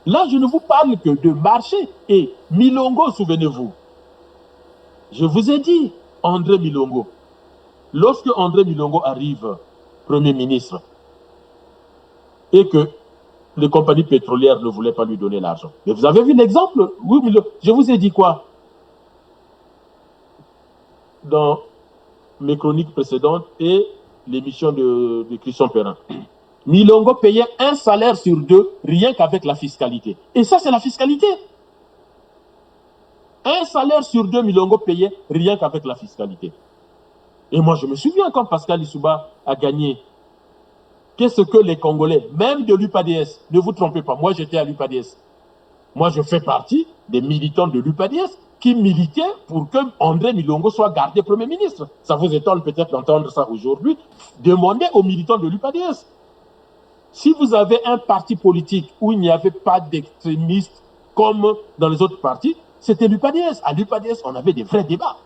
Là, je ne vous parle que de marché. Et Milongo, souvenez-vous, je vous ai dit, André Milongo, lorsque André Milongo arrive Premier ministre et que les compagnies pétrolières ne voulaient pas lui donner l'argent. Mais vous avez vu l'exemple? Oui, je vous ai dit quoi dans mes chroniques précédentes et l'émission de Christian Perrin. Milongo payait un salaire sur 2 rien qu'avec la fiscalité. Et ça, c'est la fiscalité. Un salaire sur 2, Milongo payait rien qu'avec la fiscalité. Et moi, je me souviens quand Pascal Lissouba a gagné. Qu'est-ce que les Congolais, même de l'UPADS, ne vous trompez pas, moi j'étais à l'UPADS. Moi, je fais partie des militants de l'UPADS qui militaient pour que André Milongo soit gardé Premier ministre. Ça vous étonne peut-être d'entendre ça aujourd'hui. Demandez aux militants de l'UPADS. Si vous avez un parti politique où il n'y avait pas d'extrémistes comme dans les autres partis, c'était l'UPADS. À l'UPADS, on avait des vrais débats.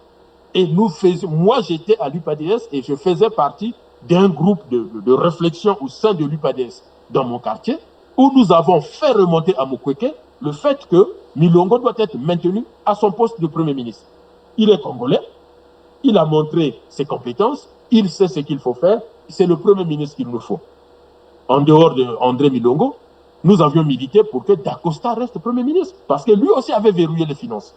Et moi, j'étais à l'UPADS et je faisais partie d'un groupe de réflexion au sein de l'UPADS dans mon quartier, où nous avons fait remonter à Mukwege le fait que Milongo doit être maintenu à son poste de Premier ministre. Il est congolais, il a montré ses compétences, il sait ce qu'il faut faire, c'est le Premier ministre qu'il nous faut. En dehors d'André Milongo, nous avions milité pour que Dacosta reste Premier ministre, parce que lui aussi avait verrouillé les finances.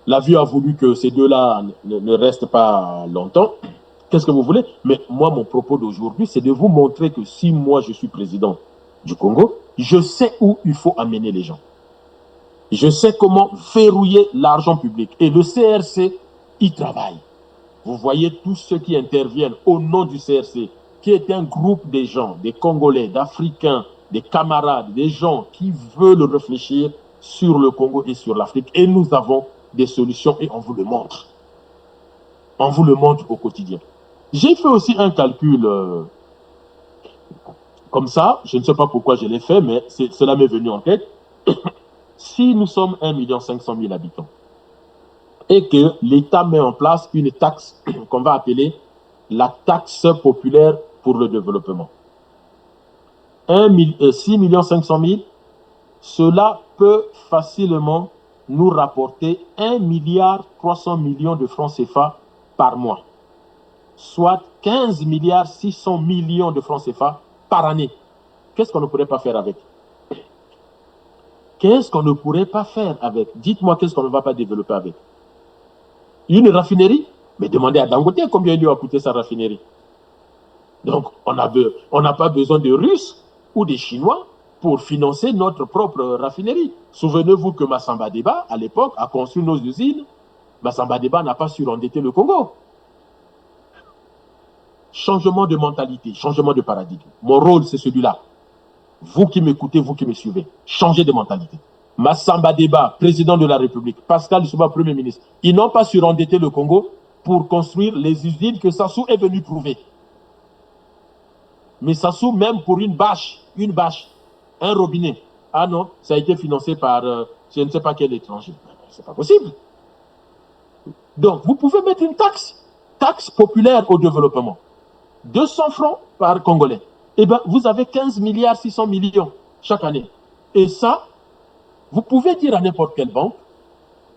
La vie a voulu que ces deux-là ne restent pas longtemps. Qu'est-ce que vous voulez? Mais moi, mon propos d'aujourd'hui, c'est de vous montrer que si moi, je suis président du Congo, je sais où il faut amener les gens. Je sais comment verrouiller l'argent public. Et le CRC y travaille. Vous voyez tous ceux qui interviennent au nom du CRC, qui est un groupe de gens, des Congolais, d'Africains, des camarades, des gens qui veulent réfléchir sur le Congo et sur l'Afrique. Et nous avons des solutions et on vous le montre. On vous le montre au quotidien. J'ai fait aussi un calcul comme ça, je ne sais pas pourquoi je l'ai fait, mais cela m'est venu en tête. Si nous sommes 1 500 000 habitants et que l'État met en place une taxe qu'on va appeler la taxe populaire pour le développement, 6 500 000, cela peut facilement nous rapporter 1,3 milliard de francs CFA par mois, soit 15,6 milliards de francs CFA par année. Qu'est-ce qu'on ne pourrait pas faire avec? Qu'est-ce qu'on ne pourrait pas faire avec? Dites-moi, qu'est-ce qu'on ne va pas développer avec? Une raffinerie? Mais demandez à Dangote combien il lui a coûté sa raffinerie. Donc, on n'a pas besoin de Russes ou des Chinois pour financer notre propre raffinerie. Souvenez-vous que Massamba Deba, à l'époque, a construit nos usines. Massamba Deba n'a pas surendetter le Congo. Changement de mentalité, changement de paradigme. Mon rôle, c'est celui-là. Vous qui m'écoutez, vous qui me suivez, changez de mentalité. Massamba Deba, président de la République, Pascal Lissouba, Premier ministre, ils n'ont pas surendetté le Congo pour construire les usines que Sassou est venu trouver. Mais Sassou, même pour une bâche, un robinet, ah non, ça a été financé par je ne sais pas quel étranger. C'est pas possible. Donc, vous pouvez mettre une taxe populaire au développement. 200 francs par Congolais. Eh bien, vous avez 15 milliards 600 millions chaque année. Et ça, vous pouvez dire à n'importe quelle banque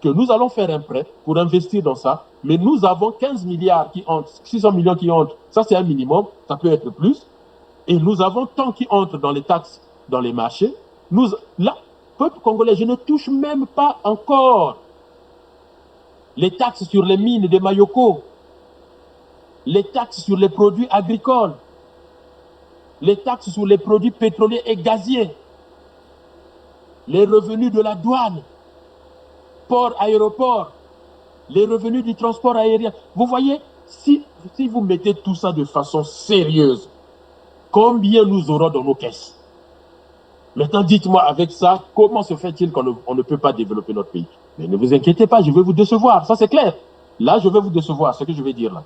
que nous allons faire un prêt pour investir dans ça, mais nous avons 15 milliards qui entrent, 600 millions qui entrent. Ça, c'est un minimum, ça peut être plus. Et nous avons tant qui entrent dans les taxes, dans les marchés. Là, peuple congolais, je ne touche même pas encore les taxes sur les mines de Mayoko, les taxes sur les produits agricoles, les taxes sur les produits pétroliers et gaziers, les revenus de la douane, port, aéroport, les revenus du transport aérien. Vous voyez, si vous mettez tout ça de façon sérieuse, combien nous aurons dans nos caisses? Maintenant, dites-moi avec ça, comment se fait-il qu'on ne peut pas développer notre pays? Mais ne vous inquiétez pas, je vais vous décevoir, ça c'est clair. Là, je vais vous décevoir, ce que je vais dire là.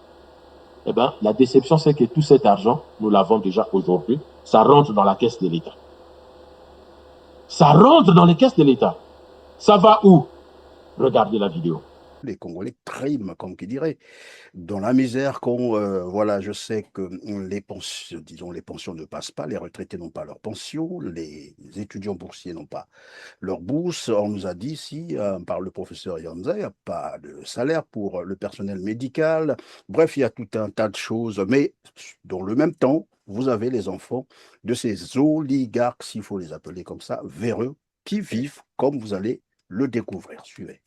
Eh bien, la déception, c'est que tout cet argent, nous l'avons déjà aujourd'hui, ça rentre dans la caisse de l'État. Ça rentre dans les caisses de l'État. Ça va où? Regardez la vidéo. Les Congolais triment, comme qui dirait, dans la misère qu'on, voilà, je sais que les pensions, disons, les pensions ne passent pas, les retraités n'ont pas leur pension, les étudiants boursiers n'ont pas leur bourse. On nous a dit ici, par le professeur Yanza, il n'y a pas de salaire pour le personnel médical. Bref, il y a tout un tas de choses, mais dans le même temps, vous avez les enfants de ces oligarques, s'il faut les appeler comme ça, véreux, qui vivent comme vous allez le découvrir. Suivez.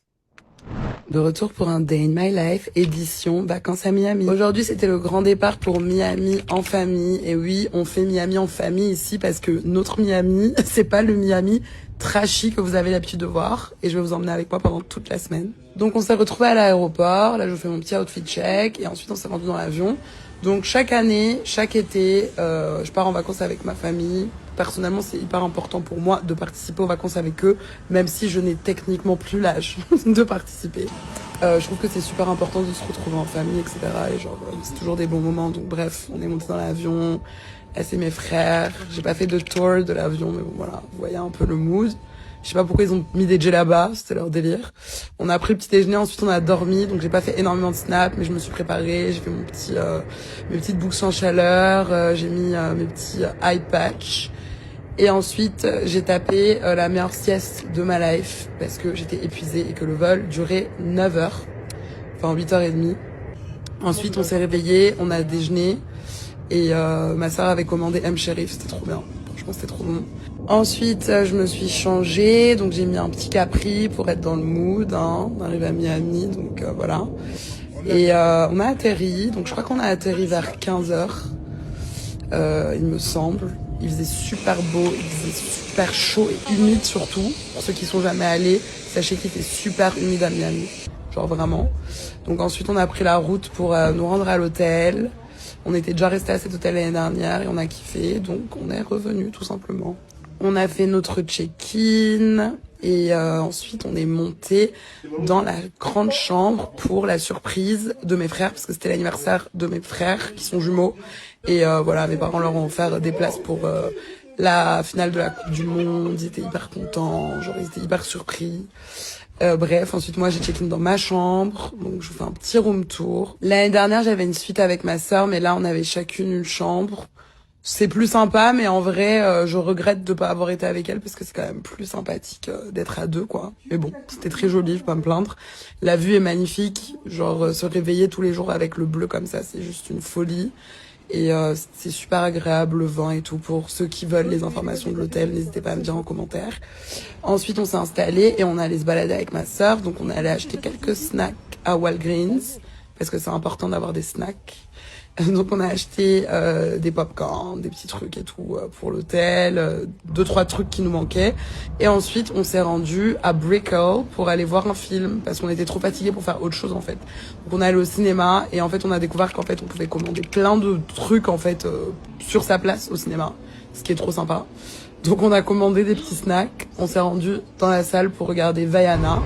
De retour pour un Day in My Life, édition vacances à Miami. Aujourd'hui, c'était le grand départ pour Miami en famille. Et oui, on fait Miami en famille ici parce que notre Miami, c'est pas le Miami trashy que vous avez l'habitude de voir. Et je vais vous emmener avec moi pendant toute la semaine. Donc on s'est retrouvés à l'aéroport. Là, je fais mon petit outfit check. Et ensuite, on s'est rendu dans l'avion. Donc chaque année, chaque été, je pars en vacances avec ma famille. Personnellement, c'est hyper important pour moi de participer aux vacances avec eux, même si je n'ai techniquement plus l'âge de participer. Je trouve que c'est super important de se retrouver en famille, etc. Et genre, c'est toujours des bons moments. Donc bref, on est monté dans l'avion. Là, c'est mes frères. J'ai pas fait de tour de l'avion, mais bon, voilà, vous voyez un peu le mood. Je sais pas pourquoi ils ont mis des djellabas, c'était leur délire. On a pris le petit déjeuner, ensuite on a dormi, donc j'ai pas fait énormément de snaps, mais je me suis préparée, j'ai fait mon petit, mes petites boucles sans chaleur, j'ai mis mes petits eye patch. Et ensuite, j'ai tapé la meilleure sieste de ma life, parce que j'étais épuisée et que le vol durait 9 heures, enfin 8h30. Ensuite, on s'est réveillé, on a déjeuné, et ma soeur avait commandé M. Sheriff, c'était trop bien. Franchement, c'était trop bon. Ensuite, je me suis changée, donc j'ai mis un petit capri pour être dans le mood. Hein. On arrive à Miami, donc voilà. Et on a atterri, donc je crois qu'on a atterri vers 15h, il me semble. Il faisait super beau, il faisait super chaud et humide surtout. Pour ceux qui sont jamais allés, sachez qu'il fait super humide à Miami, genre vraiment. Donc ensuite, on a pris la route pour nous rendre à l'hôtel. On était déjà resté à cet hôtel l'année dernière et on a kiffé, donc on est revenu tout simplement. On a fait notre check-in et ensuite on est monté dans la grande chambre pour la surprise de mes frères parce que c'était l'anniversaire de mes frères qui sont jumeaux et voilà, mes parents leur ont offert des places pour la finale de la Coupe du Monde. Ils étaient hyper contents, genre ils étaient hyper surpris. Bref, ensuite moi j'ai check-in dans ma chambre, donc je vous fais un petit room tour. L'année dernière j'avais une suite avec ma sœur, mais là on avait chacune une chambre. C'est plus sympa, mais en vrai je regrette de pas avoir été avec elle parce que c'est quand même plus sympathique d'être à deux quoi. Mais bon, c'était très joli, je vais pas me plaindre. La vue est magnifique, genre se réveiller tous les jours avec le bleu comme ça, c'est juste une folie. Et c'est super agréable, le vin et tout. Pour ceux qui veulent les informations de l'hôtel, n'hésitez pas à me dire en commentaire. Ensuite, on s'est installé et on allait se balader avec ma sœur. Donc, on allait acheter quelques snacks à Walgreens parce que c'est important d'avoir des snacks. Donc, on a acheté des pop-corn, des petits trucs et tout pour l'hôtel, deux, trois trucs qui nous manquaient. Et ensuite, on s'est rendu à Brickell pour aller voir un film parce qu'on était trop fatigués pour faire autre chose en fait. Donc, on est allé au cinéma et en fait, on a découvert qu'en fait, on pouvait commander plein de trucs en fait sur sa place au cinéma, ce qui est trop sympa. Donc, on a commandé des petits snacks. On s'est rendu dans la salle pour regarder Vaiana.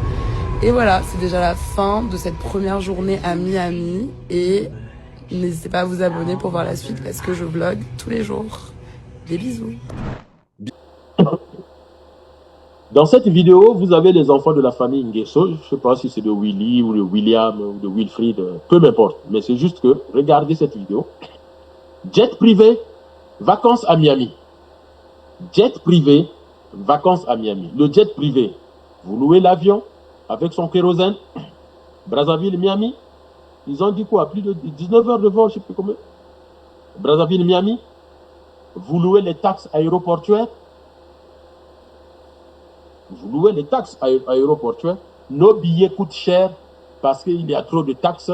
Et voilà, c'est déjà la fin de cette première journée à Miami et n'hésitez pas à vous abonner pour voir la suite parce que je vlog tous les jours. Des bisous. Dans cette vidéo, vous avez les enfants de la famille Nguesso. Je ne sais pas si c'est de Willy ou de William ou de Wilfried, peu m'importe. Mais c'est juste que, regardez cette vidéo. Jet privé, vacances à Miami. Jet privé, vacances à Miami. Le jet privé, vous louez l'avion avec son kérosène, Brazzaville, Miami. Ils ont dit quoi? Plus de 19 heures de vol, je ne sais plus combien. Brazzaville, Miami. Vous louez les taxes aéroportuaires. Vous louez les taxes aéroportuaires. Nos billets coûtent cher parce qu'il y a trop de taxes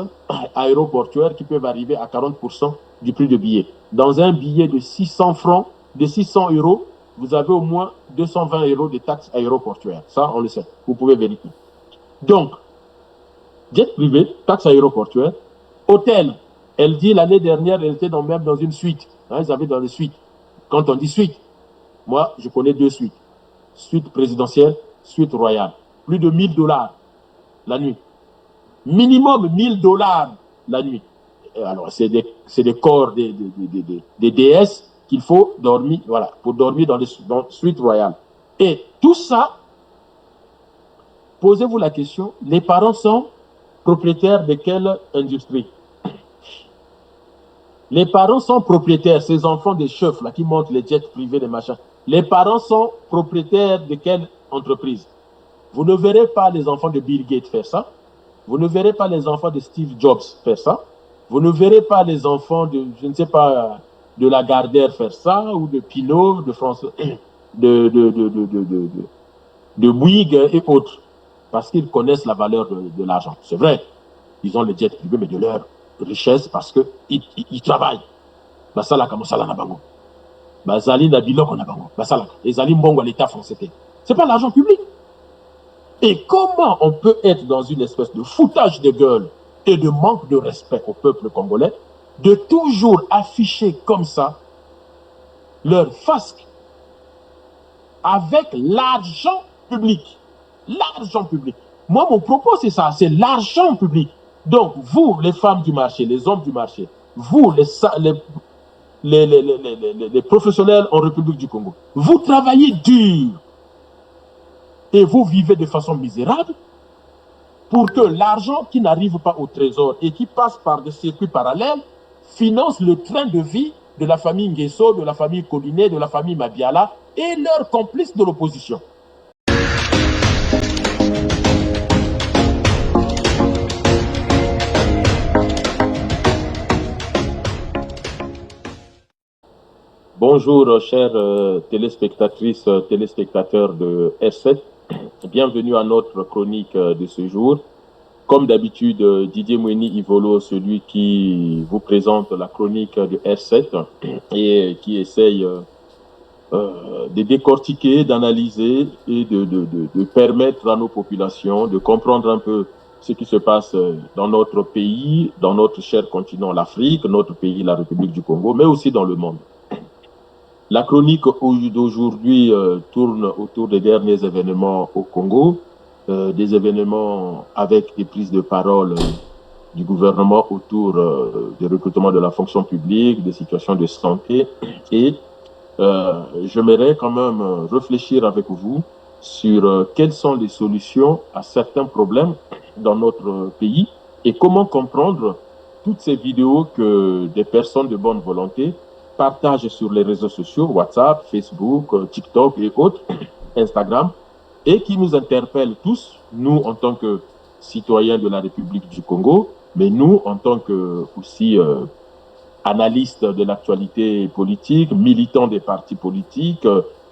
aéroportuaires qui peuvent arriver à 40% du prix de billet. Dans un billet de 600 francs, de 600 euros, vous avez au moins 220 euros de taxes aéroportuaires. Ça, on le sait. Vous pouvez vérifier. Donc, jet privé, taxes aéroportuaires, hôtel. Elle dit l'année dernière, elle était même dans une suite. Hein, ils avaient dans les suites. Quand on dit suite, moi, je connais deux suites. Suite présidentielle, suite royale. Plus de 1000 dollars la nuit. Minimum 1000 dollars la nuit. Alors, c'est des corps des déesses qu'il faut dormir, voilà, pour dormir dans suite royale. Et tout ça, posez-vous la question, les parents sont propriétaires de quelle industrie? Les parents sont propriétaires, ces enfants des chefs là qui montent les jets privés, les machins. Les parents sont propriétaires de quelle entreprise? Vous ne verrez pas les enfants de Bill Gates faire ça. Vous ne verrez pas les enfants de Steve Jobs faire ça. Vous ne verrez pas les enfants de, je ne sais pas, de Lagardère faire ça, ou de Pinault, de François, de Bouygues et autres. Parce qu'ils connaissent la valeur de l'argent. C'est vrai, ils ont les jets privés, mais de leur richesse parce qu'ils travaillent. Basala Kamosala Nabango. Basali Nabiloko Nabango. Basala. Et Zali Mbongo à l'État français. C'est pas l'argent public. Et comment on peut être dans une espèce de foutage de gueule et de manque de respect au peuple congolais, de toujours afficher comme ça leur fasque avec l'argent public. L'argent public. Moi, mon propos, c'est ça, c'est l'argent public. Donc, vous, les femmes du marché, les hommes du marché, vous, les professionnels en République du Congo, vous travaillez dur et vous vivez de façon misérable pour que l'argent qui n'arrive pas au trésor et qui passe par des circuits parallèles finance le train de vie de la famille Nguesso, de la famille Collinet, de la famille Mabiala et leurs complices de l'opposition. Bonjour, chères téléspectatrices, téléspectateurs de R7. Bienvenue à notre chronique de ce jour. Comme d'habitude, Didier Moueni Ivolo, celui qui vous présente la chronique de R7 et qui essaye de décortiquer, d'analyser et de permettre à nos populations de comprendre un peu ce qui se passe dans notre pays, dans notre cher continent, l'Afrique, notre pays, la République du Congo, mais aussi dans le monde. La chronique d'aujourd'hui tourne autour des derniers événements au Congo, des événements avec des prises de parole du gouvernement autour des recrutements de la fonction publique, des situations de santé. Et j'aimerais quand même réfléchir avec vous sur quelles sont les solutions à certains problèmes dans notre pays et comment comprendre toutes ces vidéos que des personnes de bonne volonté partagent sur les réseaux sociaux, WhatsApp, Facebook, TikTok et autres, Instagram, et qui nous interpellent tous, nous en tant que citoyens de la République du Congo, mais nous en tant que aussi analystes de l'actualité politique, militants des partis politiques,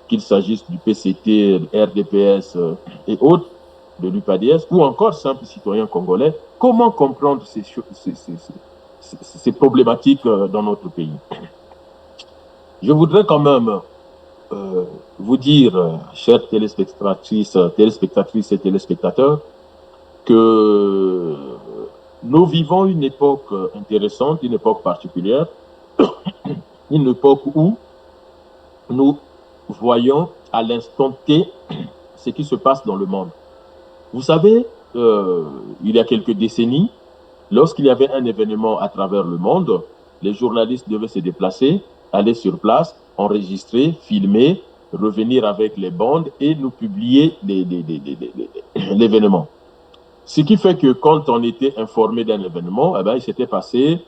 qu'il s'agisse du PCT, RDPS et autres, de l'UPADS, ou encore simples citoyens congolais, comment comprendre ces problématiques dans notre pays? Je voudrais quand même vous dire, chers téléspectatrices et téléspectateurs, que nous vivons une époque intéressante, une époque particulière, une époque où nous voyons à l'instant T ce qui se passe dans le monde. Vous savez, il y a quelques décennies, lorsqu'il y avait un événement à travers le monde, les journalistes devaient se déplacer, aller sur place, enregistrer, filmer, revenir avec les bandes et nous publier l'événement. Ce qui fait que quand on était informé d'un événement, eh ben, il s'était passé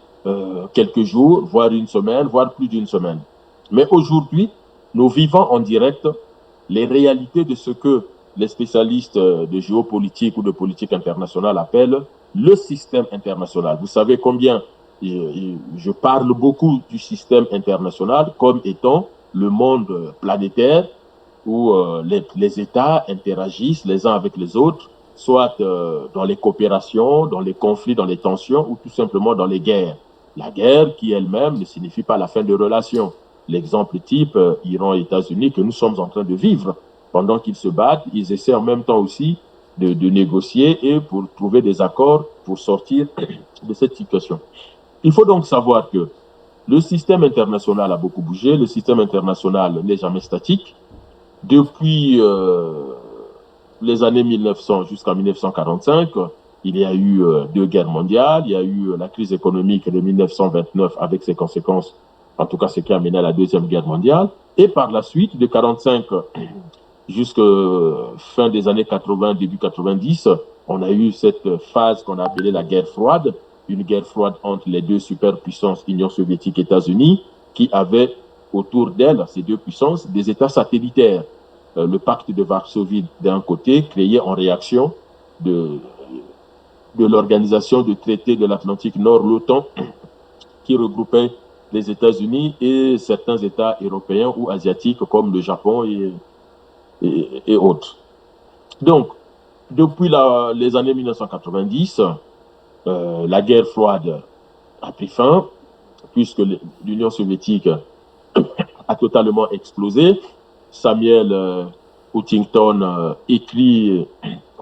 quelques jours, voire une semaine, voire plus d'une semaine. Mais aujourd'hui, nous vivons en direct les réalités de ce que les spécialistes de géopolitique ou de politique internationale appellent le système international. Vous savez combien je parle beaucoup du système international comme étant le monde planétaire où les États interagissent les uns avec les autres, soit dans les coopérations, dans les conflits, dans les tensions, ou tout simplement dans les guerres. La guerre qui elle-même ne signifie pas la fin de relations. L'exemple type, Iran-États-Unis, que nous sommes en train de vivre. Pendant qu'ils se battent, ils essaient en même temps aussi de négocier et pour trouver des accords pour sortir de cette situation. Il faut donc savoir que le système international a beaucoup bougé, le système international n'est jamais statique. Depuis les années 1900 jusqu'en 1945, il y a eu deux guerres mondiales, il y a eu la crise économique de 1929 avec ses conséquences, en tout cas ce qui a mené à la Deuxième Guerre mondiale, et par la suite, de 1945 jusqu'à fin des années 80, début 90, on a eu cette phase qu'on a appelée la guerre froide, une guerre froide entre les deux superpuissances, Union soviétique et États-Unis, qui avaient autour d'elles, ces deux puissances, des États satellitaires. Le pacte de Varsovie, d'un côté, créé en réaction de l'organisation du traité de l'Atlantique Nord, l'OTAN, qui regroupait les États-Unis et certains États européens ou asiatiques comme le Japon et autres. Donc, depuis les années 1990, la guerre froide a pris fin, puisque l'Union soviétique a totalement explosé. Samuel Huntington écrit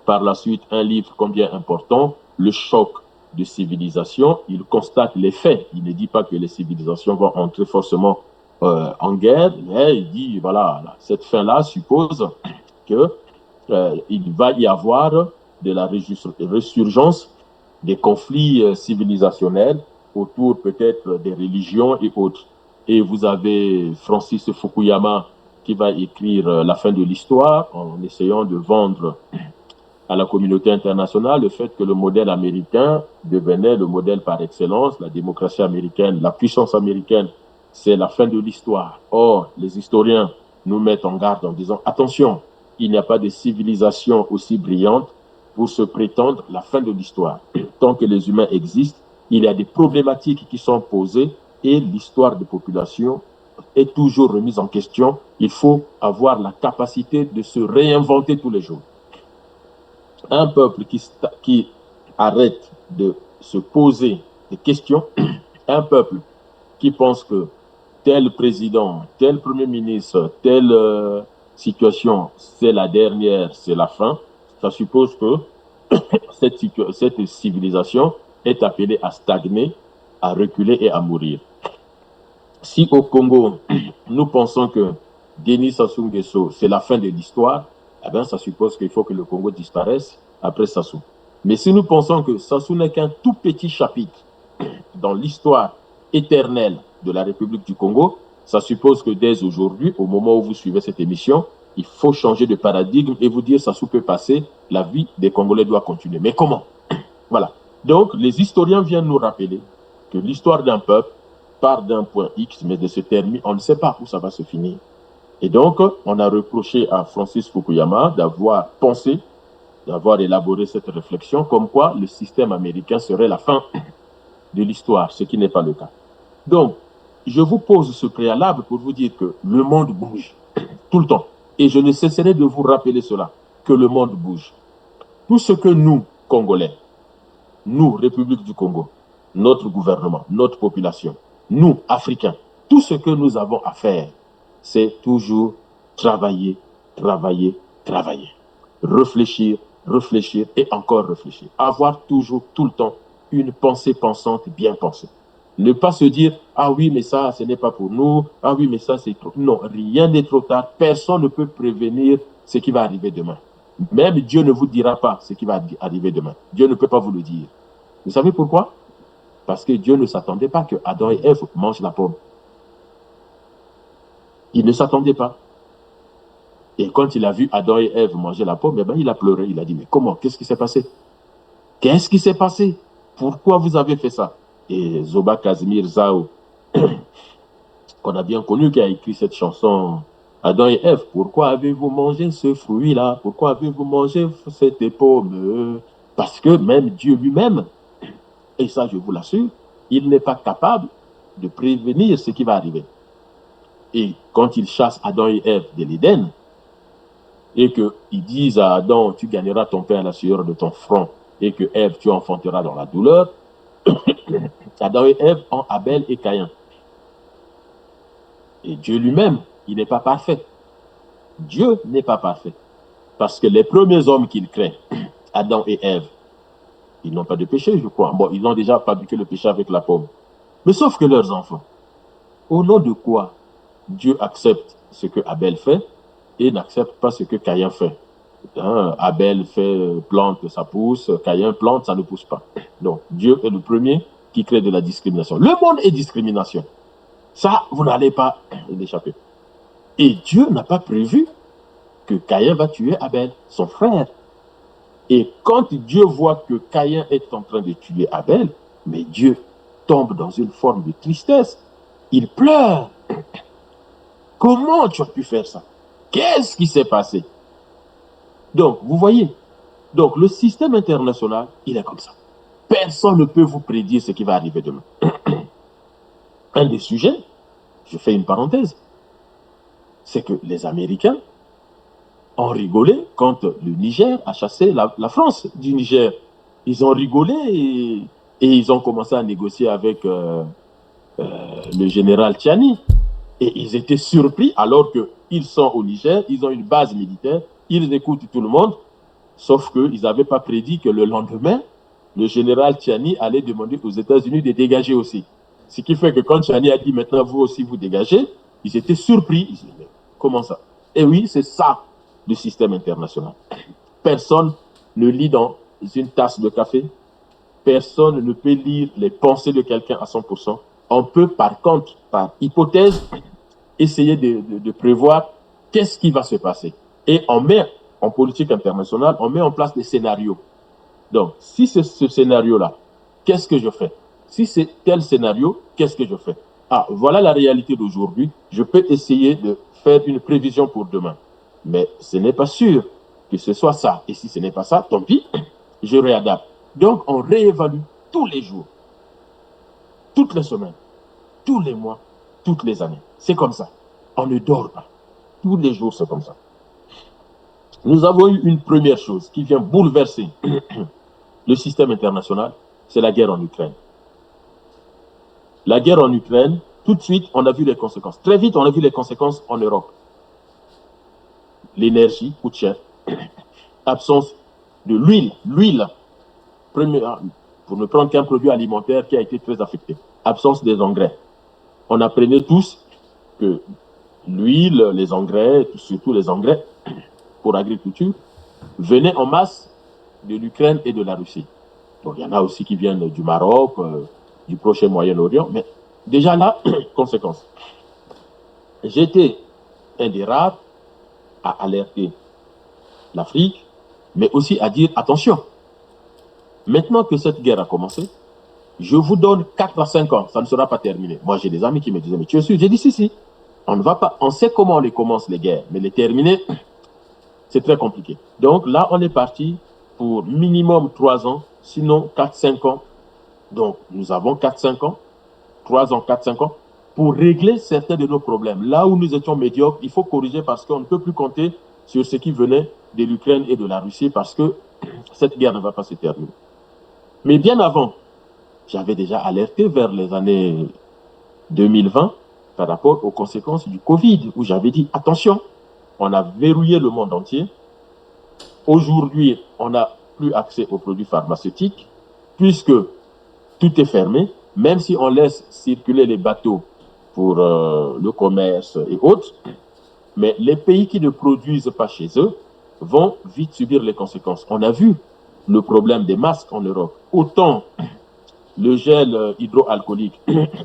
par la suite un livre combien important, Le choc de civilisation. Il constate les faits. Il ne dit pas que les civilisations vont entrer forcément en guerre, mais il dit, voilà, cette fin-là suppose que il va y avoir de la résurgence des conflits civilisationnels autour peut-être des religions et autres. Et vous avez Francis Fukuyama qui va écrire La fin de l'histoire en essayant de vendre à la communauté internationale le fait que le modèle américain devenait le modèle par excellence, la démocratie américaine, la puissance américaine, c'est la fin de l'histoire. Or, les historiens nous mettent en garde en disant, attention, il n'y a pas de civilisation aussi brillante pour se prétendre la fin de l'histoire. Tant que les humains existent, il y a des problématiques qui sont posées et l'histoire des populations est toujours remise en question. Il faut avoir la capacité de se réinventer tous les jours. Un peuple qui arrête de se poser des questions, un peuple qui pense que tel président, tel premier ministre, telle situation, c'est la dernière, c'est la fin, ça suppose que cette civilisation est appelée à stagner, à reculer et à mourir. Si au Congo, nous pensons que Denis Sassou Nguesso, c'est la fin de l'histoire, eh bien, ça suppose qu'il faut que le Congo disparaisse après Sassou. Mais si nous pensons que Sassou n'est qu'un tout petit chapitre dans l'histoire éternelle de la République du Congo, ça suppose que dès aujourd'hui, au moment où vous suivez cette émission, il faut changer de paradigme et vous dire Sassou peut passer, la vie des Congolais doit continuer. Mais comment? Voilà. Donc, les historiens viennent nous rappeler que l'histoire d'un peuple part d'un point X, mais de se terminer, on ne sait pas où ça va se finir. Et donc, on a reproché à Francis Fukuyama d'avoir pensé, d'avoir élaboré cette réflexion, comme quoi le système américain serait la fin de l'histoire, ce qui n'est pas le cas. Donc, je vous pose ce préalable pour vous dire que le monde bouge tout le temps. Et je ne cesserai de vous rappeler cela, que le monde bouge. Tout ce que nous, Congolais, nous, République du Congo, notre gouvernement, notre population, nous, Africains, tout ce que nous avons à faire, c'est toujours travailler, travailler, travailler. Réfléchir, réfléchir et encore réfléchir. Avoir toujours, tout le temps, une pensée pensante bien pensée. Ne pas se dire, ah oui, mais ça, ce n'est pas pour nous. Ah oui, mais ça, c'est trop. Non, rien n'est trop tard. Personne ne peut prévenir ce qui va arriver demain. Même Dieu ne vous dira pas ce qui va arriver demain. Dieu ne peut pas vous le dire. Vous savez pourquoi? Parce que Dieu ne s'attendait pas que Adam et Ève mangent la pomme. Il ne s'attendait pas. Et quand il a vu Adam et Ève manger la pomme, eh ben, il a pleuré. Il a dit, mais comment? Qu'est-ce qui s'est passé? Qu'est-ce qui s'est passé? Pourquoi vous avez fait ça? Et Zoba Casimir Zao, qu'on a bien connu, qui a écrit cette chanson Adam et Ève, pourquoi avez-vous mangé ce fruit-là? Pourquoi avez-vous mangé cette pomme? Parce que même Dieu lui-même, et ça je vous l'assure, il n'est pas capable de prévenir ce qui va arriver. Et quand il chasse Adam et Ève de l'Éden, et qu'ils disent à Adam, tu gagneras ton pain à la sueur de ton front, et que Ève, tu enfanteras dans la douleur, Adam et Ève ont Abel et Caïn. Et Dieu lui-même, il n'est pas parfait. Dieu n'est pas parfait. Parce que les premiers hommes qu'il crée, Adam et Ève, ils n'ont pas de péché, je crois. Bon, ils ont déjà fabriqué le péché avec la pomme. Mais sauf que leurs enfants, au nom de quoi Dieu accepte ce que Abel fait et n'accepte pas ce que Caïn fait? Abel fait plante, ça pousse. Caïn plante, ça ne pousse pas. Donc, Dieu est le premier qui crée de la discrimination. Le monde est discrimination. Ça, vous n'allez pas l'échapper. Et Dieu n'a pas prévu que Caïn va tuer Abel, son frère. Et quand Dieu voit que Caïn est en train de tuer Abel, mais Dieu tombe dans une forme de tristesse. Il pleure. Comment tu as pu faire ça? Qu'est-ce qui s'est passé? Donc, vous voyez, donc le système international, il est comme ça. Personne ne peut vous prédire ce qui va arriver demain. Un des sujets, je fais une parenthèse, c'est que les Américains ont rigolé quand le Niger a chassé la France du Niger. Ils ont rigolé et ils ont commencé à négocier avec le général Tchani. Et ils étaient surpris alors qu'ils sont au Niger, ils ont une base militaire, ils écoutent tout le monde, sauf qu'ils n'avaient pas prédit que le lendemain, le général Tchani allait demander aux États-Unis de dégager aussi. Ce qui fait que quand Tchani a dit maintenant vous aussi vous dégagez, ils étaient surpris. Ils disaient, mais comment ça? Et oui, c'est ça le système international. Personne ne lit dans une tasse de café, personne ne peut lire les pensées de quelqu'un à 100%. On peut par contre, par hypothèse, essayer de prévoir qu'est-ce qui va se passer. Et on met en politique internationale, on met en place des scénarios. Donc, si c'est ce scénario-là, qu'est-ce que je fais? Si c'est tel scénario, qu'est-ce que je fais? Ah, voilà la réalité d'aujourd'hui. Je peux essayer de faire une prévision pour demain. Mais ce n'est pas sûr que ce soit ça. Et si ce n'est pas ça, tant pis, je réadapte. Donc, on réévalue tous les jours, toutes les semaines, tous les mois, toutes les années. C'est comme ça. On ne dort pas. Tous les jours, c'est comme ça. Nous avons eu une première chose qui vient bouleverser le système international, c'est la guerre en Ukraine. La guerre en Ukraine, tout de suite, on a vu les conséquences. Très vite, on a vu les conséquences en Europe. L'énergie coûte cher. Absence de l'huile. L'huile, pour ne prendre qu'un produit alimentaire qui a été très affecté. Absence des engrais. On apprenait tous que l'huile, les engrais, surtout les engrais pour l'agriculture, venaient en masse de l'Ukraine et de la Russie. Donc il y en a aussi qui viennent du Maroc, du Proche Moyen-Orient, mais déjà là, conséquence. J'étais un des rares à alerter l'Afrique, mais aussi à dire attention. Maintenant que cette guerre a commencé, je vous donne 4 à 5 ans, ça ne sera pas terminé. Moi, j'ai des amis qui me disaient, mais tu es sûr? J'ai dit, si. On ne va pas, on sait comment on les commence les guerres, mais les terminer, c'est très compliqué. Donc là, on est parti pour minimum 3 ans, sinon 4-5 ans. Donc, nous avons 4-5 ans, 3 ans, 4-5 ans, pour régler certains de nos problèmes. Là où nous étions médiocres, il faut corriger parce qu'on ne peut plus compter sur ce qui venait de l'Ukraine et de la Russie parce que cette guerre ne va pas se terminer. Mais bien avant, j'avais déjà alerté vers les années 2020 par rapport aux conséquences du Covid, où j'avais dit, attention, on a verrouillé le monde entier. Aujourd'hui, on n'a plus accès aux produits pharmaceutiques, puisque tout est fermé, même si on laisse circuler les bateaux pour le commerce et autres. Mais les pays qui ne produisent pas chez eux vont vite subir les conséquences. On a vu le problème des masques en Europe. Autant le gel hydroalcoolique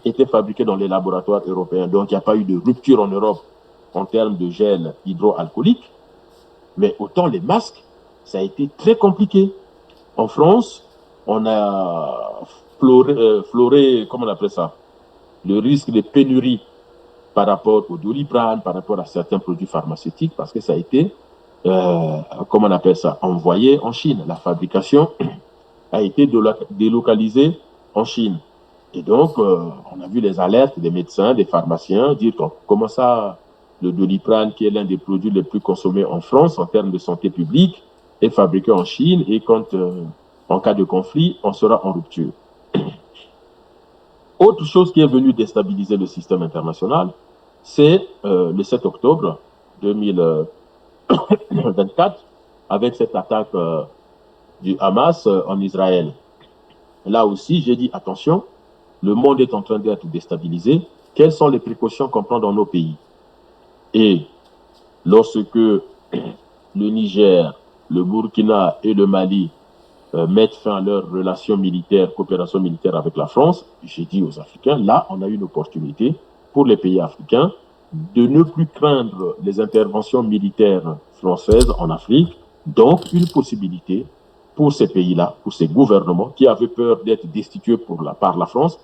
était fabriqué dans les laboratoires européens, donc il n'y a pas eu de rupture en Europe en termes de gel hydroalcoolique, mais autant les masques, ça a été très compliqué. En France, on a floré, comment on appelle ça, le risque de pénurie par rapport au Doliprane, par rapport à certains produits pharmaceutiques, parce que ça a été, comment on appelle ça, envoyé en Chine. La fabrication a été délocalisée en Chine. Et donc, on a vu les alertes des médecins, des pharmaciens, dire comment ça, le Doliprane, qui est l'un des produits les plus consommés en France en termes de santé publique, est fabriqué en Chine et quand, en cas de conflit, on sera en rupture. Autre chose qui est venue déstabiliser le système international, c'est le 7 octobre 2024, avec cette attaque du Hamas en Israël. Là aussi, j'ai dit, attention, le monde est en train d'être déstabilisé. Quelles sont les précautions qu'on prend dans nos pays? Et lorsque le Niger, le Burkina et le Mali mettent fin à leurs relations militaires, coopération militaire avec la France, j'ai dit aux Africains, là, on a une opportunité pour les pays africains de ne plus craindre les interventions militaires françaises en Afrique, donc une possibilité pour ces pays-là, pour ces gouvernements qui avaient peur d'être destitués par la France.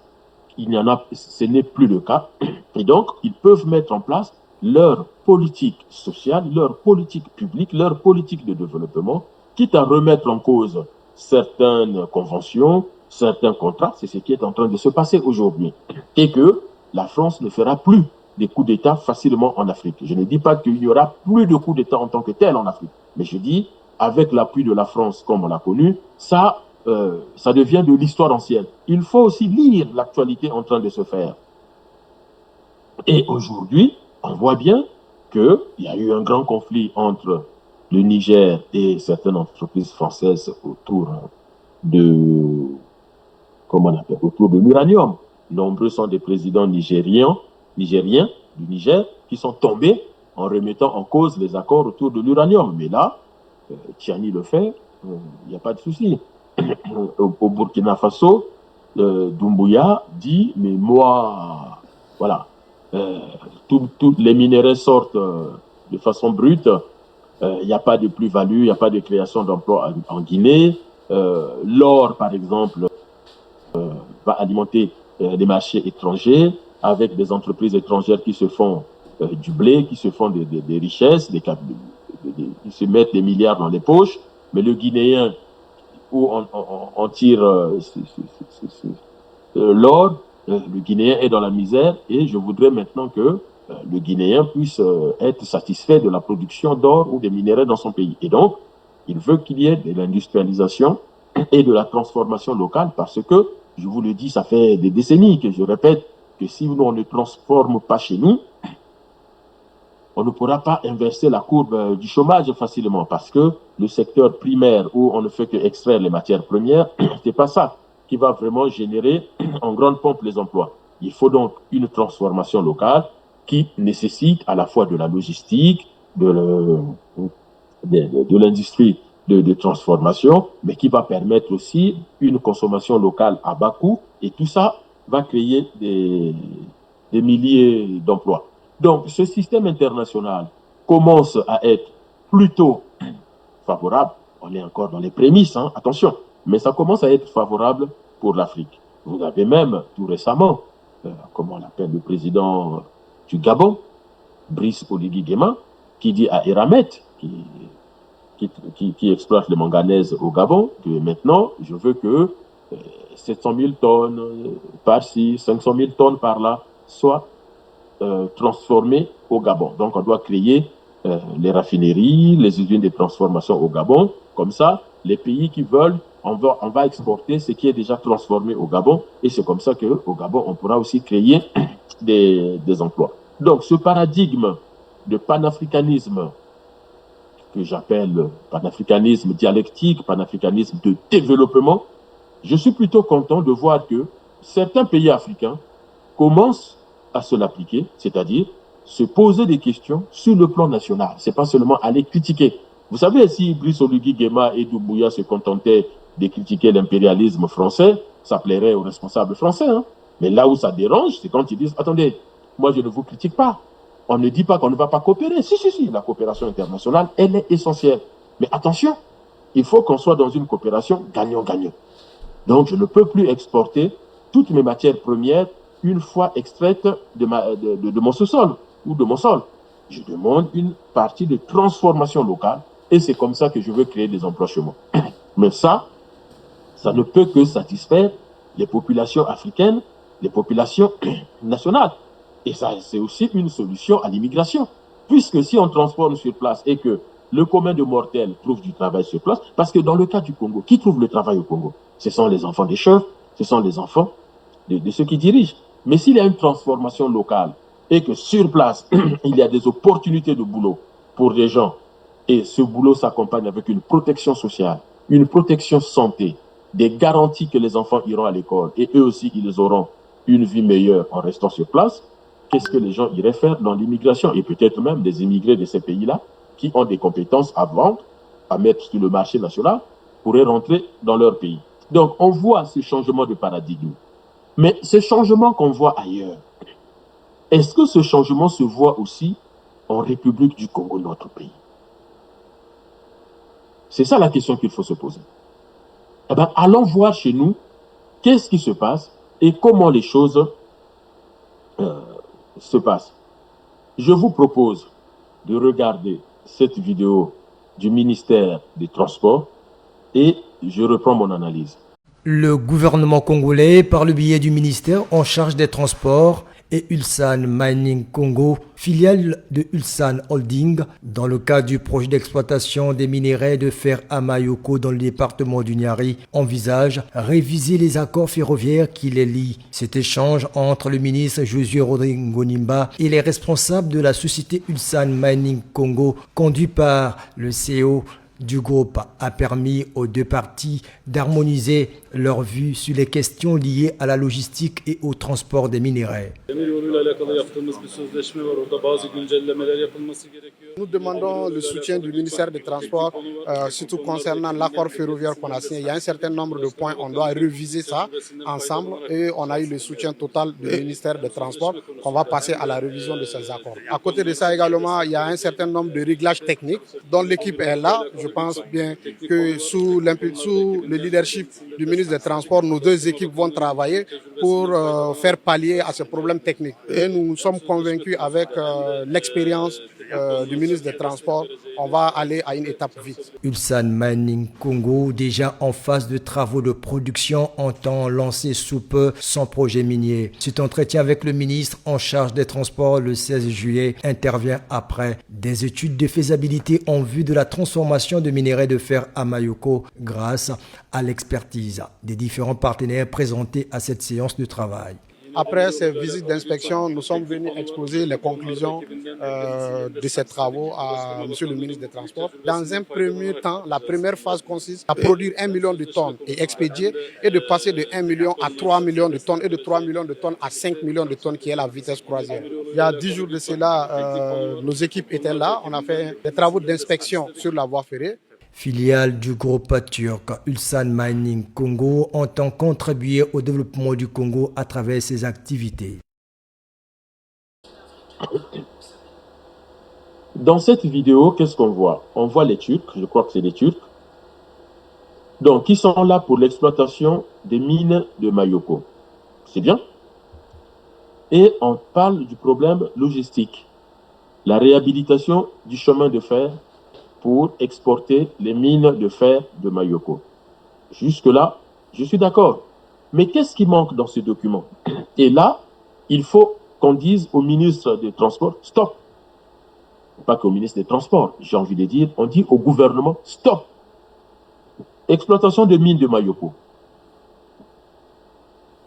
Ce n'est plus le cas. Et donc, ils peuvent mettre en place leur politique sociale, leur politique publique, leur politique de développement, quitte à remettre en cause certaines conventions, certains contrats. C'est ce qui est en train de se passer aujourd'hui. Et que la France ne fera plus des coups d'État facilement en Afrique. Je ne dis pas qu'il n'y aura plus de coups d'État en tant que tel en Afrique, mais je dis, avec l'appui de la France comme on l'a connu, ça devient de l'histoire ancienne. Il faut aussi lire l'actualité en train de se faire. Et aujourd'hui, on voit bien qu'il y a eu un grand conflit entre le Niger et certaines entreprises françaises autour de, comment on appelle, autour de l'uranium. Nombreux sont des présidents nigériens du Niger qui sont tombés en remettant en cause les accords autour de l'uranium. Mais là, Tiani le fait, il n'y a pas de souci. Au Burkina Faso, Doumbouya dit, mais moi, voilà, tous les minéraux sortent de façon brute, il n'y a pas de plus-value, il n'y a pas de création d'emplois en Guinée. L'or, par exemple, va alimenter des marchés étrangers avec des entreprises étrangères qui se font du blé, qui se font des richesses, qui se mettent des milliards dans les poches. Mais le Guinéen, où on tire l'or, le Guinéen est dans la misère et je voudrais maintenant que le Guinéen puisse être satisfait de la production d'or ou des minéraux dans son pays. Et donc, il veut qu'il y ait de l'industrialisation et de la transformation locale parce que, je vous le dis, ça fait des décennies que je répète que si nous, on ne transforme pas chez nous, on ne pourra pas inverser la courbe du chômage facilement parce que le secteur primaire où on ne fait que extraire les matières premières, c'est pas ça qui va vraiment générer en grande pompe les emplois. Il faut donc une transformation locale qui nécessite à la fois de la logistique, de l'industrie de transformation, mais qui va permettre aussi une consommation locale à bas coût et tout ça va créer des milliers d'emplois. Donc, ce système international commence à être plutôt favorable. On est encore dans les prémices, hein, attention, mais ça commence à être favorable pour l'Afrique. Vous avez même, tout récemment, comment on l'appelle, le président du Gabon, Brice Oligui Nguema, qui dit à Eramet, qui exploite les manganèses au Gabon, que maintenant, je veux que 700 000 tonnes par-ci, 500 000 tonnes par-là soient transformées au Gabon. Donc, on doit créer les raffineries, les usines de transformation au Gabon. Comme ça, les pays qui veulent, on va exporter ce qui est déjà transformé au Gabon. Et c'est comme ça qu'au Gabon, on pourra aussi créer des emplois. Donc, ce paradigme de panafricanisme que j'appelle panafricanisme dialectique, panafricanisme de développement, je suis plutôt content de voir que certains pays africains commencent à se l'appliquer, c'est-à-dire se poser des questions sur le plan national. Ce n'est pas seulement aller critiquer. Vous savez, si Brice Oligui Nguema et Doumbouya se contentaient de critiquer l'impérialisme français, ça plairait aux responsables français. Hein. Mais là où ça dérange, c'est quand ils disent « Attendez, moi je ne vous critique pas. On ne dit pas qu'on ne va pas coopérer. Si, la coopération internationale, elle est essentielle. Mais attention, il faut qu'on soit dans une coopération gagnant-gagnant. Donc, je ne peux plus exporter toutes mes matières premières une fois extraites de mon sous-sol ou de mon sol. Je demande une partie de transformation locale et c'est comme ça que je veux créer des emplois chez moi. Mais ça ne peut que satisfaire les populations africaines, les populations nationales. Et ça, c'est aussi une solution à l'immigration. Puisque si on transforme sur place et que le commun de mortels trouve du travail sur place, parce que dans le cas du Congo, qui trouve le travail au Congo? Ce sont les enfants des chefs, ce sont les enfants de ceux qui dirigent. Mais s'il y a une transformation locale et que sur place, il y a des opportunités de boulot pour les gens, et ce boulot s'accompagne avec une protection sociale, une protection santé, des garanties que les enfants iront à l'école et eux aussi, ils auront une vie meilleure en restant sur place, qu'est-ce que les gens iraient faire dans l'immigration? Et peut-être même des immigrés de ces pays-là qui ont des compétences à vendre, à mettre sur le marché national, pourraient rentrer dans leur pays. Donc, on voit ce changement de paradigme. Mais ce changement qu'on voit ailleurs, est-ce que ce changement se voit aussi en République du Congo, notre pays? C'est ça la question qu'il faut se poser. Eh bien, allons voir chez nous qu'est-ce qui se passe et comment les choses se passent. Je vous propose de regarder cette vidéo du ministère des Transports et je reprends mon analyse. Le gouvernement congolais, par le biais du ministère en charge des Transports, et Ulsan Mining Congo, filiale de Ulsan Holding, dans le cadre du projet d'exploitation des minerais de fer à Mayoko dans le département du Niari, envisage réviser les accords ferroviaires qui les lient. Cet échange entre le ministre Josué Rodrigo-Nimba et les responsables de la société Ulsan Mining Congo, conduit par le CEO du groupe, a permis aux deux parties d'harmoniser leurs vues sur les questions liées à la logistique et au transport des minerais. Nous demandons le soutien du ministère des Transports, surtout concernant l'accord ferroviaire qu'on a signé. Il y a un certain nombre de points, on doit réviser ça ensemble et on a eu le soutien total du ministère des Transports qu'on va passer à la révision de ces accords. À côté de ça également, il y a un certain nombre de réglages techniques dont l'équipe est là. Je pense bien que sous le leadership du ministre des Transports, nos deux équipes vont travailler pour faire pallier à ces problèmes techniques. Et nous sommes convaincus avec l'expérience du ministre des Transports, on va aller à une étape vite. Ulsan Mining Congo, déjà en phase de travaux de production, entend lancer sous peu son projet minier. Cet entretien avec le ministre en charge des Transports le 16 juillet intervient après des études de faisabilité en vue de la transformation de minerais de fer à Mayoko grâce à l'expertise des différents partenaires présentés à cette séance de travail. Après ces visites d'inspection, nous sommes venus exposer les conclusions de ces travaux à M. le ministre des Transports. Dans un premier temps, la première phase consiste à produire 1 million de tonnes et expédier, et de passer de 1 million à 3 millions de tonnes et de 3 millions de tonnes à 5 millions de tonnes qui est la vitesse croisière. Il y a 10 jours de cela, nos équipes étaient là. On a fait des travaux d'inspection sur la voie ferrée. Filiale du groupe turc Ulsan Mining Congo, entend contribuer au développement du Congo à travers ses activités. Dans cette vidéo, qu'est-ce qu'on voit? On voit les Turcs, je crois que c'est les Turcs, donc qui sont là pour l'exploitation des mines de Mayoko. C'est bien. Et on parle du problème logistique, la réhabilitation du chemin de fer pour exporter les mines de fer de Mayoko. Jusque-là, je suis d'accord. Mais qu'est-ce qui manque dans ce document? Et là, il faut qu'on dise au ministre des Transports, stop. Pas qu'au ministre des Transports, j'ai envie de dire, on dit au gouvernement, stop. Exploitation de mines de Mayoko.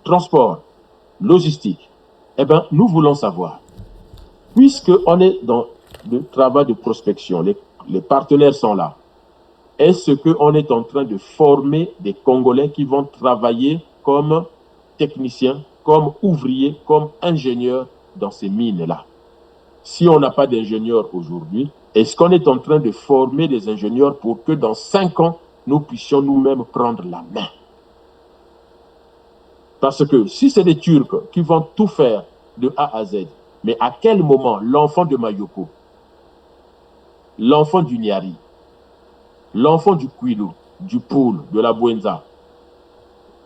Transport, logistique. Eh bien, nous voulons savoir, puisqu'on est dans le travail de prospection, les partenaires sont là. Est-ce qu'on est en train de former des Congolais qui vont travailler comme techniciens, comme ouvriers, comme ingénieurs dans ces mines-là? Si on n'a pas d'ingénieurs aujourd'hui, est-ce qu'on est en train de former des ingénieurs pour que dans 5 ans, nous puissions nous-mêmes prendre la main? Parce que si c'est des Turcs qui vont tout faire de A à Z, mais à quel moment l'enfant de Mayoko, l'enfant du Niari, l'enfant du Kwilu, du Poul, de la Bouenza,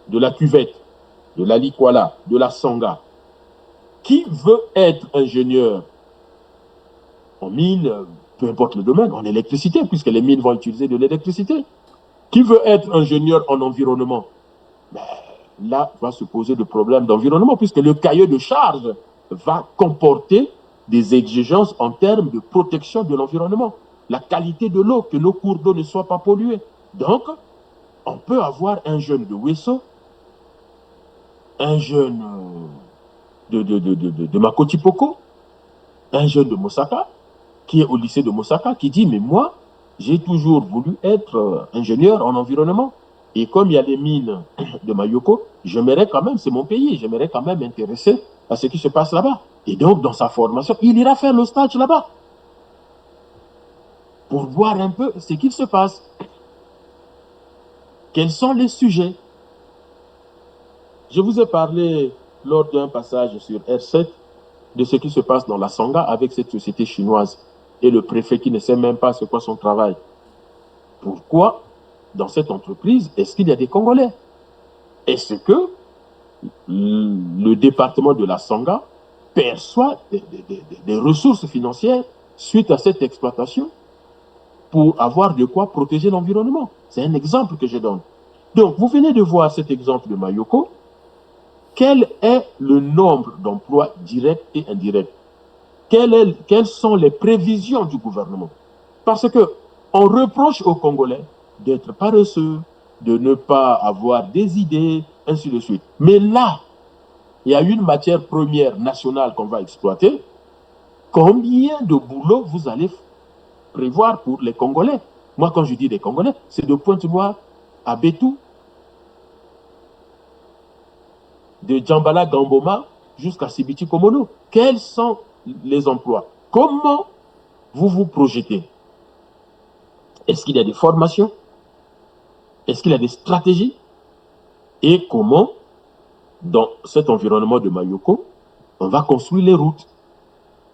de la Cuvette, de la Likwala, de la Sanga, qui veut être ingénieur en mine, peu importe le domaine, en électricité, puisque les mines vont utiliser de l'électricité. Qui veut être ingénieur en environnement? Ben, là va se poser le problème d'environnement, puisque le cahier de charge va comporter des exigences en termes de protection de l'environnement. La qualité de l'eau, que nos cours d'eau ne soient pas pollués. Donc, on peut avoir un jeune de Wesso, un jeune de Makoti Poko, un jeune de Mosaka, qui est au lycée de Mosaka, qui dit, mais moi, j'ai toujours voulu être ingénieur en environnement. Et comme il y a les mines de Mayoko, j'aimerais quand même, c'est mon pays, j'aimerais quand même m'intéresser à ce qui se passe là-bas. Et donc, dans sa formation, il ira faire le stage là-bas pour voir un peu ce qu'il se passe. Quels sont les sujets? Je vous ai parlé lors d'un passage sur R7 de ce qui se passe dans la Sanga avec cette société chinoise et le préfet qui ne sait même pas c'est quoi son travail. Pourquoi dans cette entreprise, est-ce qu'il y a des Congolais? Est-ce que le département de la Sangha perçoit des ressources financières suite à cette exploitation pour avoir de quoi protéger l'environnement? C'est un exemple que je donne. Donc, vous venez de voir cet exemple de Mayoko. Quel est le nombre d'emplois directs et indirects? Quelles sont les prévisions du gouvernement? Parce que on reproche aux Congolais d'être paresseux, de ne pas avoir des idées, ainsi de suite. Mais là, il y a une matière première nationale qu'on va exploiter. Combien de boulot vous allez prévoir pour les Congolais? Moi, quand je dis les Congolais, c'est de Pointe-Noire à Bétou, de Djambala Gamboma jusqu'à Sibiti Komono. Quels sont les emplois? Comment vous vous projetez? Est-ce qu'il y a des formations? Est-ce qu'il y a des stratégies? Et comment, dans cet environnement de Mayoko, on va construire les routes,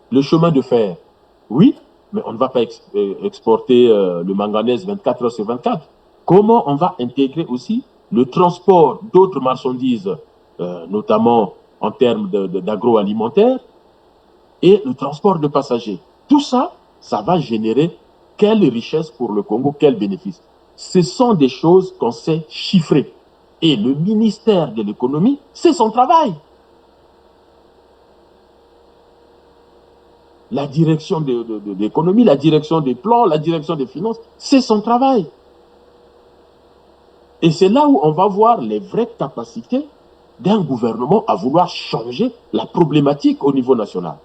le chemin de fer? Oui, mais on ne va pas exporter le manganèse 24 heures sur 24. Comment on va intégrer aussi le transport d'autres marchandises, notamment en termes d'agroalimentaire, et le transport de passagers? Tout ça, ça va générer quelle richesse pour le Congo, quel bénéfice? Ce sont des choses qu'on sait chiffrer. Et le ministère de l'économie, c'est son travail. La direction de l'économie, la direction des plans, la direction des finances, c'est son travail. Et c'est là où on va voir les vraies capacités d'un gouvernement à vouloir changer la problématique au niveau national.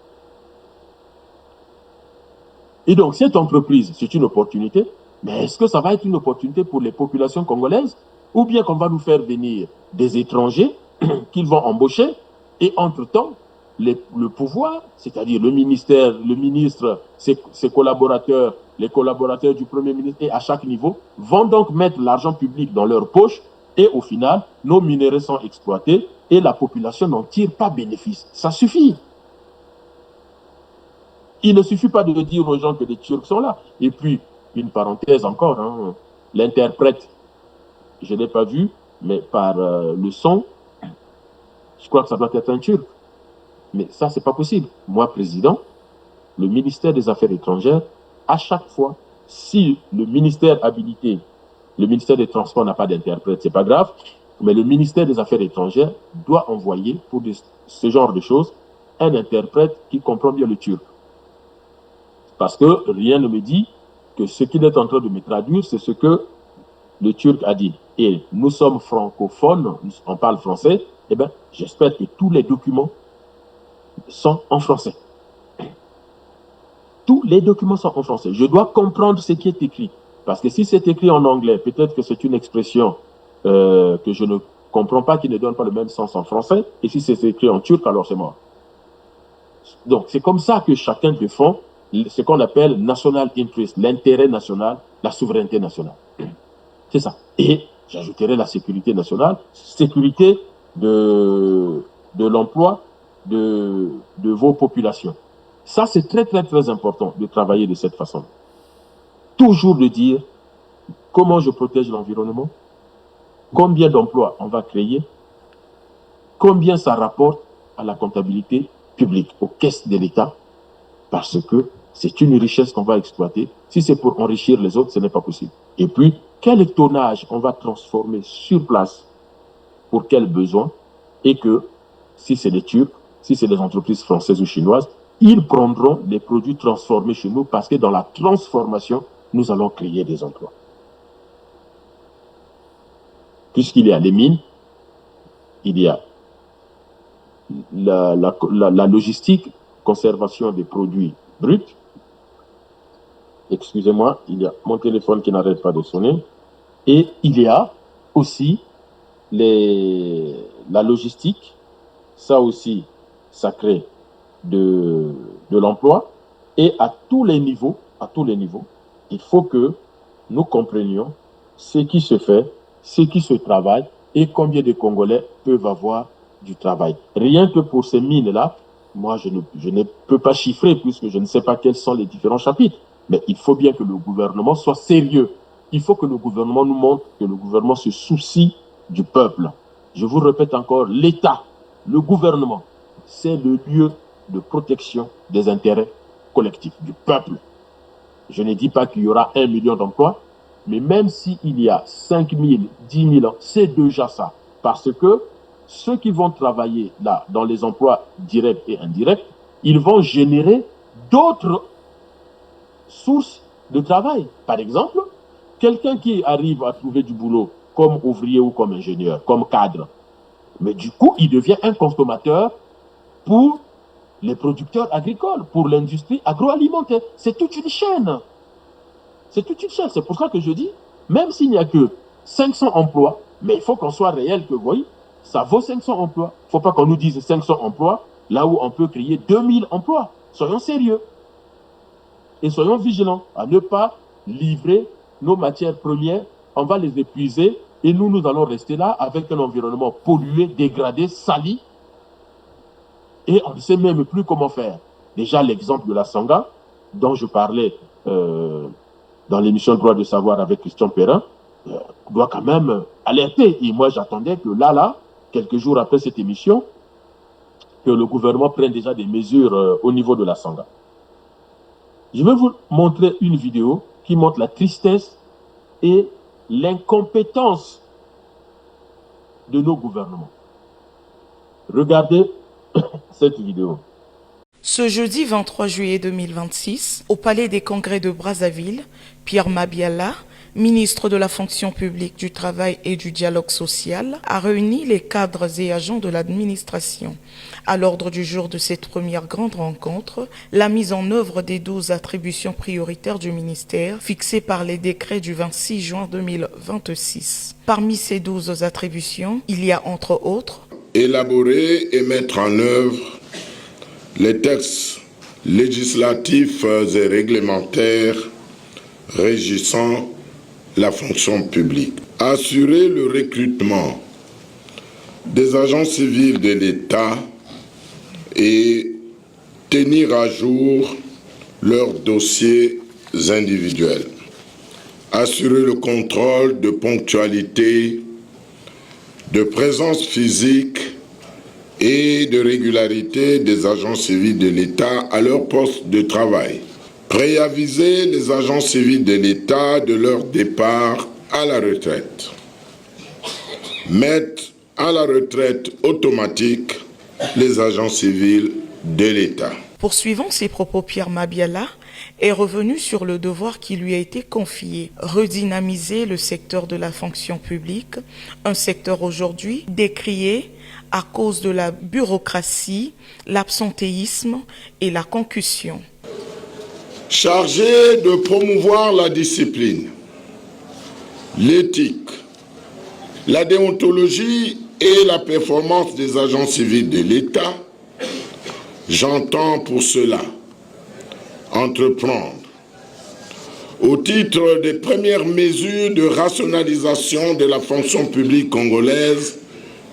Et donc, cette entreprise, c'est une opportunité, mais est-ce que ça va être une opportunité pour les populations congolaises, ou bien qu'on va nous faire venir des étrangers qu'ils vont embaucher, et entre-temps, le pouvoir, c'est-à-dire le ministère, le ministre, ses collaborateurs, les collaborateurs du Premier ministre, et à chaque niveau, vont donc mettre l'argent public dans leur poche, et au final, nos minéraux sont exploités, et la population n'en tire pas bénéfice. Ça suffit. Il ne suffit pas de dire aux gens que les Turcs sont là. Et puis, une parenthèse encore, hein, l'interprète, je ne l'ai pas vu, mais par le son, je crois que ça doit être un Turc. Mais ça, c'est pas possible. Moi, président, le ministère des Affaires étrangères, à chaque fois, si le ministère habilité, le ministère des Transports n'a pas d'interprète, c'est pas grave, mais le ministère des Affaires étrangères doit envoyer, pour ce genre de choses, un interprète qui comprend bien le turc. Parce que rien ne me dit que ce qu'il est en train de me traduire, c'est ce que le turc a dit. Et nous sommes francophones, on parle français, eh bien, j'espère que tous les documents sont en français. Tous les documents sont en français. Je dois comprendre ce qui est écrit. Parce que si c'est écrit en anglais, peut-être que c'est une expression que je ne comprends pas, qui ne donne pas le même sens en français. Et si c'est écrit en turc, alors c'est mort. Donc, c'est comme ça que chacun défend ce qu'on appelle national interest, l'intérêt national, la souveraineté nationale. C'est ça. Et j'ajouterai la sécurité nationale, sécurité de l'emploi de vos populations. Ça, c'est très, très, très important de travailler de cette façon. Toujours de dire comment je protège l'environnement, combien d'emplois on va créer, combien ça rapporte à la comptabilité publique, aux caisses de l'État, parce que c'est une richesse qu'on va exploiter. Si c'est pour enrichir les autres, ce n'est pas possible. Et puis, quel tonnage on va transformer sur place pour quels besoins, et que si c'est des Turcs, si c'est des entreprises françaises ou chinoises, ils prendront les produits transformés chez nous parce que dans la transformation, nous allons créer des emplois. Puisqu'il y a les mines, il y a la logistique, conservation des produits bruts. Excusez-moi, il y a mon téléphone qui n'arrête pas de sonner. Et il y a aussi la logistique. Ça aussi, ça crée de l'emploi. Et à tous les niveaux, il faut que nous comprenions ce qui se fait, ce qui se travaille et combien de Congolais peuvent avoir du travail. Rien que pour ces mines-là, moi, je ne peux pas chiffrer puisque je ne sais pas quels sont les différents chapitres. Mais il faut bien que le gouvernement soit sérieux il faut que le gouvernement nous montre que le gouvernement se soucie du peuple. Je vous répète encore, l'État, le gouvernement, c'est le lieu de protection des intérêts collectifs du peuple. Je ne dis pas qu'il y aura 1 million d'emplois, mais même s'il y a 5 000, 10 000, c'est déjà ça. Parce que ceux qui vont travailler là, dans les emplois directs et indirects, ils vont générer d'autres sources de travail. Par exemple, quelqu'un qui arrive à trouver du boulot comme ouvrier ou comme ingénieur, comme cadre, mais du coup, il devient un consommateur pour les producteurs agricoles, pour l'industrie agroalimentaire. C'est toute une chaîne. C'est toute une chaîne. C'est pour ça que je dis, même s'il n'y a que 500 emplois, mais il faut qu'on soit réel que, vous voyez, ça vaut 500 emplois. Il ne faut pas qu'on nous dise 500 emplois, là où on peut créer 2000 emplois. Soyons sérieux. Et soyons vigilants à ne pas livrer nos matières premières. On va les épuiser et nous allons rester là avec un environnement pollué, dégradé, sali. Et on ne sait même plus comment faire. Déjà, l'exemple de la Sangha, dont je parlais dans l'émission Droit de savoir avec Christian Perrin, doit quand même alerter. Et moi, j'attendais que là, quelques jours après cette émission, que le gouvernement prenne déjà des mesures au niveau de la Sangha. Je vais vous montrer une vidéo qui montre la tristesse et l'incompétence de nos gouvernements. Regardez cette vidéo. Ce jeudi 23 juillet 2026, au Palais des Congrès de Brazzaville, Pierre Mabiala, ministre de la fonction publique, du travail et du dialogue social, a réuni les cadres et agents de l'administration. À l'ordre du jour de cette première grande rencontre, la mise en œuvre des 12 attributions prioritaires du ministère fixées par les décrets du 26 juin 2026. Parmi ces 12 attributions, il y a entre autres élaborer et mettre en œuvre les textes législatifs et réglementaires régissant la fonction publique. Assurer le recrutement des agents civils de l'État et tenir à jour leurs dossiers individuels. Assurer le contrôle de ponctualité, de présence physique et de régularité des agents civils de l'État à leur poste de travail. Préaviser les agents civils de l'État de leur départ à la retraite. Mettre à la retraite automatique les agents civils de l'État. Poursuivant ses propos, Pierre Mabiala est revenu sur le devoir qui lui a été confié, redynamiser le secteur de la fonction publique, un secteur aujourd'hui décrié à cause de la bureaucratie, l'absentéisme et la concussion. Chargé de promouvoir la discipline, l'éthique, la déontologie et la performance des agents civils de l'État, j'entends pour cela entreprendre, au titre des premières mesures de rationalisation de la fonction publique congolaise,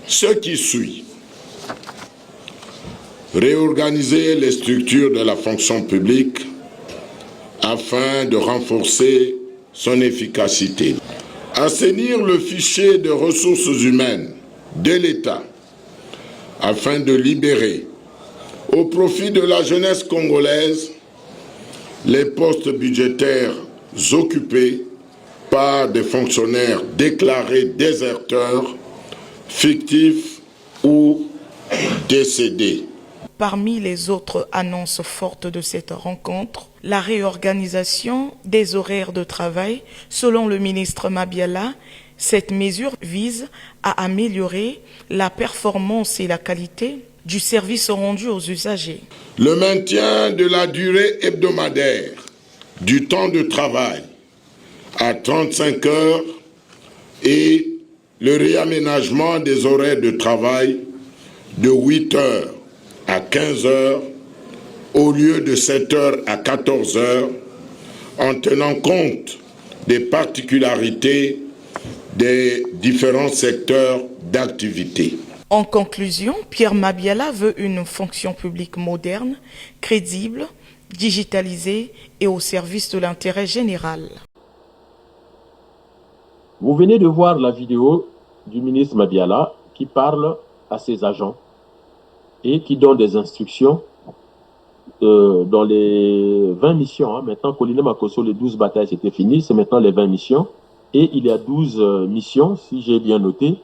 ce qui suit. Réorganiser les structures de la fonction publique afin de renforcer son efficacité. Assainir le fichier de ressources humaines de l'État afin de libérer au profit de la jeunesse congolaise les postes budgétaires occupés par des fonctionnaires déclarés déserteurs, fictifs ou décédés. Parmi les autres annonces fortes de cette rencontre, la réorganisation des horaires de travail. Selon le ministre Mabiala, cette mesure vise à améliorer la performance et la qualité du service rendu aux usagers. Le maintien de la durée hebdomadaire du temps de travail à 35 heures et le réaménagement des horaires de travail de 8 heures à 15 heures au lieu de 7 heures à 14 heures en tenant compte des particularités des différents secteurs d'activité. En conclusion, Pierre Mabiala veut une fonction publique moderne, crédible, digitalisée et au service de l'intérêt général. Vous venez de voir la vidéo du ministre Mabiala qui parle à ses agents et qui donne des instructions dans les 20 missions. Maintenant, Colline Makosso, les 12 batailles, c'était fini. C'est maintenant les 20 missions. Et il y a 12 missions, si j'ai bien noté.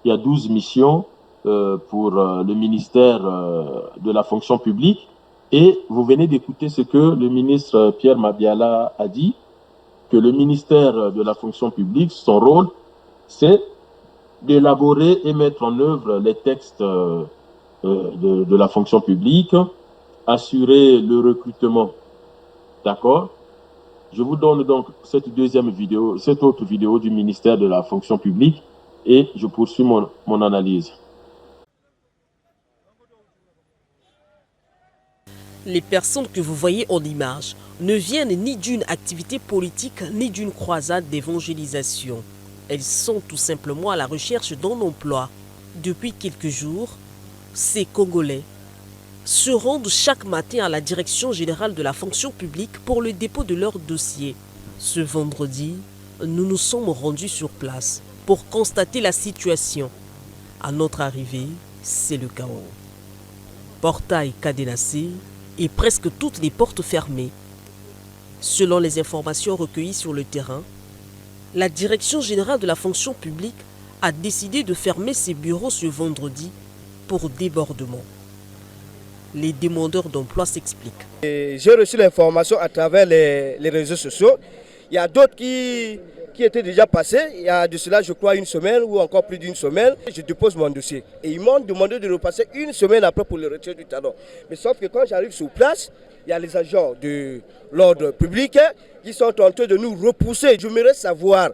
Il y a 12 missions pour le ministère de la fonction publique. Et vous venez d'écouter ce que le ministre Pierre Mabiala a dit, que le ministère de la fonction publique, son rôle, c'est d'élaborer et mettre en œuvre les textes de la fonction publique, assurer le recrutement. D'accord? Je vous donne donc cette autre vidéo du ministère de la fonction publique et je poursuis mon analyse. Les personnes que vous voyez en image ne viennent ni d'une activité politique ni d'une croisade d'évangélisation. Elles sont tout simplement à la recherche d'un emploi. Depuis quelques jours, ces Congolais se rendent chaque matin à la Direction générale de la fonction publique pour le dépôt de leur dossier. Ce vendredi, nous nous sommes rendus sur place pour constater la situation. À notre arrivée, c'est le chaos. Portail cadenassé et presque toutes les portes fermées. Selon les informations recueillies sur le terrain, la Direction générale de la fonction publique a décidé de fermer ses bureaux ce vendredi pour débordement. Les demandeurs d'emploi s'expliquent. J'ai reçu l'information à travers les réseaux sociaux. Il y a d'autres qui étaient déjà passés. Il y a de cela, je crois, une semaine ou encore plus d'une semaine. Je dépose mon dossier. Et ils m'ont demandé de repasser une semaine après pour le retrait du talon. Mais sauf que quand j'arrive sur place, il y a les agents de l'ordre public qui sont en train de nous repousser. J'aimerais savoir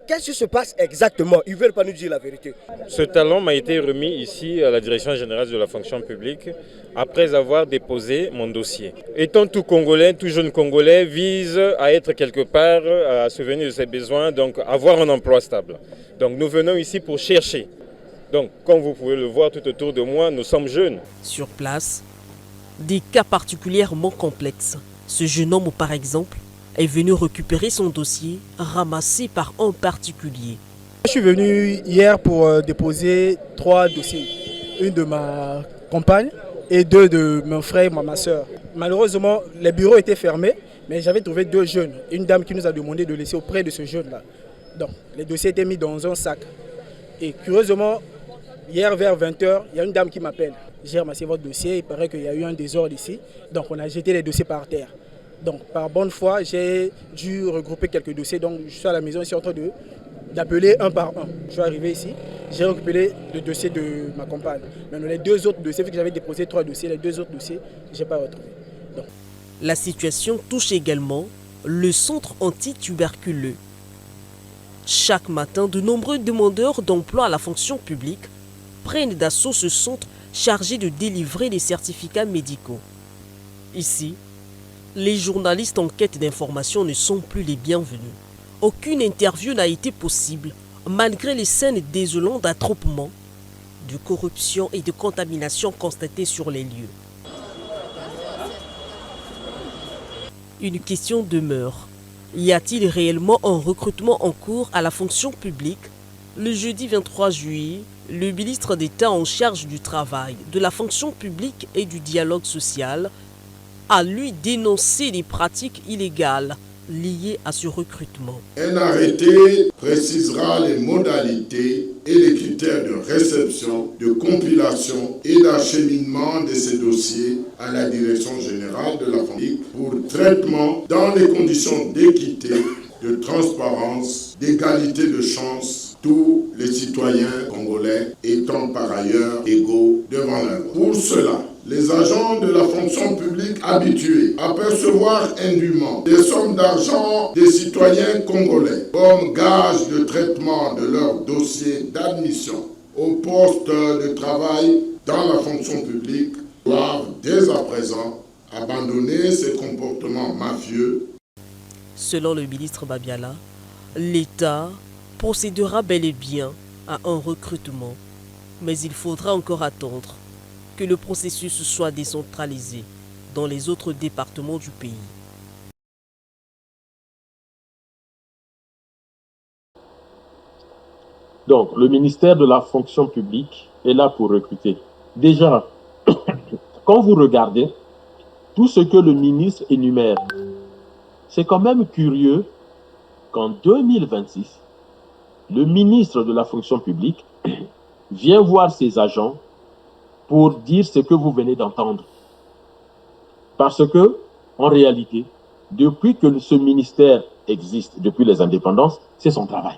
qu'est-ce qui se passe exactement. Ils ne veulent pas nous dire la vérité. Ce talon m'a été remis ici à la Direction générale de la fonction publique après avoir déposé mon dossier. Étant tout Congolais, tout jeune Congolais vise à être quelque part, à souvenir de ses besoins, donc avoir un emploi stable. Donc nous venons ici pour chercher. Donc comme vous pouvez le voir tout autour de moi, nous sommes jeunes. Sur place, des cas particulièrement complexes. Ce jeune homme, par exemple, est venu récupérer son dossier ramassé par un particulier. Je suis venu hier pour déposer 3 dossiers. Une de ma compagne et 2 de mon frère et ma soeur. Malheureusement, les bureaux étaient fermés, mais j'avais trouvé 2 jeunes. Une dame qui nous a demandé de laisser auprès de ce jeune-là. Donc, les dossiers étaient mis dans un sac. Et curieusement, hier vers 20h, il y a une dame qui m'appelle. J'ai ramassé votre dossier, il paraît qu'il y a eu un désordre ici. Donc, on a jeté les dossiers par terre. Donc, par bonne foi, j'ai dû regrouper quelques dossiers. Donc, je suis à la maison ici en train d'appeler un par un. Je suis arrivé ici, j'ai récupéré le dossier de ma compagne. Maintenant, les 2 autres dossiers, vu que j'avais déposé 3 dossiers, les 2 autres dossiers, je n'ai pas retrouvé. Donc. La situation touche également le centre antituberculeux. Chaque matin, de nombreux demandeurs d'emploi à la fonction publique prennent d'assaut ce centre chargé de délivrer les certificats médicaux. Ici, les journalistes en quête d'informations ne sont plus les bienvenus. Aucune interview n'a été possible malgré les scènes désolantes d'attroupement, de corruption et de contamination constatées sur les lieux. Une question demeure. Y a-t-il réellement un recrutement en cours à la fonction publique? Le jeudi 23 juillet, le ministre d'État en charge du travail, de la fonction publique et du dialogue social a lui dénoncé les pratiques illégales liées à ce recrutement. Un arrêté précisera les modalités et les critères de réception, de compilation et d'acheminement de ces dossiers à la Direction générale de la fonction publique pour traitement dans les conditions d'équité, de transparence, d'égalité de chance, tous les citoyens congolais étant par ailleurs égaux devant la loi. Pour cela, les agents de la fonction publique habitués à percevoir indûment des sommes d'argent des citoyens congolais comme gage de traitement de leur dossier d'admission au poste de travail dans la fonction publique doivent dès à présent abandonner ces comportements mafieux. Selon le ministre Mabiala, l'État procédera bel et bien à un recrutement, mais il faudra encore attendre que le processus soit décentralisé dans les autres départements du pays. Donc, le ministère de la fonction publique est là pour recruter. Déjà, quand vous regardez tout ce que le ministre énumère, c'est quand même curieux qu'en 2026, le ministre de la fonction publique vient voir ses agents pour dire ce que vous venez d'entendre. Parce que, en réalité, depuis que ce ministère existe, depuis les indépendances, c'est son travail.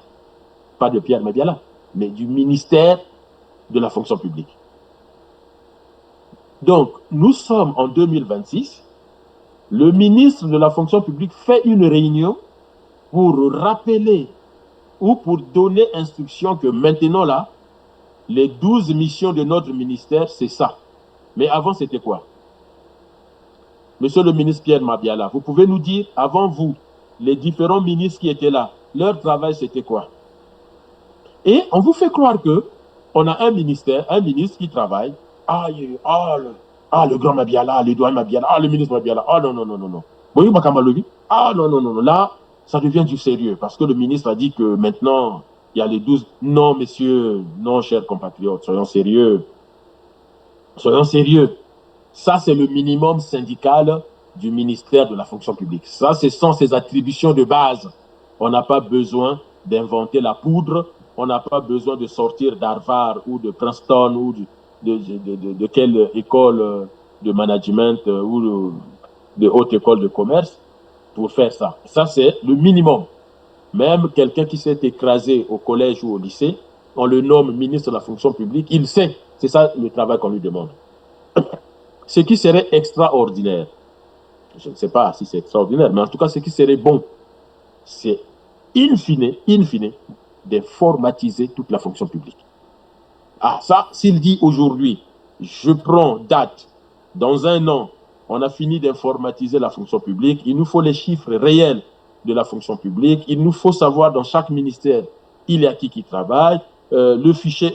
Pas de Pierre Mabiala, mais du ministère de la fonction publique. Donc, nous sommes en 2026, le ministre de la fonction publique fait une réunion pour rappeler ou pour donner instruction que maintenant là, les 12 missions de notre ministère, c'est ça. Mais avant, c'était quoi? Monsieur le ministre Pierre Mabiala, vous pouvez nous dire, avant vous, les différents ministres qui étaient là, leur travail, c'était quoi? Et on vous fait croire que on a un ministère, un ministre qui travaille. Le grand Mabiala, le doyen Mabiala, le ministre Mabiala. Non, non, non, non, non. Non, non, non, non. Là, ça devient du sérieux parce que le ministre a dit que maintenant, il y a les 12. Non, messieurs, non, chers compatriotes, soyons sérieux. Soyons sérieux. Ça, c'est le minimum syndical du ministère de la fonction publique. Ça, ce sont ses attributions de base. On n'a pas besoin d'inventer la poudre. On n'a pas besoin de sortir d'Harvard ou de Princeton ou de quelle école de management ou de haute école de commerce pour faire ça. Ça, c'est le minimum. Même quelqu'un qui s'est écrasé au collège ou au lycée, on le nomme ministre de la fonction publique, il sait. C'est ça le travail qu'on lui demande. Ce qui serait extraordinaire, je ne sais pas si c'est extraordinaire, mais en tout cas, ce qui serait bon, c'est in fine, d'informatiser toute la fonction publique. Ça, s'il dit aujourd'hui, je prends date, dans un an, on a fini d'informatiser la fonction publique, il nous faut les chiffres réels de la fonction publique, il nous faut savoir dans chaque ministère, il y a qui travaille, le fichier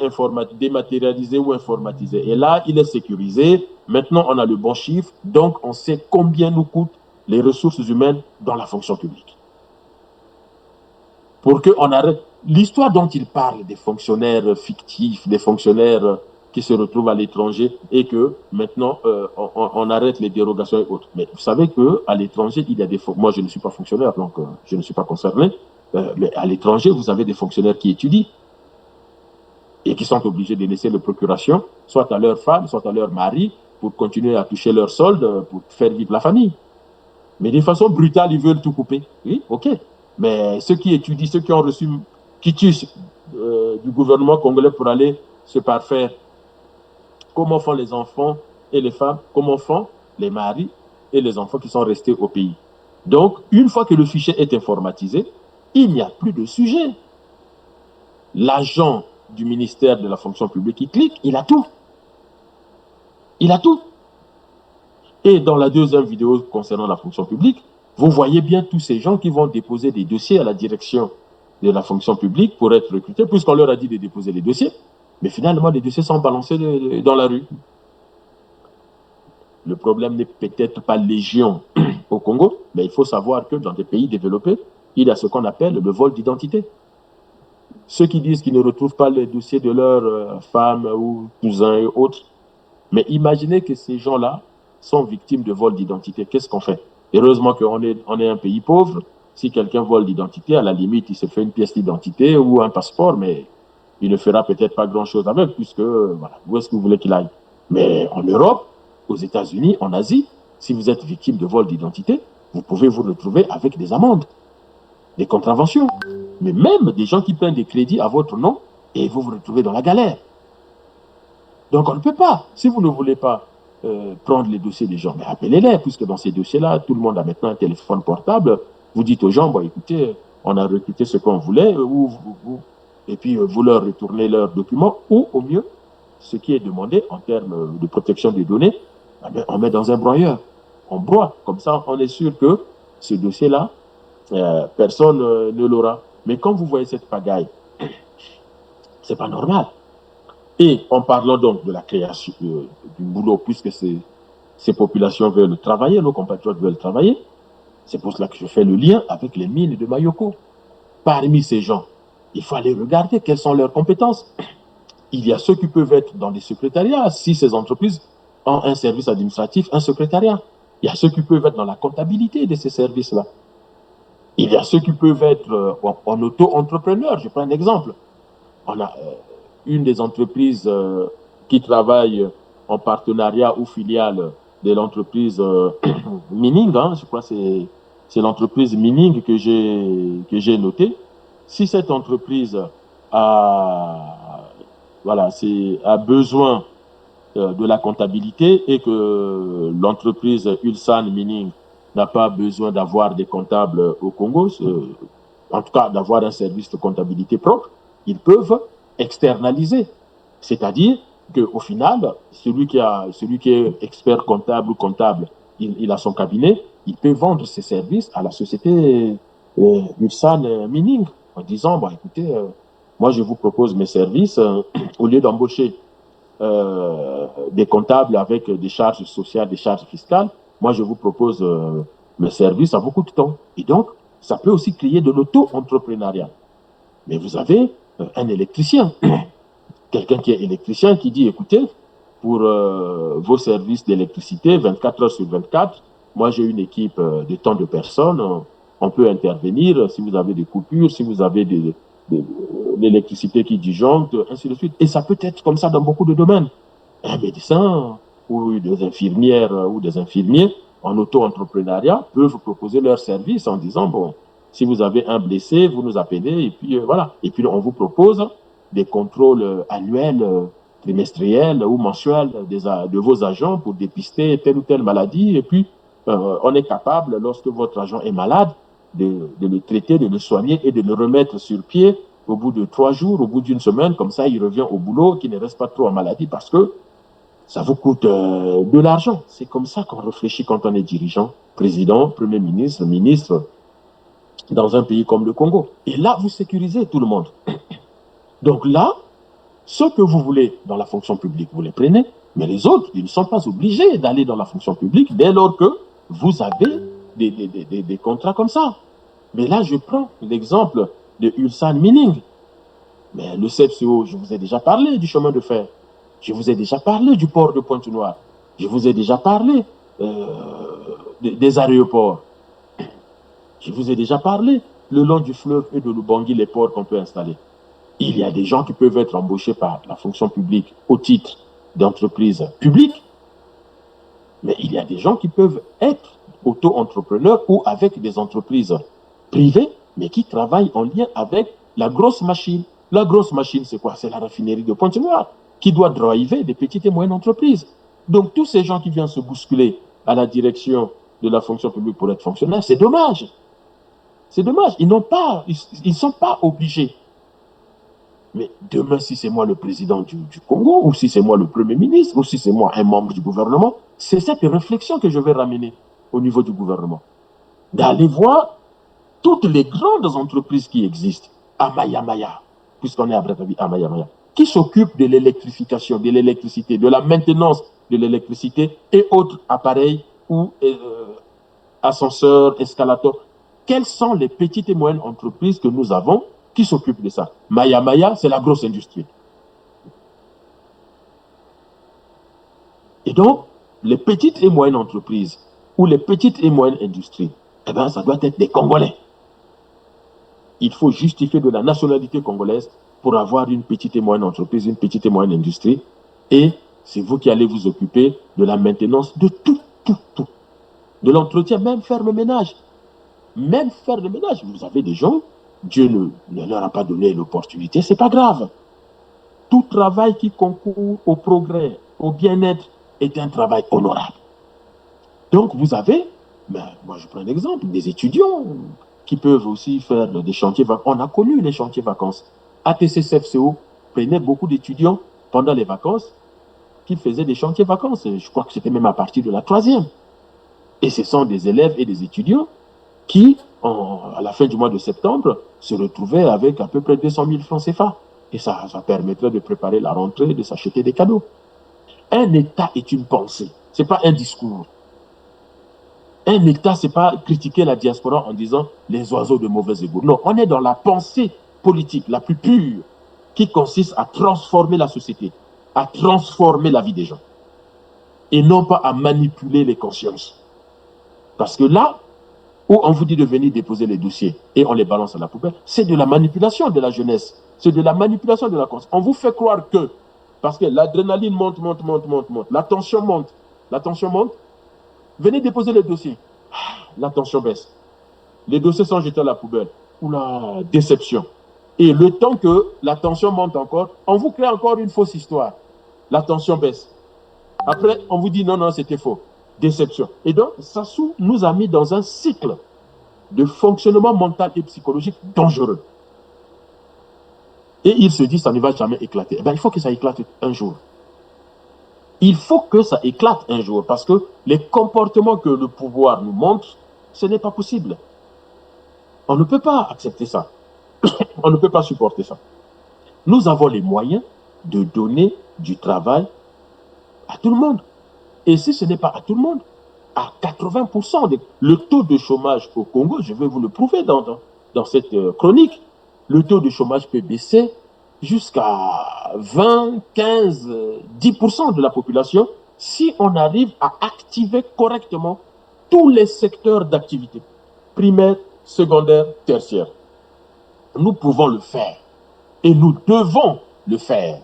dématérialisé ou informatisé. Et là, il est sécurisé. Maintenant, on a le bon chiffre, donc on sait combien nous coûtent les ressources humaines dans la fonction publique. Pour qu'on arrête l'histoire dont il parle des fonctionnaires fictifs, des fonctionnaires qui se retrouvent à l'étranger et que maintenant on arrête les dérogations et autres. Mais vous savez qu'à l'étranger, il y a des moi je ne suis pas fonctionnaire, donc je ne suis pas concerné, mais à l'étranger, vous avez des fonctionnaires qui étudient et qui sont obligés de laisser leur procuration, soit à leur femme, soit à leur mari, pour continuer à toucher leur solde, pour faire vivre la famille. Mais de façon brutale, ils veulent tout couper. Oui, ok. Mais ceux qui étudient, ceux qui ont reçu quitus du gouvernement congolais pour aller se parfaire, comment font les enfants et les femmes, comment font les maris et les enfants qui sont restés au pays. Donc, une fois que le fichier est informatisé, il n'y a plus de sujet. L'agent du ministère de la fonction publique qui clique, il a tout. Il a tout. Et dans la deuxième vidéo concernant la fonction publique, vous voyez bien tous ces gens qui vont déposer des dossiers à la direction de la fonction publique pour être recrutés, puisqu'on leur a dit de déposer les dossiers. Mais finalement, les dossiers sont balancés dans la rue. Le problème n'est peut-être pas légion au Congo, mais il faut savoir que dans des pays développés, il y a ce qu'on appelle le vol d'identité. Ceux qui disent qu'ils ne retrouvent pas les dossiers de leurs femmes ou cousins et autres, mais imaginez que ces gens-là sont victimes de vol d'identité. Qu'est-ce qu'on fait? Heureusement qu'on est un pays pauvre. Si quelqu'un vole l'identité, à la limite, il se fait une pièce d'identité ou un passeport, mais il ne fera peut-être pas grand-chose avec, puisque, voilà, où est-ce que vous voulez qu'il aille? Mais en Europe, aux États-Unis, en Asie, si vous êtes victime de vol d'identité, vous pouvez vous retrouver avec des amendes, des contraventions, mais même des gens qui prennent des crédits à votre nom et vous vous retrouvez dans la galère. Donc on ne peut pas. Si vous ne voulez pas prendre les dossiers des gens, mais appelez-les, puisque dans ces dossiers-là, tout le monde a maintenant un téléphone portable. Vous dites aux gens, bon, écoutez, on a recruté ce qu'on voulait, et puis vous leur retournez leurs documents, ou au mieux, ce qui est demandé en termes de protection des données, on met dans un broyeur. On broie. Comme ça, on est sûr que ce dossier-là, personne ne l'aura. Mais quand vous voyez cette pagaille, c'est pas normal. Et en parlant donc de la création du boulot, puisque ces populations veulent travailler, nos compatriotes veulent travailler, c'est pour cela que je fais le lien avec les mines de Mayoko. Parmi ces gens, il faut aller regarder quelles sont leurs compétences. Il y a ceux qui peuvent être dans des secrétariats, si ces entreprises ont un service administratif, un secrétariat. Il y a ceux qui peuvent être dans la comptabilité de ces services-là. Il y a ceux qui peuvent être en auto-entrepreneur. Je prends un exemple. On a une des entreprises qui travaille en partenariat ou filiale de l'entreprise Mining, hein, je crois que c'est l'entreprise Mining que j'ai notée. Si cette entreprise a besoin de la comptabilité et que l'entreprise Ulsan Mining n'a pas besoin d'avoir des comptables au Congo, en tout cas d'avoir un service de comptabilité propre, ils peuvent externaliser. C'est-à-dire qu'au final, celui qui est expert comptable ou comptable, il a son cabinet, il peut vendre ses services à la société Ulsan Mining en disant, bon, écoutez, moi je vous propose mes services, au lieu d'embaucher des comptables avec des charges sociales, des charges fiscales, moi je vous propose mes services à beaucoup de temps. Et donc, ça peut aussi créer de l'auto-entrepreneuriat. Mais vous avez un électricien, quelqu'un qui est électricien qui dit, écoutez, pour vos services d'électricité, 24 heures sur 24, moi j'ai une équipe de tant de personnes, on peut intervenir si vous avez des coupures, si vous avez de l'électricité qui disjoncte, ainsi de suite. Et ça peut être comme ça dans beaucoup de domaines. Un médecin ou des infirmières ou des infirmiers en auto-entrepreneuriat peuvent proposer leurs services en disant, bon, si vous avez un blessé, vous nous appelez et puis voilà. Et puis on vous propose des contrôles annuels, trimestriels ou mensuels de vos agents pour dépister telle ou telle maladie. Et puis on est capable, lorsque votre agent est malade, de le traiter, de le soigner et de le remettre sur pied au bout de 3 jours, au bout d'une semaine. Comme ça, il revient au boulot, qu'il ne reste pas trop en maladie parce que ça vous coûte de l'argent. C'est comme ça qu'on réfléchit quand on est dirigeant, président, premier ministre, ministre, dans un pays comme le Congo. Et là, vous sécurisez tout le monde. Donc là, ce que vous voulez dans la fonction publique, vous les prenez, mais les autres, ils ne sont pas obligés d'aller dans la fonction publique dès lors que vous avez des contrats comme ça. Mais là, je prends l'exemple de Ulsan Mining. Mais le CEPCO, je vous ai déjà parlé du chemin de fer. Je vous ai déjà parlé du port de Pointe-Noire. Je vous ai déjà parlé des aéroports. Je vous ai déjà parlé le long du fleuve et de l'Ubangi, les ports qu'on peut installer. Il y a des gens qui peuvent être embauchés par la fonction publique au titre d'entreprises publiques, mais il y a des gens qui peuvent être auto-entrepreneurs ou avec des entreprises privées, mais qui travaillent en lien avec la grosse machine. La grosse machine, c'est quoi? C'est la raffinerie de Pointe-Noire, qui doit driver des petites et moyennes entreprises. Donc tous ces gens qui viennent se bousculer à la direction de la fonction publique pour être fonctionnaires, c'est dommage. C'est dommage. Ils ne sont pas obligés. Mais demain, si c'est moi le président du Congo, ou si c'est moi le premier ministre, ou si c'est moi un membre du gouvernement, c'est cette réflexion que je vais ramener au niveau du gouvernement. D'aller voir toutes les grandes entreprises qui existent à Maya-Maya, puisqu'on est à Maya-Maya, qui s'occupent de l'électrification, de l'électricité, de la maintenance de l'électricité et autres appareils ou ascenseurs, escalators. Quelles sont les petites et moyennes entreprises que nous avons qui s'occupent de ça? Maya-Maya, c'est la grosse industrie. Et donc, les petites et moyennes entreprises ou les petites et moyennes industries, eh bien, ça doit être des Congolais. Il faut justifier de la nationalité congolaise pour avoir une petite et moyenne entreprise, une petite et moyenne industrie. Et c'est vous qui allez vous occuper de la maintenance de tout. De l'entretien, même faire le ménage. Même faire le ménage. Vous avez des gens, Dieu ne leur a pas donné l'opportunité, c'est pas grave. Tout travail qui concourt au progrès, au bien-être, est un travail honorable. Donc vous avez, moi je prends un exemple, des étudiants qui peuvent aussi faire des chantiers vacances. On a connu les chantiers vacances. ATC-CFCO prenait beaucoup d'étudiants pendant les vacances qui faisaient des chantiers vacances. Je crois que c'était même à partir de la 3e. Et ce sont des élèves et des étudiants qui, à la fin du mois de septembre, se retrouvaient avec à peu près 200 000 francs CFA. Et ça permettrait de préparer la rentrée, de s'acheter des cadeaux. Un État est une pensée, ce n'est pas un discours. Un État, ce n'est pas critiquer la diaspora en disant les oiseaux de mauvais égout. Non, on est dans la pensée politique la plus pure qui consiste à transformer la société, à transformer la vie des gens, et non pas à manipuler les consciences. Parce que là où on vous dit de venir déposer les dossiers et on les balance à la poubelle, c'est de la manipulation de la jeunesse, c'est de la manipulation de la conscience. On vous fait croire que, parce que l'adrénaline monte, la tension monte, venez déposer les dossiers. La tension baisse. Les dossiers sont jetés à la poubelle. Oula, déception. Et le temps que la tension monte encore, on vous crée encore une fausse histoire. La tension baisse. Après, on vous dit non, c'était faux. Déception. Et donc, Sassou nous a mis dans un cycle de fonctionnement mental et psychologique dangereux. Et il se dit, ça ne va jamais éclater. Eh bien, il faut que ça éclate un jour. Il faut que ça éclate un jour, parce que les comportements que le pouvoir nous montre, ce n'est pas possible. On ne peut pas accepter ça. On ne peut pas supporter ça. Nous avons les moyens de donner du travail à tout le monde. Et si ce n'est pas à tout le monde, à 80%, le taux de chômage au Congo, je vais vous le prouver dans cette chronique, le taux de chômage peut baisser jusqu'à 20, 15, 10% de la population si on arrive à activer correctement tous les secteurs d'activité, primaire, secondaire, tertiaire. Nous pouvons le faire et nous devons le faire.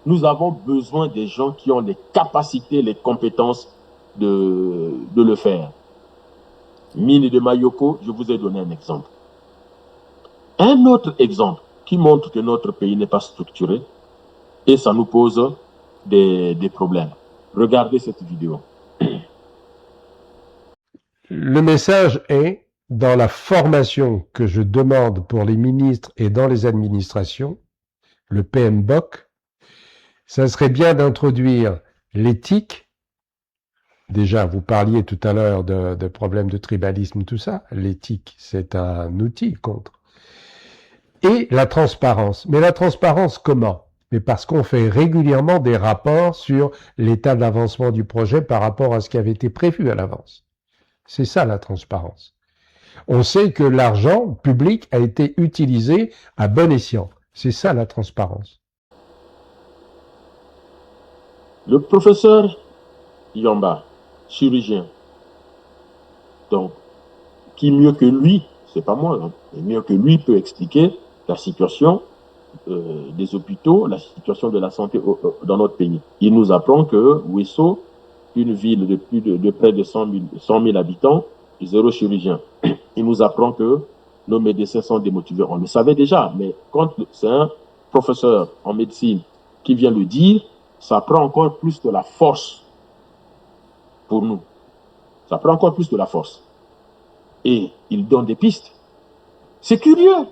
Nous avons besoin des gens qui ont les capacités, les compétences de le faire. Mine de Mayoko, je vous ai donné un exemple. Un autre exemple qui montre que notre pays n'est pas structuré et ça nous pose des problèmes. Regardez cette vidéo. Le message est, dans la formation que je demande pour les ministres et dans les administrations, le PMBOK, ça serait bien d'introduire l'éthique. Déjà, vous parliez tout à l'heure de problèmes de tribalisme, tout ça. L'éthique, c'est un outil contre. Et la transparence. Mais la transparence, comment? Mais parce qu'on fait régulièrement des rapports sur l'état d'avancement du projet par rapport à ce qui avait été prévu à l'avance. C'est ça la transparence. On sait que l'argent public a été utilisé à bon escient. C'est ça la transparence. Le professeur Yamba, chirurgien, donc, qui mieux que lui, c'est pas moi, hein, mais mieux que lui peut expliquer la situation des hôpitaux, la situation de la santé dans notre pays. Il nous apprend que Ouesso, une ville de près de 100 000 habitants, zéro chirurgien. Il nous apprend que nos médecins sont démotivés. On le savait déjà, mais quand c'est un professeur en médecine qui vient le dire, ça prend encore plus de la force pour nous. Ça prend encore plus de la force. Et il donne des pistes. C'est curieux.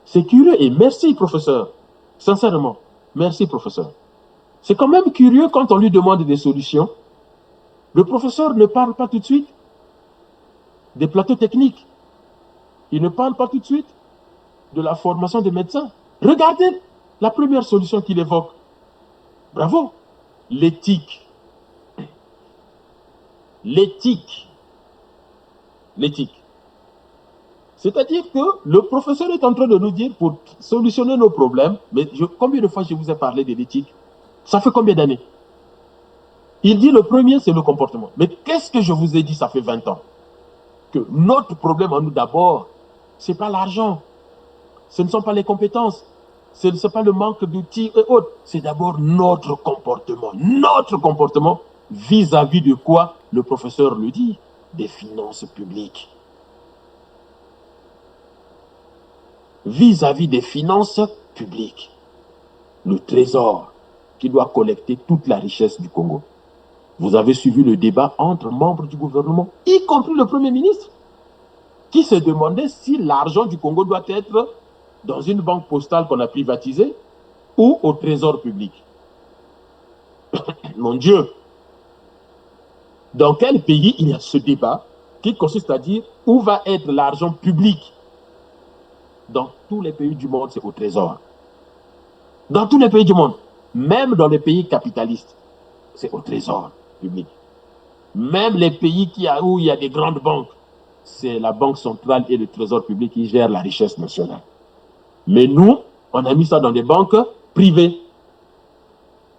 C'est curieux et merci, professeur. Sincèrement, merci, professeur. C'est quand même curieux quand on lui demande des solutions. Le professeur ne parle pas tout de suite des plateaux techniques. Il ne parle pas tout de suite de la formation des médecins. Regardez la première solution qu'il évoque. Bravo. L'éthique. L'éthique. L'éthique. C'est-à-dire que le professeur est en train de nous dire, pour solutionner nos problèmes, mais combien de fois je vous ai parlé de l'éthique? Ça fait combien d'années? Il dit le premier, c'est le comportement. Mais qu'est-ce que je vous ai dit, ça fait 20 ans? Que notre problème à nous d'abord, ce n'est pas l'argent, ce ne sont pas les compétences, ce n'est pas le manque d'outils et autres, c'est d'abord notre comportement. Notre comportement vis-à-vis de quoi le professeur le dit? Des finances publiques. Vis-à-vis des finances publiques. Le trésor qui doit collecter toute la richesse du Congo. Vous avez suivi le débat entre membres du gouvernement, y compris le Premier ministre, qui se demandait si l'argent du Congo doit être dans une banque postale qu'on a privatisée ou au trésor public. Mon Dieu! Dans quel pays il y a ce débat qui consiste à dire où va être l'argent public? Dans tous les pays du monde, c'est au trésor. Dans tous les pays du monde, même dans les pays capitalistes, c'est au trésor public. Même les pays où il y a des grandes banques, c'est la banque centrale et le trésor public qui gèrent la richesse nationale. Mais nous, on a mis ça dans des banques privées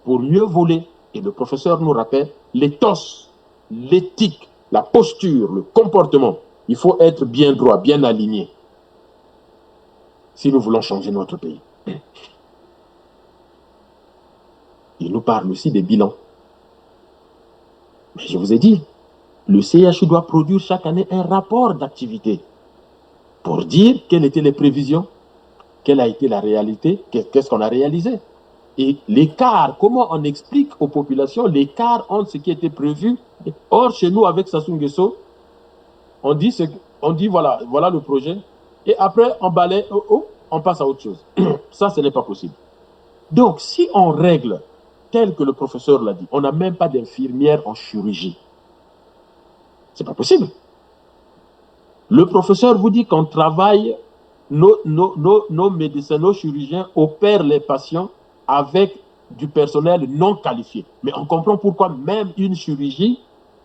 pour mieux voler. Et le professeur nous rappelle l'éthos, l'éthique, la posture, le comportement. Il faut être bien droit, bien aligné si nous voulons changer notre pays. Il nous parle aussi des bilans. Mais je vous ai dit, le CHU doit produire chaque année un rapport d'activité pour dire quelles étaient les prévisions, quelle a été la réalité, qu'est-ce qu'on a réalisé. Et l'écart, comment on explique aux populations l'écart entre ce qui était prévu. Or, chez nous, avec Sassou Nguesso, on dit voilà le projet, et après, on balaye, on passe à autre chose. Ça, ce n'est pas possible. Donc, si on règle, tel que le professeur l'a dit, on n'a même pas d'infirmière en chirurgie. C'est pas possible. Le professeur vous dit qu'on travaille, nos médecins, nos chirurgiens opèrent les patients avec du personnel non qualifié. Mais on comprend pourquoi même une chirurgie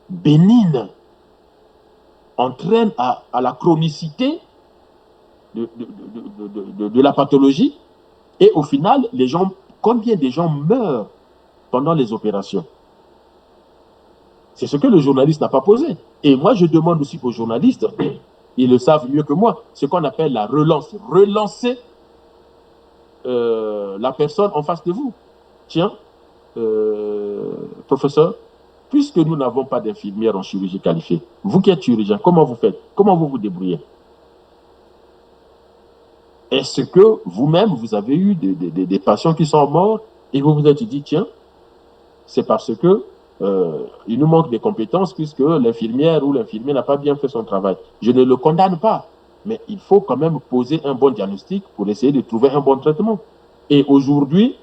bénigne entraîne à la chronicité de la pathologie. Et au final, combien de gens meurent pendant les opérations? C'est ce que le journaliste n'a pas posé. Et moi, je demande aussi aux journalistes, ils le savent mieux que moi, ce qu'on appelle la relance. Relancer la personne en face de vous. Tiens, professeur, puisque nous n'avons pas d'infirmière en chirurgie qualifiée, vous qui êtes chirurgien, comment vous faites? Comment vous vous débrouillez? Est-ce que vous-même, vous avez eu des patients qui sont morts et vous vous êtes dit, tiens, c'est parce que il nous manque des compétences puisque l'infirmière ou l'infirmier n'a pas bien fait son travail. Je ne le condamne pas, mais il faut quand même poser un bon diagnostic pour essayer de trouver un bon traitement. Et aujourd'hui,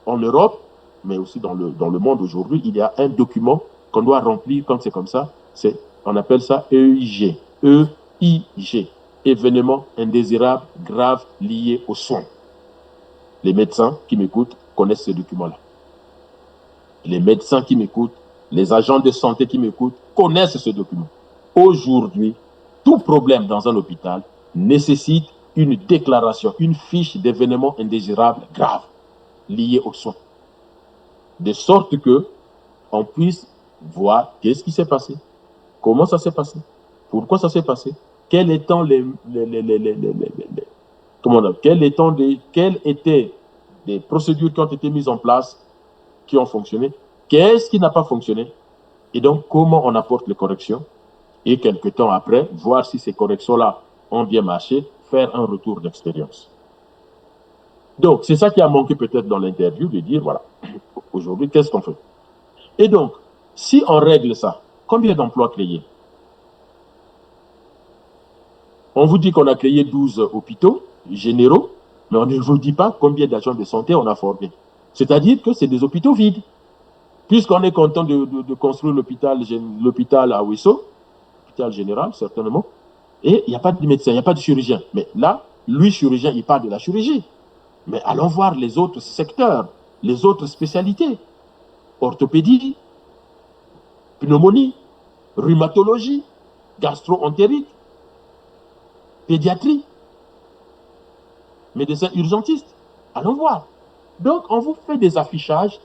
en Europe, mais aussi dans le monde aujourd'hui, il y a un document qu'on doit remplir quand c'est comme ça. On appelle ça EIG. EIG. Événements indésirables graves liés aux soins. Les médecins qui m'écoutent connaissent ce document-là. Les médecins qui m'écoutent, les agents de santé qui m'écoutent connaissent ce document. Aujourd'hui, tout problème dans un hôpital nécessite une déclaration, une fiche d'événements indésirables graves liés aux soins. De sorte que on puisse voir qu'est-ce qui s'est passé, comment ça s'est passé, pourquoi ça s'est passé, quelles étaient les procédures qui ont été mises en place, qui ont fonctionné, qu'est-ce qui n'a pas fonctionné, et donc comment on apporte les corrections, et quelque temps après, voir si ces corrections-là ont bien marché, faire un retour d'expérience. Donc, c'est ça qui a manqué peut-être dans l'interview, de dire, voilà, aujourd'hui, qu'est-ce qu'on fait? Et donc, si on règle ça, combien d'emplois créés? On vous dit qu'on a créé 12 hôpitaux généraux, mais on ne vous dit pas combien d'agents de santé on a formés. C'est-à-dire que c'est des hôpitaux vides. Puisqu'on est content de construire l'hôpital à Ouesso, l'hôpital général, certainement, et il n'y a pas de médecin, il n'y a pas de chirurgien. Mais là, lui, chirurgien, il parle de la chirurgie. Mais allons voir les autres secteurs, les autres spécialités. Orthopédie, pneumonie, rhumatologie, gastro-entérite, pédiatrie, médecin urgentiste. Allons voir. Donc, on vous fait des affichages,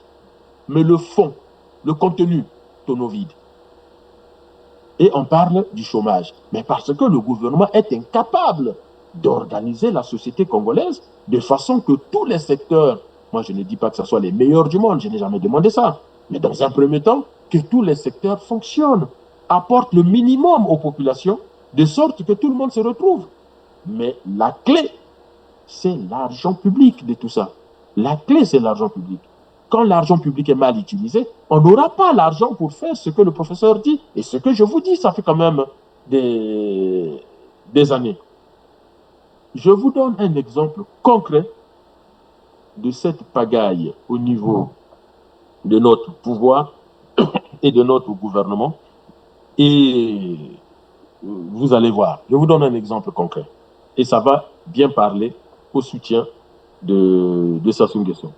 mais le fond, le contenu, tonneau vide. Et on parle du chômage. Mais parce que le gouvernement est incapable d'organiser la société congolaise de façon que tous les secteurs, moi je ne dis pas que ce soit les meilleurs du monde, je n'ai jamais demandé ça, mais dans un premier temps, que tous les secteurs fonctionnent, apportent le minimum aux populations, de sorte que tout le monde se retrouve. Mais la clé, c'est l'argent public de tout ça. La clé, c'est l'argent public. Quand l'argent public est mal utilisé, on n'aura pas l'argent pour faire ce que le professeur dit. Et ce que je vous dis, ça fait quand même des années. Je vous donne un exemple concret de cette pagaille au niveau de notre pouvoir et de notre gouvernement. Et vous allez voir, je vous donne un exemple concret. Et ça va bien parler au soutien de Sassou Nguesso.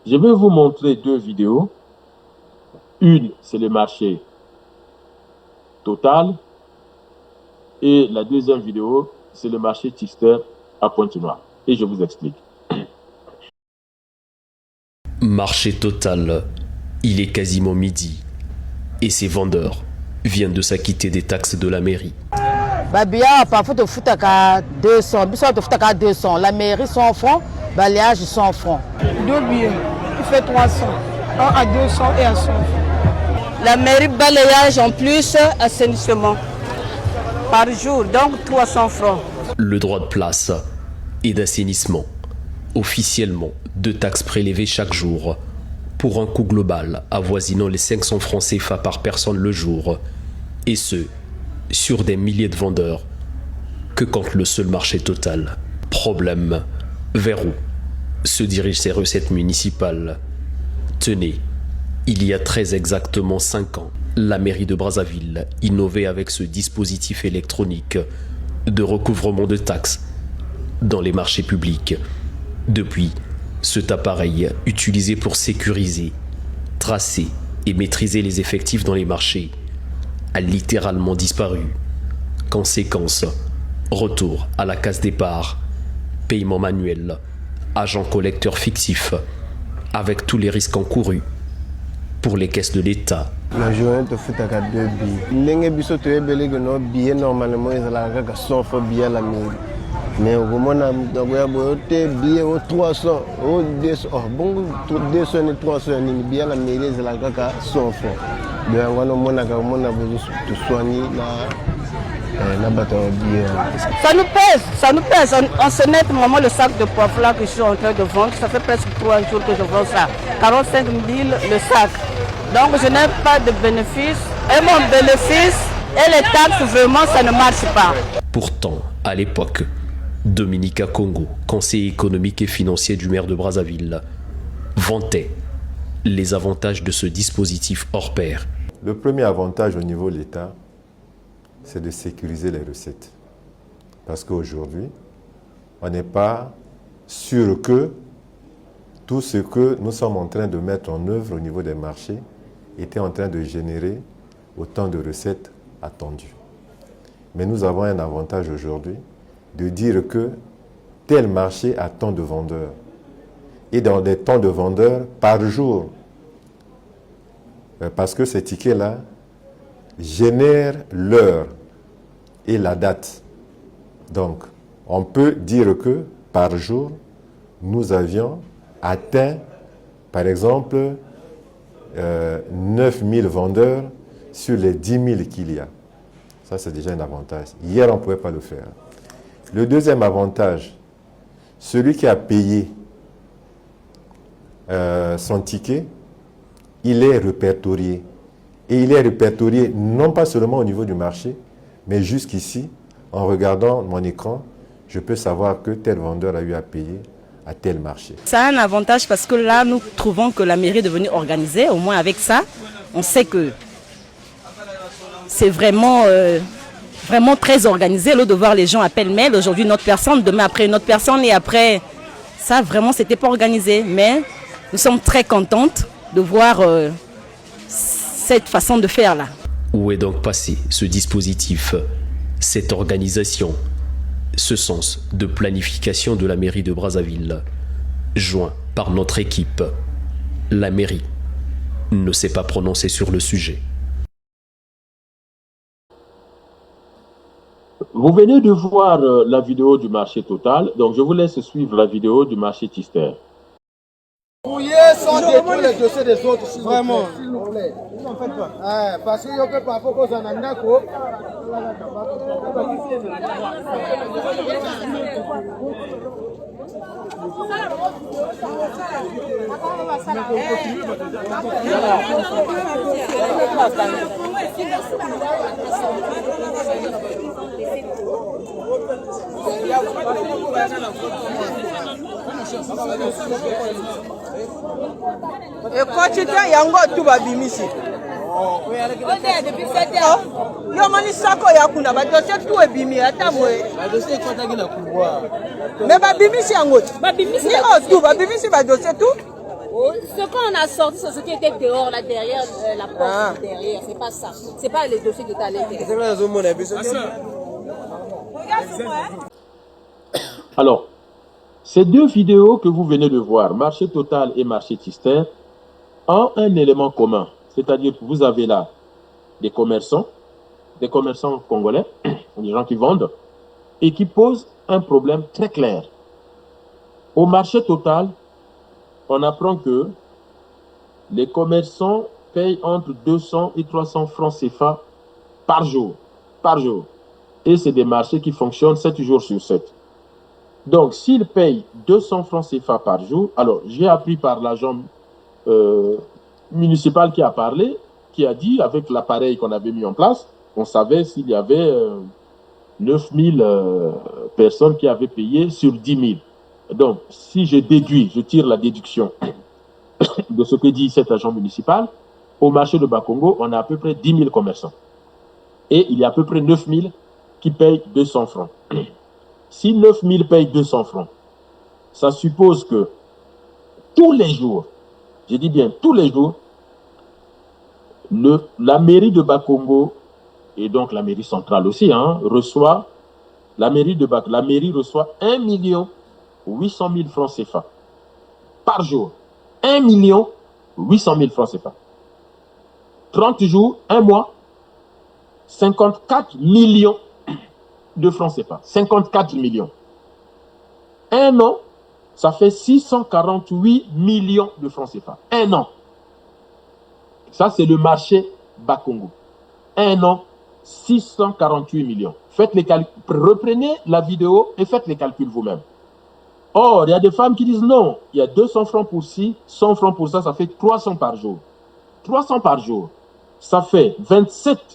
Je vais vous montrer deux vidéos. Une, c'est le marché Total. Et la deuxième vidéo, c'est le marché Tister à Pointe-Noire. Et je vous explique. Marché total, il est quasiment midi et ces vendeurs viennent de s'acquitter des taxes de la mairie. Babia, parfois de foot à 200, bisous de foot à 200. La mairie 100 francs, balayage 100 francs. 2 billets, il fait 300, un à 200 et à 100. La mairie balayage en plus assainissement par jour, donc 300 francs. Le droit de place et d'assainissement, officiellement 2 taxes prélevées chaque jour, pour un coût global avoisinant les 500 francs CFA par personne le jour, et ce, sur des milliers de vendeurs, que compte le seul marché total. Problème, vers où se dirigent ces recettes municipales? Tenez, il y a très exactement 5 ans, la mairie de Brazzaville innovait avec ce dispositif électronique de recouvrement de taxes dans les marchés publics. Depuis, cet appareil utilisé pour sécuriser, tracer et maîtriser les effectifs dans les marchés a littéralement disparu. Conséquence, retour à la case départ, paiement manuel, agent collecteur fictif, avec tous les risques encourus pour les caisses de l'État. La journée te fout à 2 billets. Les bisous tu es belé que nos billets normalement ils ont la 100 fois billet la mairie. Mais au moment où tu as billet au 300, au 200, bon 200 et 300 ni billet la mairie ils ont la 100 francs. Donc on a besoin de soigner la bataille billet. Ça nous pèse. On se net moment le sac de poivre là que je suis en train de vendre, ça fait presque 3 jours que je vends ça. 45 000 le sac. Donc je n'ai pas de bénéfice. Et mon bénéfice et les taxes, vraiment, ça ne marche pas. Pourtant, à l'époque, Dominica Congo, conseiller économique et financier du maire de Brazzaville, vantait les avantages de ce dispositif hors pair. Le premier avantage au niveau de l'État, c'est de sécuriser les recettes. Parce qu'aujourd'hui, on n'est pas sûr que tout ce que nous sommes en train de mettre en œuvre au niveau des marchés était en train de générer autant de recettes attendues. Mais nous avons un avantage aujourd'hui de dire que tel marché a tant de vendeurs. Et dans des temps de vendeurs par jour. Parce que ces tickets-là génèrent l'heure et la date. Donc, on peut dire que par jour, nous avions atteint, par exemple, 9000 vendeurs sur les 10 000 qu'il y a. Ça, c'est déjà un avantage. Hier, on ne pouvait pas le faire. Le deuxième avantage, celui qui a payé son ticket, il est répertorié. Et il est répertorié non pas seulement au niveau du marché, mais jusqu'ici, en regardant mon écran, je peux savoir que tel vendeur a eu à payer à tel marché. Ça a un avantage parce que là, nous trouvons que la mairie est devenue organisée. Au moins avec ça, on sait que c'est vraiment, vraiment très organisé. L'autre de voir les gens à pêle-mêle, aujourd'hui notre personne, demain après une autre personne et après, ça vraiment, c'était pas organisé. Mais nous sommes très contentes de voir cette façon de faire là. Où est donc passé ce dispositif, cette organisation, ce sens de planification de la mairie de Brazzaville, joint par notre équipe? La mairie ne s'est pas prononcée sur le sujet. Vous venez de voir la vidéo du marché total, donc je vous laisse suivre la vidéo du marché Tister. Fouiller sans détruire les dossiers des autres, vraiment. S'il vous plaît. N'en faites pas. Parce qu'il y a que parfois qu'on s'en a quoi. Et quand tu t'es yango tout va bimisi. Yo mani sako ya kuna ba dossier tout est bimi ata moye. Ba dossier ko ta gina kuwa. Mais ba bimisi yango. Ba bimisi tout ba bimisi ba dossier tout. Ce qu'on a sorti, c'est ce qui était dehors, là derrière, la porte derrière. C'est pas ça. C'est pas les dossiers qui étaient à l'intérieur. Alors, Ces deux vidéos que vous venez de voir, marché total et marché Tister, ont un élément commun. C'est-à-dire que vous avez là des commerçants congolais, des gens qui vendent, et qui posent un problème très clair. Au marché total, on apprend que les commerçants payent entre 200 et 300 francs CFA par jour. Par jour. Et c'est des marchés qui fonctionnent 7 jours sur 7. Donc, s'ils payent 200 francs CFA par jour, alors j'ai appris par l'agent municipal qui a parlé, qui a dit, avec l'appareil qu'on avait mis en place, on savait s'il y avait 9000 personnes qui avaient payé sur 10 000. Donc, si je déduis, je tire la déduction de ce que dit cet agent municipal, au marché de Bakongo, on a à peu près 10 000 commerçants. Et il y a à peu près 9000 qui payent 200 francs. Si 9000 payent 200 francs, ça suppose que tous les jours, je dis bien tous les jours, la mairie de Bakongo, et donc la mairie centrale aussi, reçoit, la mairie reçoit 1 800 000 francs CFA par jour. 1 800 000 francs CFA. 30 jours, un mois, 54 millions de francs CFA. 54 millions. Un an, ça fait 648 millions de francs CFA. Un an. Ça, c'est le marché Bakongo. Un an, 648 millions. Faites les calculs. Reprenez la vidéo et faites les calculs vous-même. Or, il y a des femmes qui disent non, il y a 200 francs pour ci, 100 francs pour ça, ça fait 300 par jour. 300 par jour, ça fait 2 700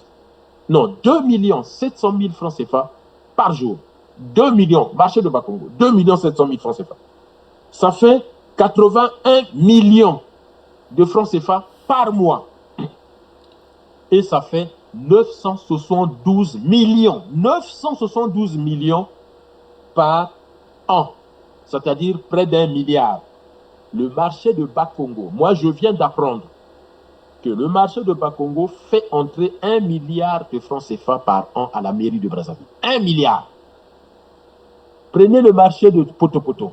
000 francs CFA par jour. 2 millions, marché de Bakongo, 2 700 000 francs CFA. Ça fait 81 millions de francs CFA par mois. Et ça fait 972 millions. 972 millions par an. C'est-à-dire près d'1 milliard. Le marché de Bakongo, moi je viens d'apprendre que le marché de Bakongo fait entrer 1 milliard de francs CFA par an à la mairie de Brazzaville. 1 milliard. Prenez le marché de Potopoto.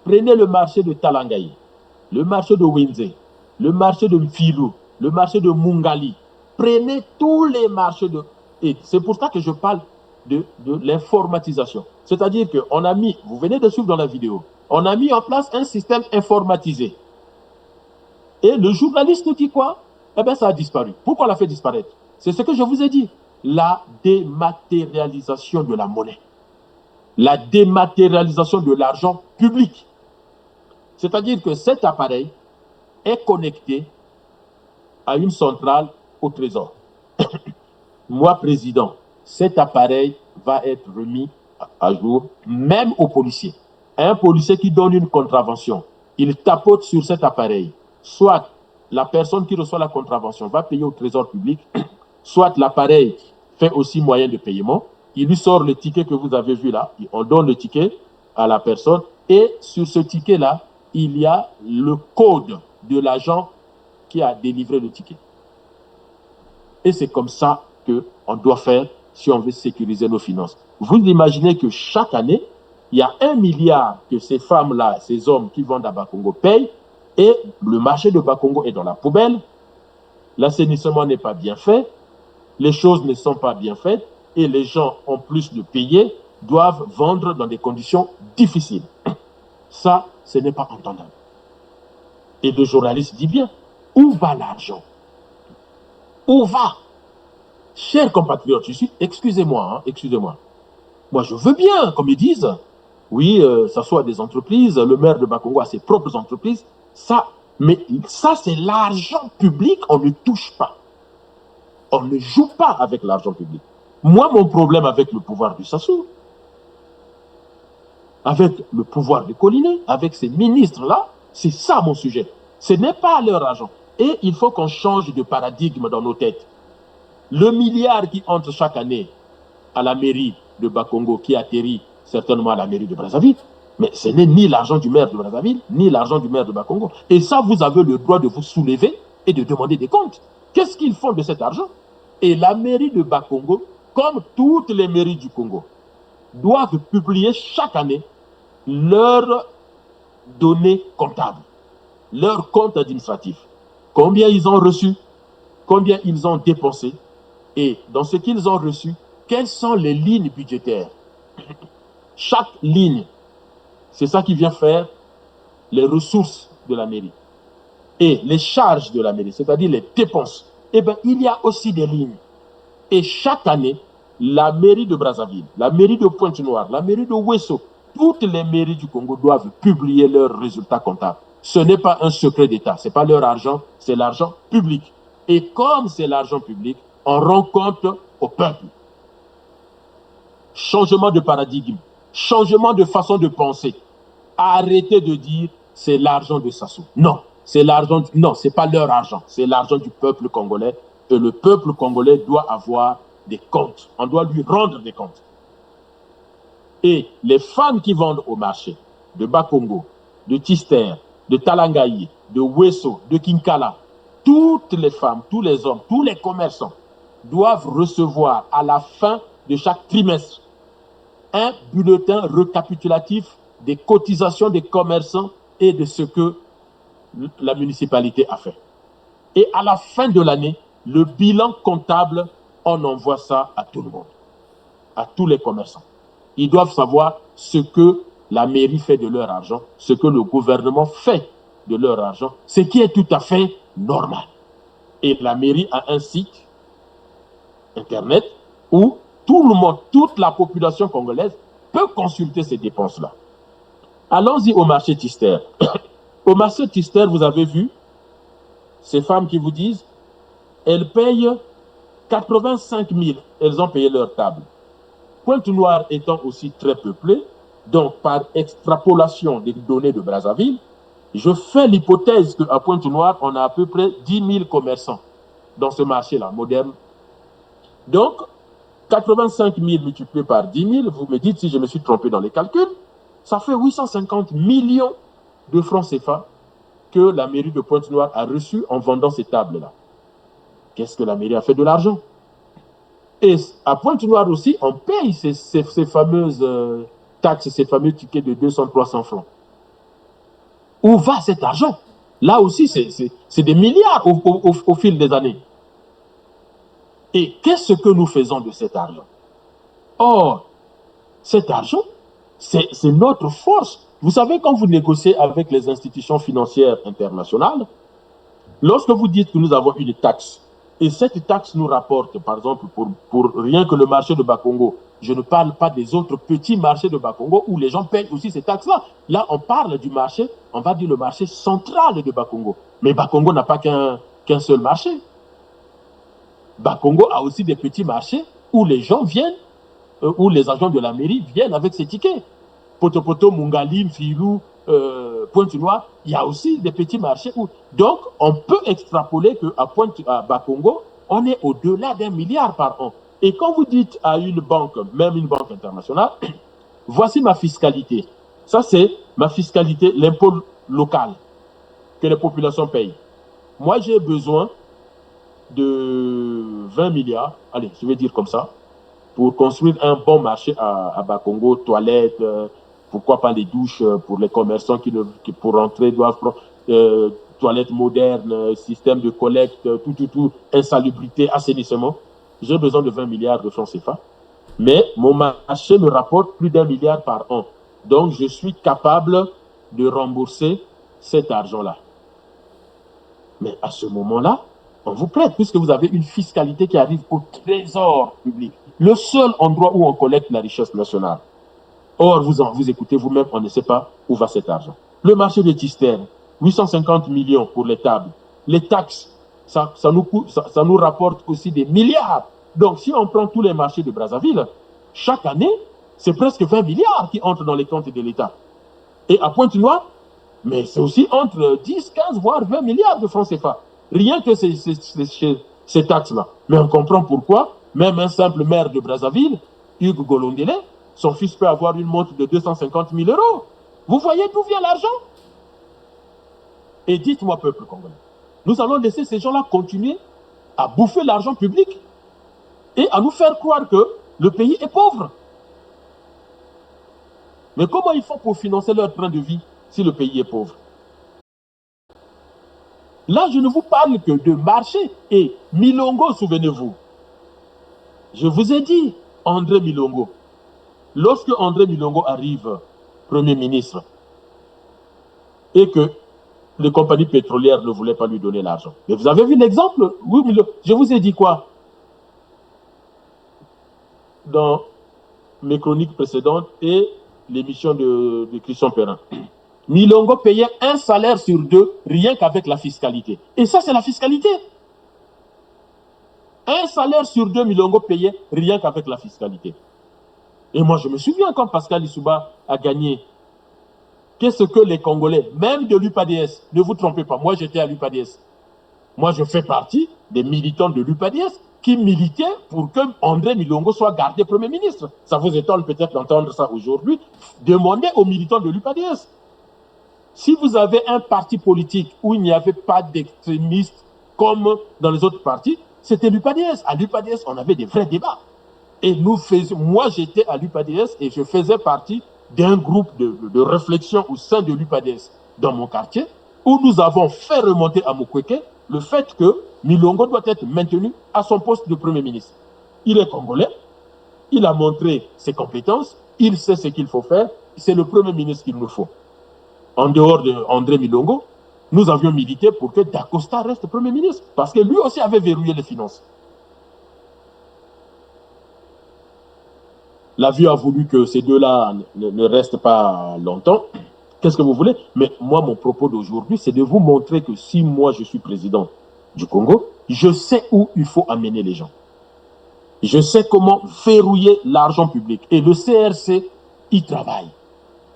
Prenez le marché de Talangaï, le marché de Wenze, le marché de Mfilou, le marché de Mungali. Prenez tous les marchés de... Et c'est pour ça que je parle de l'informatisation. C'est-à-dire qu'on a mis, vous venez de suivre dans la vidéo, on a mis en place un système informatisé. Et le journaliste dit quoi? Eh bien, ça a disparu. Pourquoi on l'a fait disparaître? C'est ce que je vous ai dit. La dématérialisation de la monnaie. La dématérialisation de l'argent public. C'est-à-dire que cet appareil est connecté à une centrale au trésor. Moi, président, cet appareil va être remis à jour, même aux policiers. Un policier qui donne une contravention, il tapote sur cet appareil. Soit la personne qui reçoit la contravention va payer au trésor public, soit l'appareil fait aussi moyen de paiement. Il lui sort le ticket que vous avez vu là, on donne le ticket à la personne, et sur ce ticket-là, il y a le code de l'agent qui a délivré le ticket. Et c'est comme ça qu'on doit faire si on veut sécuriser nos finances. Vous imaginez que chaque année, il y a 1 milliard que ces femmes-là, ces hommes qui vendent à Bakongo payent, et le marché de Bakongo est dans la poubelle, l'assainissement n'est pas bien fait, les choses ne sont pas bien faites, et les gens, en plus de payer, doivent vendre dans des conditions difficiles. Ça, ce n'est pas entendable. Et le journaliste dit bien, où va l'argent? Où va? Chers compatriotes, excusez-moi, excusez-moi. Moi, je veux bien, comme ils disent, oui, ça soit des entreprises, le maire de Bakongo a ses propres entreprises, ça, mais ça, c'est l'argent public, on ne touche pas. On ne joue pas avec l'argent public. Moi, mon problème avec le pouvoir du Sassou, avec le pouvoir de Collinet, avec ces ministres-là, c'est ça mon sujet. Ce n'est pas leur argent. Et il faut qu'on change de paradigme dans nos têtes. Le milliard qui entre chaque année à la mairie de Bakongo, qui atterrit certainement à la mairie de Brazzaville, mais ce n'est ni l'argent du maire de Brazzaville, ni l'argent du maire de Bakongo. Et ça, vous avez le droit de vous soulever et de demander des comptes. Qu'est-ce qu'ils font de cet argent? Et la mairie de Bakongo, comme toutes les mairies du Congo, doivent publier chaque année leurs données comptables, leurs comptes administratifs, combien ils ont reçu, combien ils ont dépensé, et dans ce qu'ils ont reçu, quelles sont les lignes budgétaires. Chaque ligne, c'est ça qui vient faire les ressources de la mairie. Et les charges de la mairie, c'est-à-dire les dépenses, eh bien, il y a aussi des lignes. Et chaque année, la mairie de Brazzaville, la mairie de Pointe-Noire, la mairie de Ouesso, toutes les mairies du Congo doivent publier leurs résultats comptables. Ce n'est pas un secret d'État, ce n'est pas leur argent, c'est l'argent public. Et comme c'est l'argent public, on rend compte au peuple. Changement de paradigme, changement de façon de penser. Arrêtez de dire c'est l'argent de Sassou. Non, c'est l'argent, non, c'est pas leur argent, c'est l'argent du peuple congolais. Et le peuple congolais doit avoir des comptes. On doit lui rendre des comptes. Et les femmes qui vendent au marché de Bakongo, de Tister, de Talangaï, de Ouesso, de Kinkala, toutes les femmes, tous les hommes, tous les commerçants doivent recevoir à la fin de chaque trimestre un bulletin récapitulatif des cotisations des commerçants et de ce que la municipalité a fait. Et à la fin de l'année, le bilan comptable, on envoie ça à tout le monde, à tous les commerçants. Ils doivent savoir ce que la mairie fait de leur argent, ce que le gouvernement fait de leur argent, ce qui est tout à fait normal. Et la mairie a un site Internet où tout le monde, toute la population congolaise peut consulter ces dépenses-là. Allons-y au marché Tister. Au marché Tister, vous avez vu ces femmes qui vous disent elles payent 85 000, elles ont payé leur table. Pointe-Noire étant aussi très peuplée, donc par extrapolation des données de Brazzaville, je fais l'hypothèse qu'à Pointe-Noire, on a à peu près 10 000 commerçants dans ce marché-là, moderne. Donc, 85 000 multiplié par 10 000, vous me dites si je me suis trompé dans les calculs, ça fait 850 millions de francs CFA que la mairie de Pointe-Noire a reçu en vendant ces tables-là. Qu'est-ce que la mairie a fait de l'argent? Et à Pointe-Noire aussi, on paye ces fameuses taxes, ces fameux tickets de 200-300 francs. Où va cet argent? Là aussi, c'est des milliards au fil des années. Et qu'est-ce que nous faisons de cet argent? Or, cet argent, c'est notre force. Vous savez, quand vous négociez avec les institutions financières internationales, lorsque vous dites que nous avons une taxe, et cette taxe nous rapporte, par exemple, pour rien que le marché de Bakongo, je ne parle pas des autres petits marchés de Bakongo où les gens payent aussi ces taxes-là. Là, on parle du marché, on va dire le marché central de Bakongo. Mais Bakongo n'a pas qu'un seul marché. Bakongo a aussi des petits marchés où les gens viennent, où les agents de la mairie viennent avec ces tickets. Potopoto, Mungali, Mfilou, Pointe-Noire, il y a aussi des petits marchés où... Donc, on peut extrapoler qu'à Bakongo, on est au-delà d'1 milliard par an. Et quand vous dites à une banque, même une banque internationale, voici ma fiscalité. Ça, c'est ma fiscalité, l'impôt local que les populations payent. Moi, j'ai besoin de 20 milliards, allez, je vais dire comme ça, pour construire un bon marché à Bakongo, toilettes, pourquoi pas des douches pour les commerçants qui pour rentrer doivent prendre toilettes modernes, système de collecte, tout, insalubrité, assainissement. J'ai besoin de 20 milliards de francs CFA, mais mon marché me rapporte plus d'1 milliard par an. Donc, je suis capable de rembourser cet argent-là. Mais à ce moment-là, on vous prête, puisque vous avez une fiscalité qui arrive au trésor public. Le seul endroit où on collecte la richesse nationale. Or, vous écoutez vous-même, on ne sait pas où va cet argent. Le marché de Tister, 850 millions pour les tables. Les taxes, ça nous rapporte aussi des milliards. Donc, si on prend tous les marchés de Brazzaville, chaque année, c'est presque 20 milliards qui entrent dans les comptes de l'État. Et à Pointe-Noire, mais c'est aussi entre 10, 15, voire 20 milliards de francs CFA. Rien que ces taxes-là. Mais on comprend pourquoi, même un simple maire de Brazzaville, Hugues Golondele, son fils peut avoir une montre de 250 000 €. Vous voyez d'où vient l'argent? Et dites-moi, peuple congolais, nous allons laisser ces gens-là continuer à bouffer l'argent public et à nous faire croire que le pays est pauvre. Mais comment ils font pour financer leur train de vie si le pays est pauvre? Là, je ne vous parle que de marché. Et Milongo, souvenez-vous, je vous ai dit, André Milongo, lorsque André Milongo arrive Premier ministre et que les compagnies pétrolières ne voulaient pas lui donner l'argent. Mais vous avez vu l'exemple? Oui, je vous ai dit quoi? Dans mes chroniques précédentes et l'émission de Christian Perrin. Milongo payait un salaire sur 2 rien qu'avec la fiscalité. Et ça, c'est la fiscalité. Un salaire sur 2, Milongo payait rien qu'avec la fiscalité. Et moi, je me souviens quand Pascal Lissouba a gagné. Qu'est-ce que les Congolais, même de l'UPADS, ne vous trompez pas, moi j'étais à l'UPADS. Moi, je fais partie des militants de l'UPADS qui militaient pour que André Milongo soit gardé Premier ministre. Ça vous étonne peut-être d'entendre ça aujourd'hui. Demandez aux militants de l'UPADS. Si vous avez un parti politique où il n'y avait pas d'extrémistes comme dans les autres partis, c'était l'UPADS. À l'UPADS, on avait des vrais débats. Et moi, j'étais à l'UPADS et je faisais partie d'un groupe de réflexion au sein de l'UPADS dans mon quartier, où nous avons fait remonter à Mukwege le fait que Milongo doit être maintenu à son poste de Premier ministre. Il est congolais, il a montré ses compétences, il sait ce qu'il faut faire, c'est le Premier ministre qu'il nous faut. En dehors d'André Milongo, nous avions milité pour que Dacosta reste Premier ministre, parce que lui aussi avait verrouillé les finances. La vie a voulu que ces deux-là ne restent pas longtemps. Qu'est-ce que vous voulez? Mais moi, mon propos d'aujourd'hui, c'est de vous montrer que si moi, je suis président du Congo, je sais où il faut amener les gens. Je sais comment verrouiller l'argent public. Et le CRC y travaille.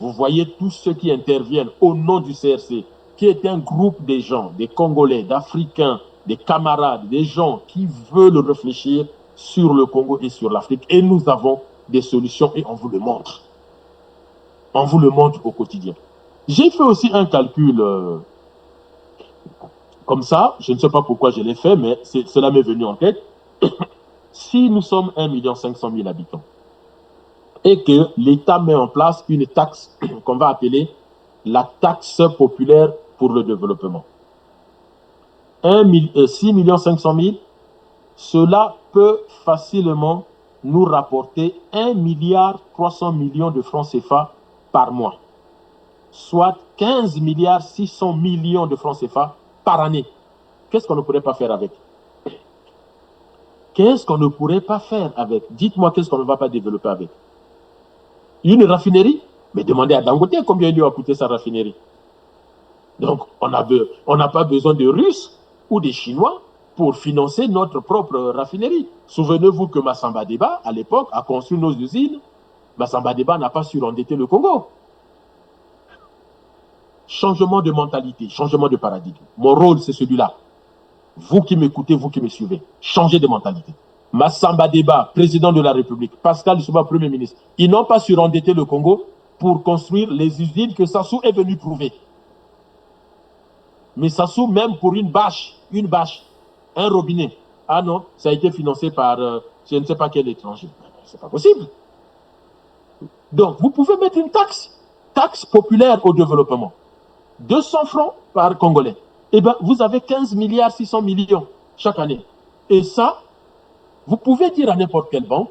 Vous voyez tous ceux qui interviennent au nom du CRC, qui est un groupe de gens, des Congolais, d'Africains, des camarades, des gens qui veulent réfléchir sur le Congo et sur l'Afrique. Et nous avons des solutions et on vous le montre. On vous le montre au quotidien. J'ai fait aussi un calcul comme ça, je ne sais pas pourquoi je l'ai fait, mais cela m'est venu en tête. Si nous sommes 1 500 000 habitants et que l'État met en place une taxe qu'on va appeler la taxe populaire pour le développement, 6 500 000, cela peut facilement nous rapporter 1,3 milliard de francs CFA par mois, soit 15,6 milliards de francs CFA par année. Qu'est-ce qu'on ne pourrait pas faire avec? Qu'est-ce qu'on ne pourrait pas faire avec? Dites-moi, qu'est-ce qu'on ne va pas développer avec? Une raffinerie? Mais demandez à Dangote combien il lui a coûté sa raffinerie. Donc, on n'a pas besoin de Russes ou des Chinois pour financer notre propre raffinerie. Souvenez-vous que Massamba Deba, à l'époque, a construit nos usines. Massamba Deba n'a pas surendetter le Congo. Changement de mentalité, changement de paradigme. Mon rôle, c'est celui-là. Vous qui m'écoutez, vous qui me suivez, changez de mentalité. Massamba Deba, président de la République, Pascal Lissouba, Premier ministre, ils n'ont pas surendetté le Congo pour construire les usines que Sassou est venu trouver. Mais Sassou, même pour une bâche, un robinet, ah non, ça a été financé par je ne sais pas quel étranger. C'est pas possible. Donc, vous pouvez mettre une taxe populaire au développement. 200 francs par Congolais. Eh bien, vous avez 15,6 milliards chaque année. Et ça, vous pouvez dire à n'importe quelle banque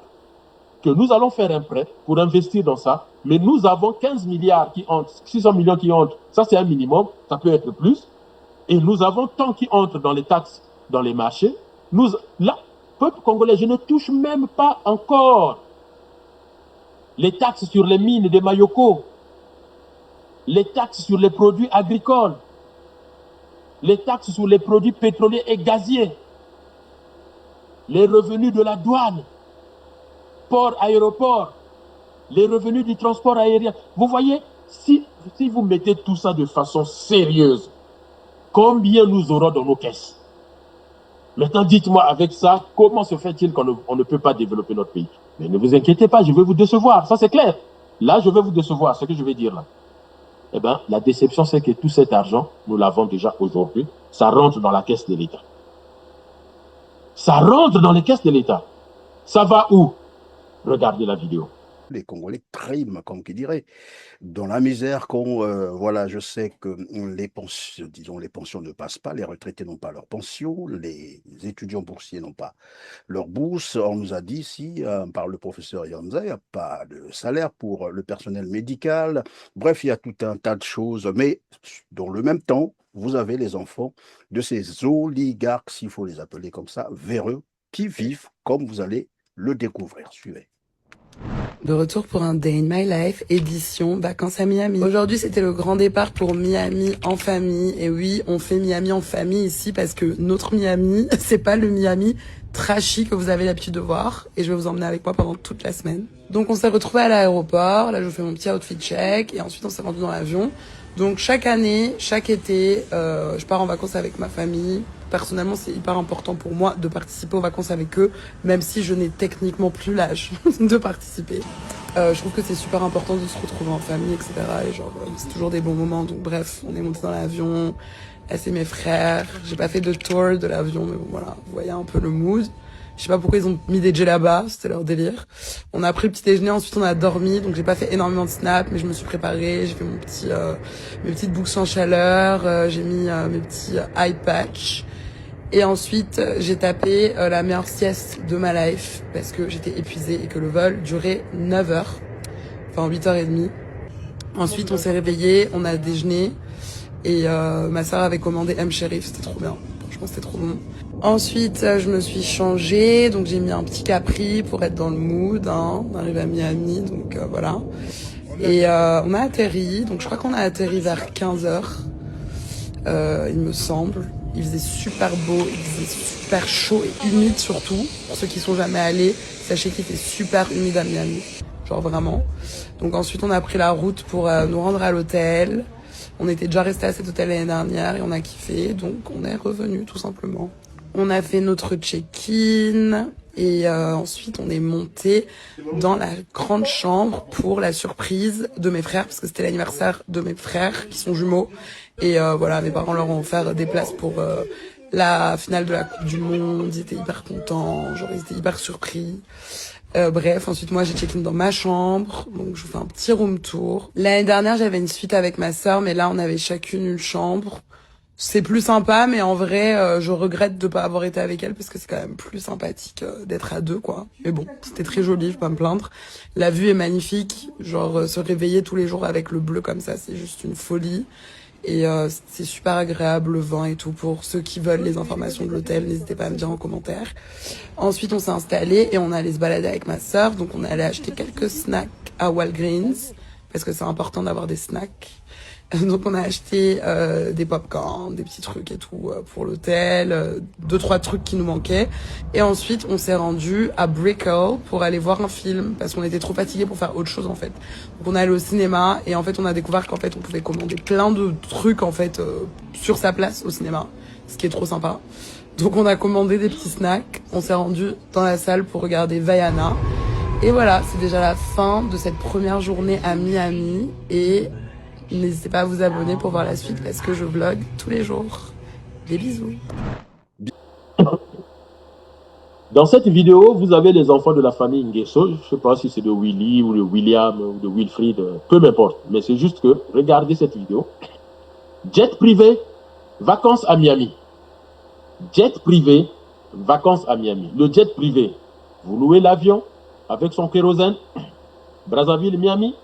que nous allons faire un prêt pour investir dans ça, mais nous avons 15 milliards qui entrent, 600 millions qui entrent, ça c'est un minimum, ça peut être plus, et nous avons tant qui entrent dans les taxes, dans les marchés. Là, peuple congolais, je ne touche même pas encore les taxes sur les mines de Mayoko, les taxes sur les produits agricoles, les taxes sur les produits pétroliers et gaziers, les revenus de la douane, port, aéroport, les revenus du transport aérien. Vous voyez, si vous mettez tout ça de façon sérieuse, combien nous aurons dans nos caisses? Maintenant, dites-moi avec ça, comment se fait-il qu'on ne peut pas développer notre pays? Mais ne vous inquiétez pas, je vais vous décevoir, ça c'est clair. Là, je vais vous décevoir, ce que je vais dire là. Eh bien, la déception, c'est que tout cet argent, nous l'avons déjà aujourd'hui, ça rentre dans la caisse de l'État. Ça rentre dans les caisses de l'État. Ça va où? Regardez la vidéo. Les Congolais triment, comme qui dirait, dans la misère qu'on, voilà, je sais que les pensions, disons, les pensions ne passent pas, les retraités n'ont pas leur pension, les étudiants boursiers n'ont pas leur bourse. On nous a dit ici, par le professeur Yanza, il n'y a pas de salaire pour le personnel médical. Bref, il y a tout un tas de choses, mais dans le même temps, vous avez les enfants de ces oligarques, s'il faut les appeler comme ça, véreux, qui vivent comme vous allez le découvrir. Suivez. De retour pour un Day in My Life, édition vacances à Miami. Aujourd'hui, c'était le grand départ pour Miami en famille. Et oui, on fait Miami en famille ici parce que notre Miami, c'est pas le Miami trashy que vous avez l'habitude de voir. Et je vais vous emmener avec moi pendant toute la semaine. Donc on s'est retrouvés à l'aéroport. Là, je fais mon petit outfit check. Et ensuite, on s'est rendu dans l'avion. Donc chaque année, chaque été, je pars en vacances avec ma famille. Personnellement, c'est hyper important pour moi de participer aux vacances avec eux, même si je n'ai techniquement plus l'âge de participer. Je trouve que c'est super important de se retrouver en famille, etc. Et genre, c'est toujours des bons moments. Donc bref, on est monté dans l'avion. Là, c'est mes frères. J'ai pas fait de tour de l'avion, mais bon, voilà, vous voyez un peu le mood. Je sais pas pourquoi ils ont mis des là-bas, c'était leur délire. On a pris le petit déjeuner, ensuite on a dormi, donc j'ai pas fait énormément de snaps, mais je me suis préparée, j'ai fait mon petit, mes petites boucles sans chaleur, j'ai mis mes petits eye patch. Et ensuite, j'ai tapé la meilleure sieste de ma life, parce que j'étais épuisée et que le vol durait 9 heures. Enfin, 8h30. Ensuite, on s'est réveillé, on a déjeuné, et ma sœur avait commandé M. Sherif, c'était trop bien. Franchement, c'était trop bon. Ensuite, je me suis changée, donc j'ai mis un petit capri pour être dans le mood, hein. On arrive à Miami, donc voilà. Et on a atterri, donc je crois qu'on a atterri vers 15h, il me semble. Il faisait super beau, il faisait super chaud et humide surtout. Pour ceux qui sont jamais allés, sachez qu'il fait super humide à Miami, genre vraiment. Donc ensuite, on a pris la route pour nous rendre à l'hôtel. On était déjà resté à cet hôtel l'année dernière et on a kiffé, donc on est revenu tout simplement. On a fait notre check-in et ensuite on est monté dans la grande chambre pour la surprise de mes frères parce que c'était l'anniversaire de mes frères qui sont jumeaux et voilà, mes parents leur ont offert des places pour la finale de la Coupe du Monde. Ils étaient hyper contents, genre ils étaient hyper surpris. Bref, ensuite moi j'ai check-in dans ma chambre, donc je vous fais un petit room tour. L'année dernière j'avais une suite avec ma sœur, mais là on avait chacune une chambre. C'est plus sympa, mais en vrai, je regrette de pas avoir été avec elle parce que c'est quand même plus sympathique d'être à deux, quoi. Mais bon, c'était très joli, je vais pas me plaindre. La vue est magnifique, genre se réveiller tous les jours avec le bleu comme ça, c'est juste une folie. Et c'est super agréable, le vin et tout. Pour ceux qui veulent les informations de l'hôtel, n'hésitez pas à me dire en commentaire. Ensuite, on s'est installé et on allait se balader avec ma sœur. Donc, on allait acheter quelques snacks à Walgreens parce que c'est important d'avoir des snacks. Donc on a acheté des pop-corn, des petits trucs et tout pour l'hôtel, 2-3 trucs qui nous manquaient. Et ensuite on s'est rendu à Brickell pour aller voir un film parce qu'on était trop fatigués pour faire autre chose en fait. Donc on est allé au cinéma et en fait on a découvert qu'en fait on pouvait commander plein de trucs en fait sur sa place au cinéma, ce qui est trop sympa. Donc on a commandé des petits snacks, on s'est rendu dans la salle pour regarder Vaiana. Et voilà, c'est déjà la fin de cette première journée à Miami et n'hésitez pas à vous abonner pour voir la suite parce que je vlog tous les jours. Des bisous. Dans cette vidéo, vous avez les enfants de la famille Nguesso. Je ne sais pas si c'est de Willy ou de William ou de Wilfried, peu m'importe. Mais c'est juste que, regardez cette vidéo. Jet privé, vacances à Miami. Jet privé, vacances à Miami. Le jet privé, vous louez l'avion avec son kérosène. Brazzaville, Miami.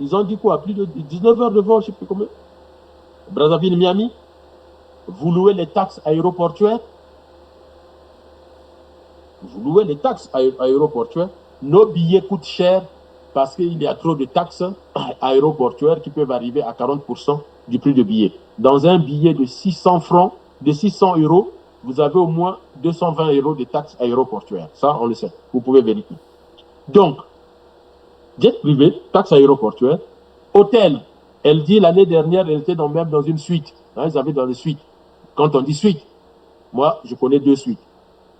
Ils ont dit quoi? Plus de 19 heures de vol, je ne sais plus combien. Brazzaville, Miami. Vous louez les taxes aéroportuaires. Vous louez les taxes aéroportuaires. Nos billets coûtent cher parce qu'il y a trop de taxes aéroportuaires qui peuvent arriver à 40% du prix de billet. Dans un billet de 600 francs, de 600 euros, vous avez au moins 220 euros de taxes aéroportuaires. Ça, on le sait. Vous pouvez vérifier. Donc, jet privé, taxe aéroportuaire, hôtel. Elle dit l'année dernière, elle était même dans une suite. Hein, ils avaient dans les suites. Quand on dit suite, moi, je connais 2 suites.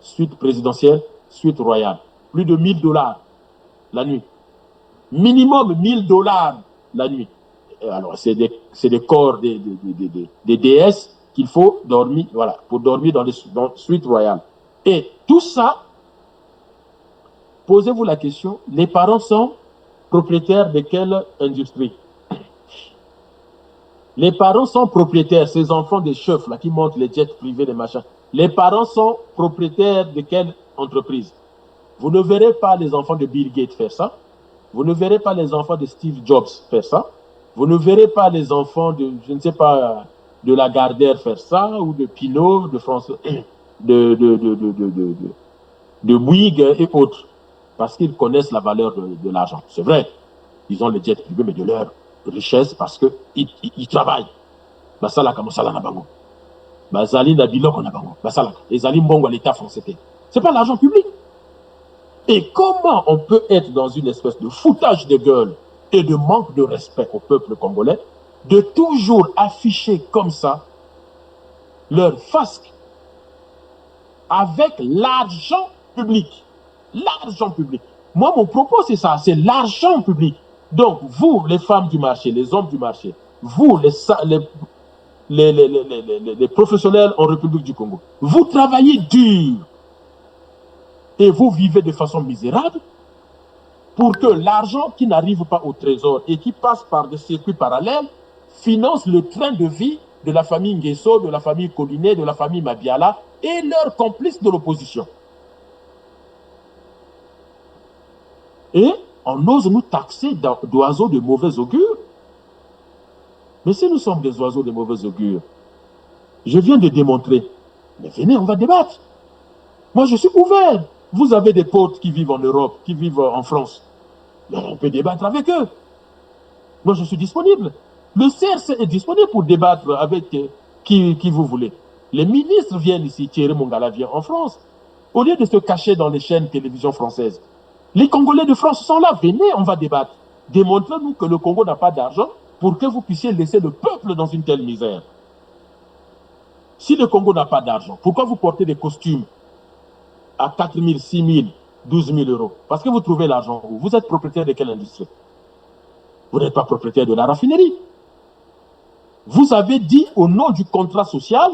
Suite présidentielle, suite royale. Plus de 1000 $ la nuit. Minimum 1000 $ la nuit. Alors, c'est des corps des déesses qu'il faut dormir, voilà, pour dormir dans suite royale. Et tout ça, posez-vous la question, les parents sont propriétaires de quelle industrie? Les parents sont propriétaires, ces enfants des chefs là, qui montent les jets privés, les machins. Les parents sont propriétaires de quelle entreprise? Vous ne verrez pas les enfants de Bill Gates faire ça. Vous ne verrez pas les enfants de Steve Jobs faire ça. Vous ne verrez pas les enfants de, je ne sais pas, de Lagardère faire ça, ou de Pinault, de France, de Bouygues et autres. Parce qu'ils connaissent la valeur de l'argent. C'est vrai, ils ont les jets privés, mais de leur richesse parce qu'ils travaillent. Basala Kamosala Nabango. Basali Nabiloko Nabango. Basala. Et Zali Mbongo à l'État français. C'est pas l'argent public. Et comment on peut être dans une espèce de foutage de gueule et de manque de respect au peuple congolais, de toujours afficher comme ça leur fasque avec l'argent public. L'argent public. Moi, mon propos, c'est ça, c'est l'argent public. Donc, vous, les femmes du marché, les hommes du marché, vous, les professionnels en République du Congo, vous travaillez dur et vous vivez de façon misérable pour que l'argent qui n'arrive pas au trésor et qui passe par des circuits parallèles finance le train de vie de la famille Nguesso, de la famille Collinet, de la famille Mabiala et leurs complices de l'opposition. Et on ose nous taxer d'oiseaux de mauvais augure. Mais si nous sommes des oiseaux de mauvais augure, je viens de démontrer. Mais venez, on va débattre. Moi, je suis ouvert. Vous avez des potes qui vivent en Europe, qui vivent en France. Mais on peut débattre avec eux. Moi, je suis disponible. Le CRC est disponible pour débattre avec qui vous voulez. Les ministres viennent ici. Thierry Mongala vient en France. Au lieu de se cacher dans les chaînes de télévision françaises, les Congolais de France sont là. Venez, on va débattre. Démontrez-nous que le Congo n'a pas d'argent pour que vous puissiez laisser le peuple dans une telle misère. Si le Congo n'a pas d'argent, pourquoi vous portez des costumes à 4 000, 6 000, 12 000 euros? Parce que vous trouvez l'argent où? Vous êtes propriétaire de quelle industrie? Vous n'êtes pas propriétaire de la raffinerie. Vous avez dit au nom du contrat social,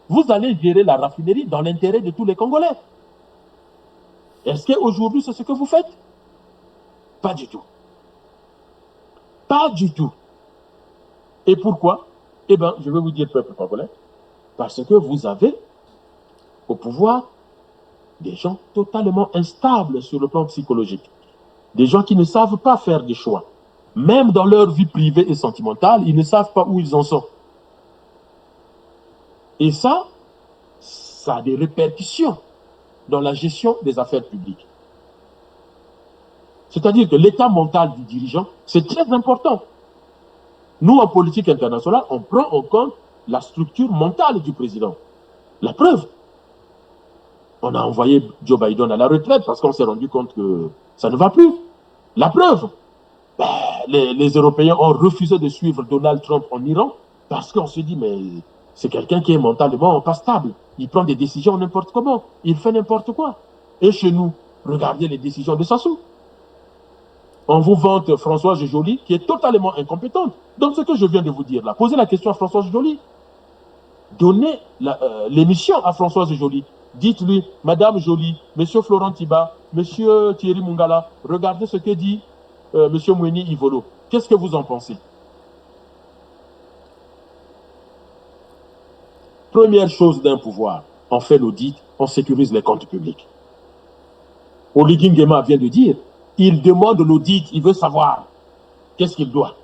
vous allez gérer la raffinerie dans l'intérêt de tous les Congolais. Est-ce qu'aujourd'hui, c'est ce que vous faites? Pas du tout. Pas du tout. Et pourquoi? Eh bien, je vais vous dire, peuple congolais, parce que vous avez au pouvoir des gens totalement instables sur le plan psychologique. Des gens qui ne savent pas faire des choix. Même dans leur vie privée et sentimentale, ils ne savent pas où ils en sont. Et ça a des répercussions dans la gestion des affaires publiques. C'est-à-dire que l'état mental du dirigeant, c'est très important. Nous, en politique internationale, on prend en compte la structure mentale du président. La preuve, on a envoyé Joe Biden à la retraite parce qu'on s'est rendu compte que ça ne va plus. La preuve, les Européens ont refusé de suivre Donald Trump en Iran parce qu'on se dit, mais c'est quelqu'un qui est mentalement pas stable. Il prend des décisions n'importe comment. Il fait n'importe quoi. Et chez nous, regardez les décisions de Sassou. On vous vante Françoise Joly, qui est totalement incompétente. Donc ce que je viens de vous dire là, posez la question à Françoise Joly. Donnez l'émission à Françoise Joly. Dites-lui, Madame Joly, Monsieur Florent Tiba, Monsieur Thierry Mongala, regardez ce que dit Monsieur Moueni Ivolo. Qu'est-ce que vous en pensez? Première chose d'un pouvoir, on fait l'audit, on sécurise les comptes publics. Oligui Nguema vient de dire, il demande l'audit, il veut savoir. Qu'est-ce qu'il doit?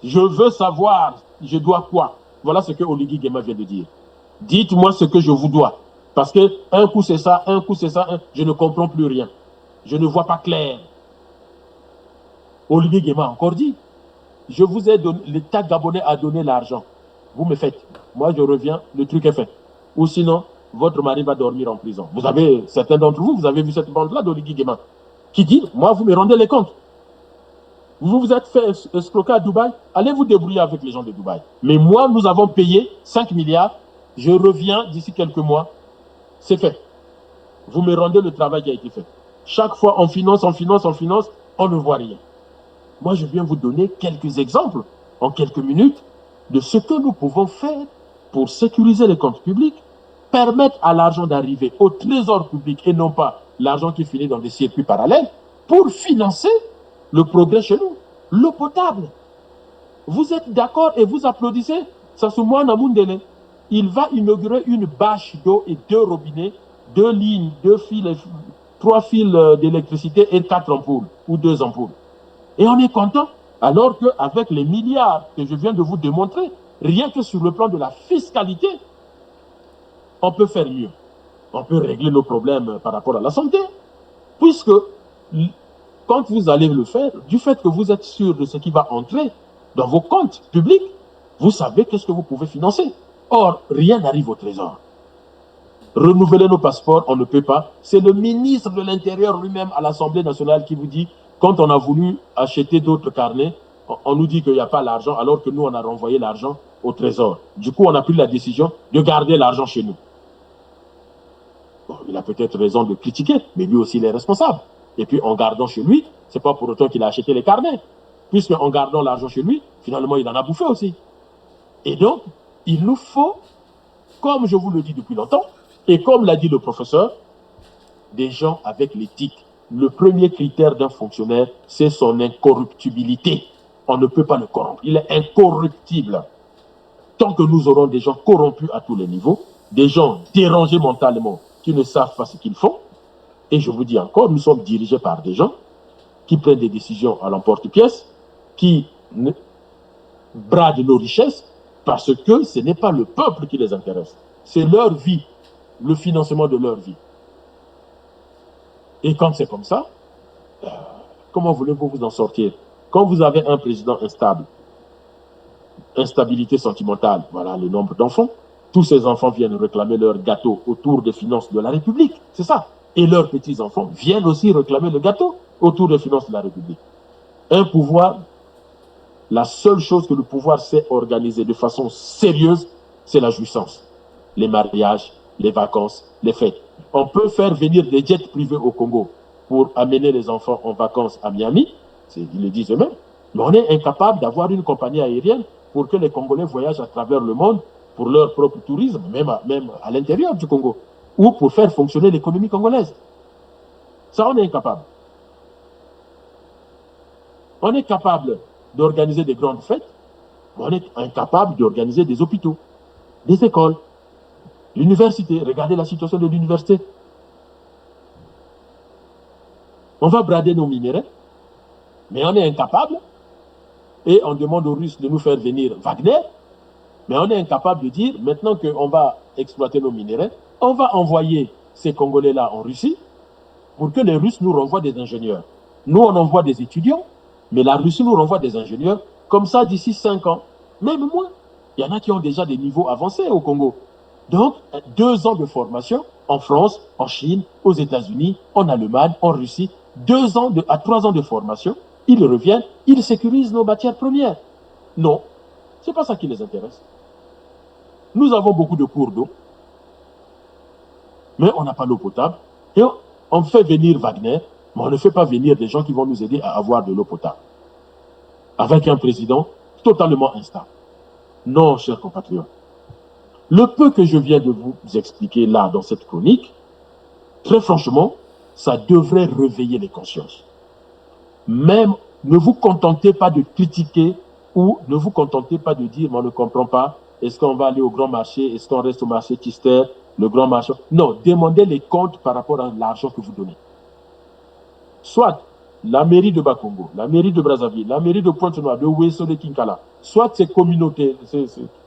Je veux savoir, je dois quoi? Voilà ce que Oligui Nguema vient de dire. Dites-moi ce que je vous dois. Parce que un coup c'est ça, un coup c'est ça, je ne comprends plus rien. Je ne vois pas clair. Oligui Nguema a encore dit, je vous ai donné, l'État gabonais a donné l'argent. Vous me faites. Moi, je reviens, le truc est fait. Ou sinon, votre mari va dormir en prison. Vous avez, certains d'entre vous, vous avez vu cette bande-là d'Oligui Nguema qui dit, moi, vous me rendez les comptes. Vous vous êtes fait escroquer à Dubaï, allez vous débrouiller avec les gens de Dubaï. Mais moi, nous avons payé 5 milliards, je reviens d'ici quelques mois, c'est fait. Vous me rendez le travail qui a été fait. Chaque fois, on finance, on ne voit rien. Moi, je viens vous donner quelques exemples, en quelques minutes, de ce que nous pouvons faire pour sécuriser les comptes publics, permettre à l'argent d'arriver au trésor public et non pas l'argent qui finit dans des circuits parallèles, pour financer le progrès chez nous. L'eau potable. Vous êtes d'accord et vous applaudissez Sassoumouna Mundele. Il va inaugurer une bâche d'eau et 2 robinets, 2 lignes, 2 fils, 3 fils d'électricité et 4 ampoules ou 2 ampoules. Et on est content, alors qu'avec les milliards que je viens de vous démontrer, rien que sur le plan de la fiscalité, on peut faire mieux. On peut régler nos problèmes par rapport à la santé, puisque quand vous allez le faire, du fait que vous êtes sûr de ce qui va entrer dans vos comptes publics, vous savez qu'est-ce que vous pouvez financer. Or, rien n'arrive au trésor. Renouveler nos passeports, on ne peut pas. C'est le ministre de l'Intérieur lui-même à l'Assemblée nationale qui vous dit, quand on a voulu acheter d'autres carnets, on nous dit qu'il n'y a pas l'argent, alors que nous, on a renvoyé l'argent au trésor. Du coup, on a pris la décision de garder l'argent chez nous. Bon, il a peut-être raison de critiquer, mais lui aussi, il est responsable. Et puis, en gardant chez lui, ce n'est pas pour autant qu'il a acheté les carnets. Puisque en gardant l'argent chez lui, finalement, il en a bouffé aussi. Et donc, il nous faut, comme je vous le dis depuis longtemps, et comme l'a dit le professeur, des gens avec l'éthique. Le premier critère d'un fonctionnaire, c'est son incorruptibilité. On ne peut pas le corrompre. Il est incorruptible. Tant que nous aurons des gens corrompus à tous les niveaux, des gens dérangés mentalement, qui ne savent pas ce qu'ils font, et je vous dis encore, nous sommes dirigés par des gens qui prennent des décisions à l'emporte-pièce, qui bradent nos richesses, parce que ce n'est pas le peuple qui les intéresse. C'est leur vie, le financement de leur vie. Et quand c'est comme ça, comment voulez-vous vous en sortir? Quand vous avez un président instable, instabilité sentimentale, voilà le nombre d'enfants, tous ces enfants viennent réclamer leur gâteau autour des finances de la République, c'est ça. Et leurs petits-enfants viennent aussi réclamer le gâteau autour des finances de la République. Un pouvoir, la seule chose que le pouvoir sait organiser de façon sérieuse, c'est la jouissance. Les mariages, les vacances, les fêtes. On peut faire venir des jets privés au Congo pour amener les enfants en vacances à Miami, ils le disent eux-mêmes, mais on est incapable d'avoir une compagnie aérienne pour que les Congolais voyagent à travers le monde pour leur propre tourisme, même à l'intérieur du Congo, ou pour faire fonctionner l'économie congolaise. Ça, on est incapable. On est capable d'organiser des grandes fêtes, mais on est incapable d'organiser des hôpitaux, des écoles, l'université. Regardez la situation de l'université. On va brader nos minéraux, mais on est incapable, et on demande aux Russes de nous faire venir Wagner, mais on est incapable de dire, maintenant qu'on va exploiter nos minéraux, on va envoyer ces Congolais-là en Russie pour que les Russes nous renvoient des ingénieurs. Nous, on envoie des étudiants, mais la Russie nous renvoie des ingénieurs, comme ça d'ici 5 ans, même moins. Il y en a qui ont déjà des niveaux avancés au Congo. Donc, 2 ans de formation en France, en Chine, aux États-Unis, en Allemagne, en Russie, 2 ans à 3 ans de formation, ils reviennent, ils sécurisent nos matières premières. Non, ce n'est pas ça qui les intéresse. Nous avons beaucoup de cours d'eau, mais on n'a pas l'eau potable. Et on fait venir Wagner, mais on ne fait pas venir des gens qui vont nous aider à avoir de l'eau potable. Avec un président totalement instable. Non, chers compatriotes. Le peu que je viens de vous expliquer là, dans cette chronique, très franchement, ça devrait réveiller les consciences. Même, ne vous contentez pas de critiquer ou ne vous contentez pas de dire, mais on ne comprend pas, est-ce qu'on va aller au grand marché, est-ce qu'on reste au marché Tister, le grand marché. Non, demandez les comptes par rapport à l'argent que vous donnez. Soit la mairie de Bakongo, la mairie de Brazzaville, la mairie de Pointe-Noire, de Ouesso de Kinkala, soit ces communautés,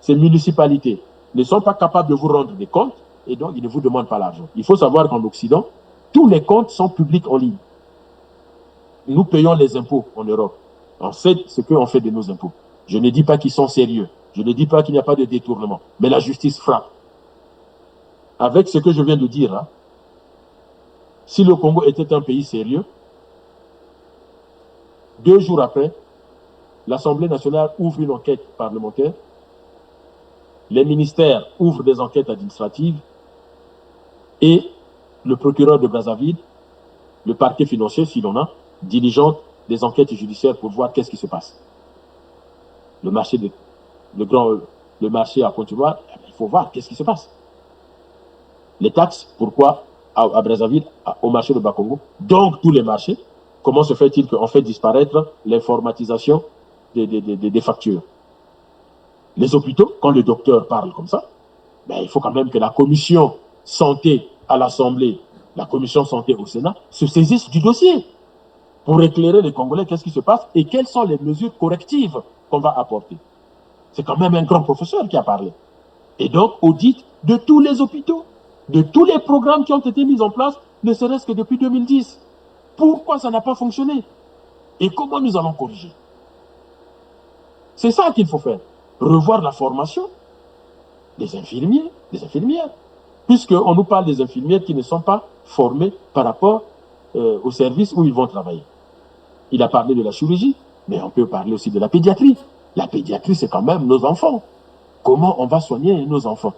ces municipalités ne sont pas capables de vous rendre des comptes et donc ils ne vous demandent pas l'argent. Il faut savoir qu'en Occident, tous les comptes sont publics en ligne. Nous payons les impôts en Europe. On sait ce qu'on fait de nos impôts. Je ne dis pas qu'ils sont sérieux. Je ne dis pas qu'il n'y a pas de détournement. Mais la justice frappe. Avec ce que je viens de dire, hein, si le Congo était un pays sérieux, 2 jours après, l'Assemblée nationale ouvre une enquête parlementaire, les ministères ouvrent des enquêtes administratives et le procureur de Brazzaville, le parquet financier, si l'on a, diligente des enquêtes judiciaires pour voir qu'est-ce qui se passe. Le marché à Pointe-Noire, il faut voir qu'est-ce qui se passe. Les taxes, pourquoi à Brazzaville, au marché de Bakongo, donc tous les marchés, comment se fait-il qu'on fait disparaître l'informatisation des factures? Les hôpitaux, quand le docteur parle comme ça, ben, il faut quand même que la commission santé à l'Assemblée, la commission santé au Sénat, se saisisse du dossier pour éclairer les Congolais, qu'est-ce qui se passe et quelles sont les mesures correctives qu'on va apporter. C'est quand même un grand professeur qui a parlé. Et donc, audit de tous les hôpitaux, de tous les programmes qui ont été mis en place, ne serait-ce que depuis 2010. Pourquoi ça n'a pas fonctionné? Et comment nous allons corriger? C'est ça qu'il faut faire. Revoir la formation des infirmiers, des infirmières. Puisqu'on nous parle des infirmières qui ne sont pas formées par rapport au service où ils vont travailler. Il a parlé de la chirurgie, mais on peut parler aussi de la pédiatrie. La pédiatrie, c'est quand même nos enfants. Comment on va soigner nos enfants?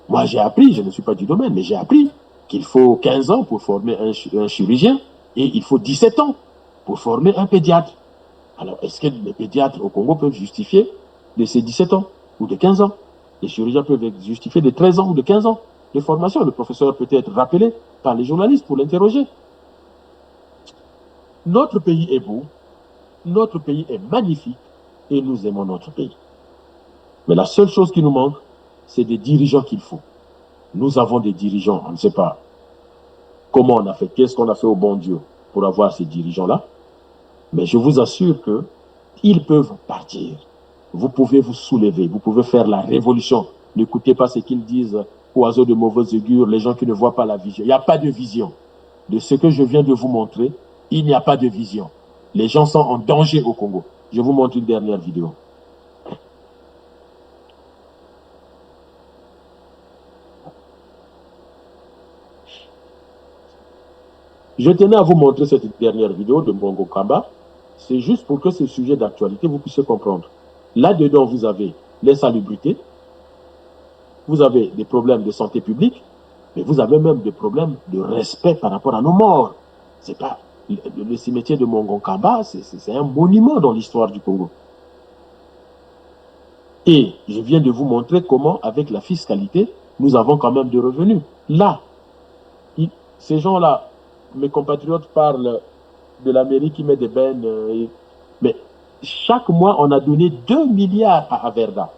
Moi, j'ai appris, je ne suis pas du domaine, mais j'ai appris qu'il faut 15 ans pour former un chirurgien et il faut 17 ans pour former un pédiatre. Alors, est-ce que les pédiatres au Congo peuvent justifier de ces 17 ans ou de 15 ans? Les chirurgiens peuvent justifier de 13 ans ou de 15 ans de formation. Le professeur peut être rappelé par les journalistes pour l'interroger. Notre pays est beau, notre pays est magnifique et nous aimons notre pays. Mais la seule chose qui nous manque, c'est des dirigeants qu'il faut. Nous avons des dirigeants, on ne sait pas comment on a fait, qu'est-ce qu'on a fait au bon Dieu pour avoir ces dirigeants-là. Mais je vous assure qu'ils peuvent partir. Vous pouvez vous soulever, vous pouvez faire la révolution. N'écoutez pas ce qu'ils disent, oiseaux de mauvaise augure, les gens qui ne voient pas la vision. Il n'y a pas de vision. De ce que je viens de vous montrer, il n'y a pas de vision. Les gens sont en danger au Congo. Je vous montre une dernière vidéo. Je tenais à vous montrer cette dernière vidéo de Mbongo Kamba. C'est juste pour que ce sujet d'actualité, vous puissiez comprendre. Là-dedans, vous avez l'insalubrité, vous avez des problèmes de santé publique, mais vous avez même des problèmes de respect par rapport à nos morts. C'est pas le cimetière de Mbongo Kamba, c'est un monument dans l'histoire du Congo. Et je viens de vous montrer comment, avec la fiscalité, nous avons quand même des revenus. Là, ces gens-là, mes compatriotes parlent de la mairie qui met des bennes, mais chaque mois, on a donné 2 milliards à Averda.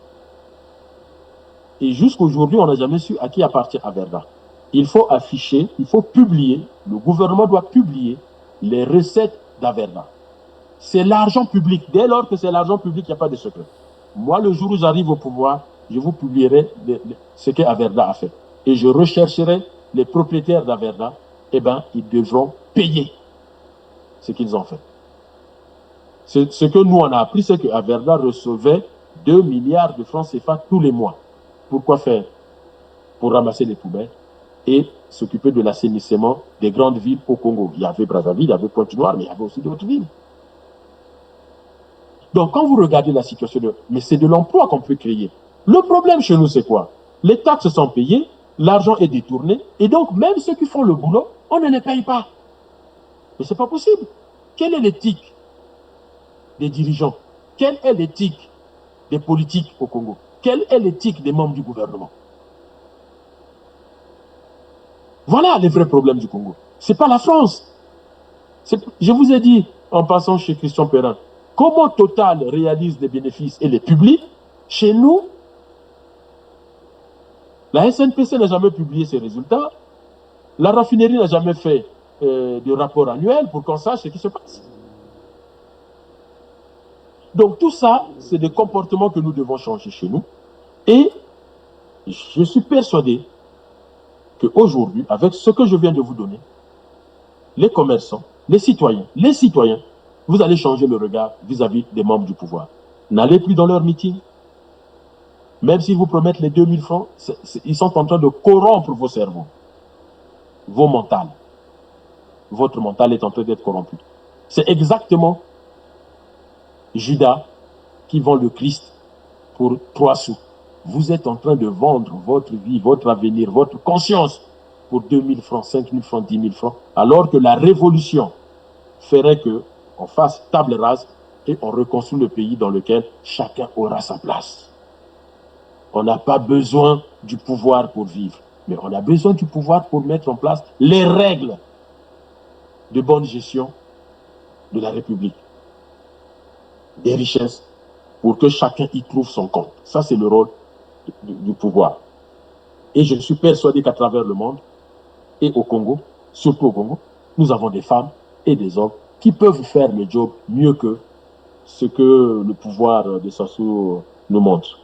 Et jusqu'aujourd'hui, on n'a jamais su à qui appartient Averda. Il faut afficher, il faut publier, le gouvernement doit publier les recettes d'Averda. C'est l'argent public. Dès lors que c'est l'argent public, il n'y a pas de secret. Moi, le jour où j'arrive au pouvoir, je vous publierai ce qu'Averda a fait. Et je rechercherai les propriétaires d'Averda. Eh bien, ils devront payer ce qu'ils ont fait. Ce que nous, on a appris, c'est qu'Averda recevait 2 milliards de francs CFA tous les mois. Pourquoi faire? Pour ramasser les poubelles et s'occuper de l'assainissement des grandes villes au Congo. Il y avait Brazzaville, il y avait Pointe-Noire, mais il y avait aussi d'autres villes. Donc, quand vous regardez la situation, mais c'est de l'emploi qu'on peut créer. Le problème chez nous, c'est quoi? Les taxes sont payées, l'argent est détourné, et donc, même ceux qui font le boulot, on ne les paye pas. Mais c'est pas possible. Quelle est l'éthique des dirigeants? Quelle est l'éthique des politiques au Congo? Quelle est l'éthique des membres du gouvernement? Voilà les vrais problèmes du Congo. C'est pas la France. Je vous ai dit, en passant chez Christian Perrin, comment Total réalise des bénéfices et les publie. Chez nous, la SNPC n'a jamais publié ses résultats. La raffinerie n'a jamais fait de rapport annuel pour qu'on sache ce qui se passe. Donc tout ça, c'est des comportements que nous devons changer chez nous. Et je suis persuadé qu'aujourd'hui, avec ce que je viens de vous donner, les commerçants, les citoyens, vous allez changer le regard vis-à-vis des membres du pouvoir. N'allez plus dans leurs meetings. Même s'ils vous promettent les 2000 francs, ils sont en train de corrompre vos cerveaux, vos mentales. Votre mental est en train d'être corrompu. C'est exactement Judas qui vend le Christ pour 3 sous. Vous êtes en train de vendre votre vie, votre avenir, votre conscience pour 2000 francs, 5000 francs, 10 000 francs, alors que la révolution ferait qu'on fasse table rase et on reconstruit le pays dans lequel chacun aura sa place. On n'a pas besoin du pouvoir pour vivre, mais on a besoin du pouvoir pour mettre en place les règles de bonne gestion de la République, des richesses, pour que chacun y trouve son compte. Ça, c'est le rôle du pouvoir. Et je suis persuadé qu'à travers le monde, et au Congo, surtout au Congo, nous avons des femmes et des hommes qui peuvent faire le job mieux que ce que le pouvoir de Sassou nous montre.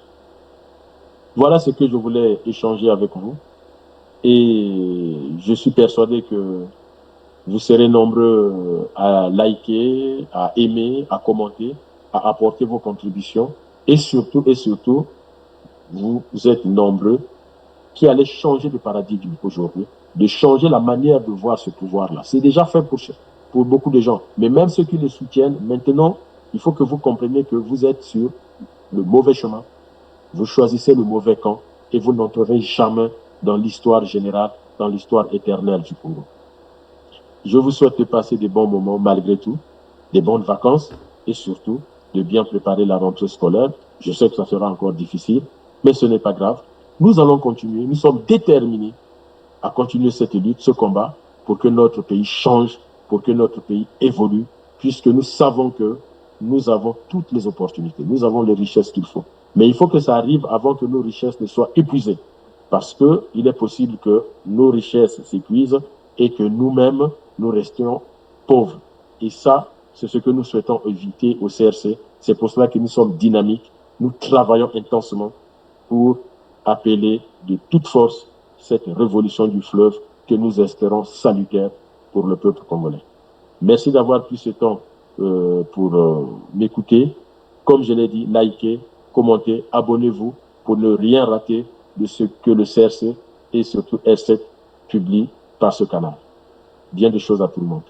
Voilà ce que je voulais échanger avec vous. Et je suis persuadé que vous serez nombreux à liker, à aimer, à commenter, à apporter vos contributions. Et surtout, vous êtes nombreux qui allez changer de paradigme aujourd'hui, de changer la manière de voir ce pouvoir-là. C'est déjà fait pour beaucoup de gens. Mais même ceux qui le soutiennent, maintenant, il faut que vous compreniez que vous êtes sur le mauvais chemin. Vous choisissez le mauvais camp et vous n'entrerez jamais dans l'histoire générale, dans l'histoire éternelle du Congo. Je vous souhaite de passer des bons moments malgré tout, des bonnes vacances et surtout de bien préparer la rentrée scolaire. Je sais que ça sera encore difficile, mais ce n'est pas grave. Nous allons continuer, nous sommes déterminés à continuer cette lutte, ce combat, pour que notre pays change, pour que notre pays évolue, puisque nous savons que nous avons toutes les opportunités, nous avons les richesses qu'il faut. Mais il faut que ça arrive avant que nos richesses ne soient épuisées, parce qu'il est possible que nos richesses s'épuisent et que nous-mêmes, nous restions pauvres. Et ça, c'est ce que nous souhaitons éviter au CRC. C'est pour cela que nous sommes dynamiques, nous travaillons intensément pour appeler de toute force cette révolution du fleuve que nous espérons salutaire pour le peuple congolais. Merci d'avoir pris ce temps pour m'écouter. Comme je l'ai dit, likez, commentez, abonnez-vous pour ne rien rater de ce que le CRC et surtout R7 publie par ce canal. Bien des choses à tout le monde.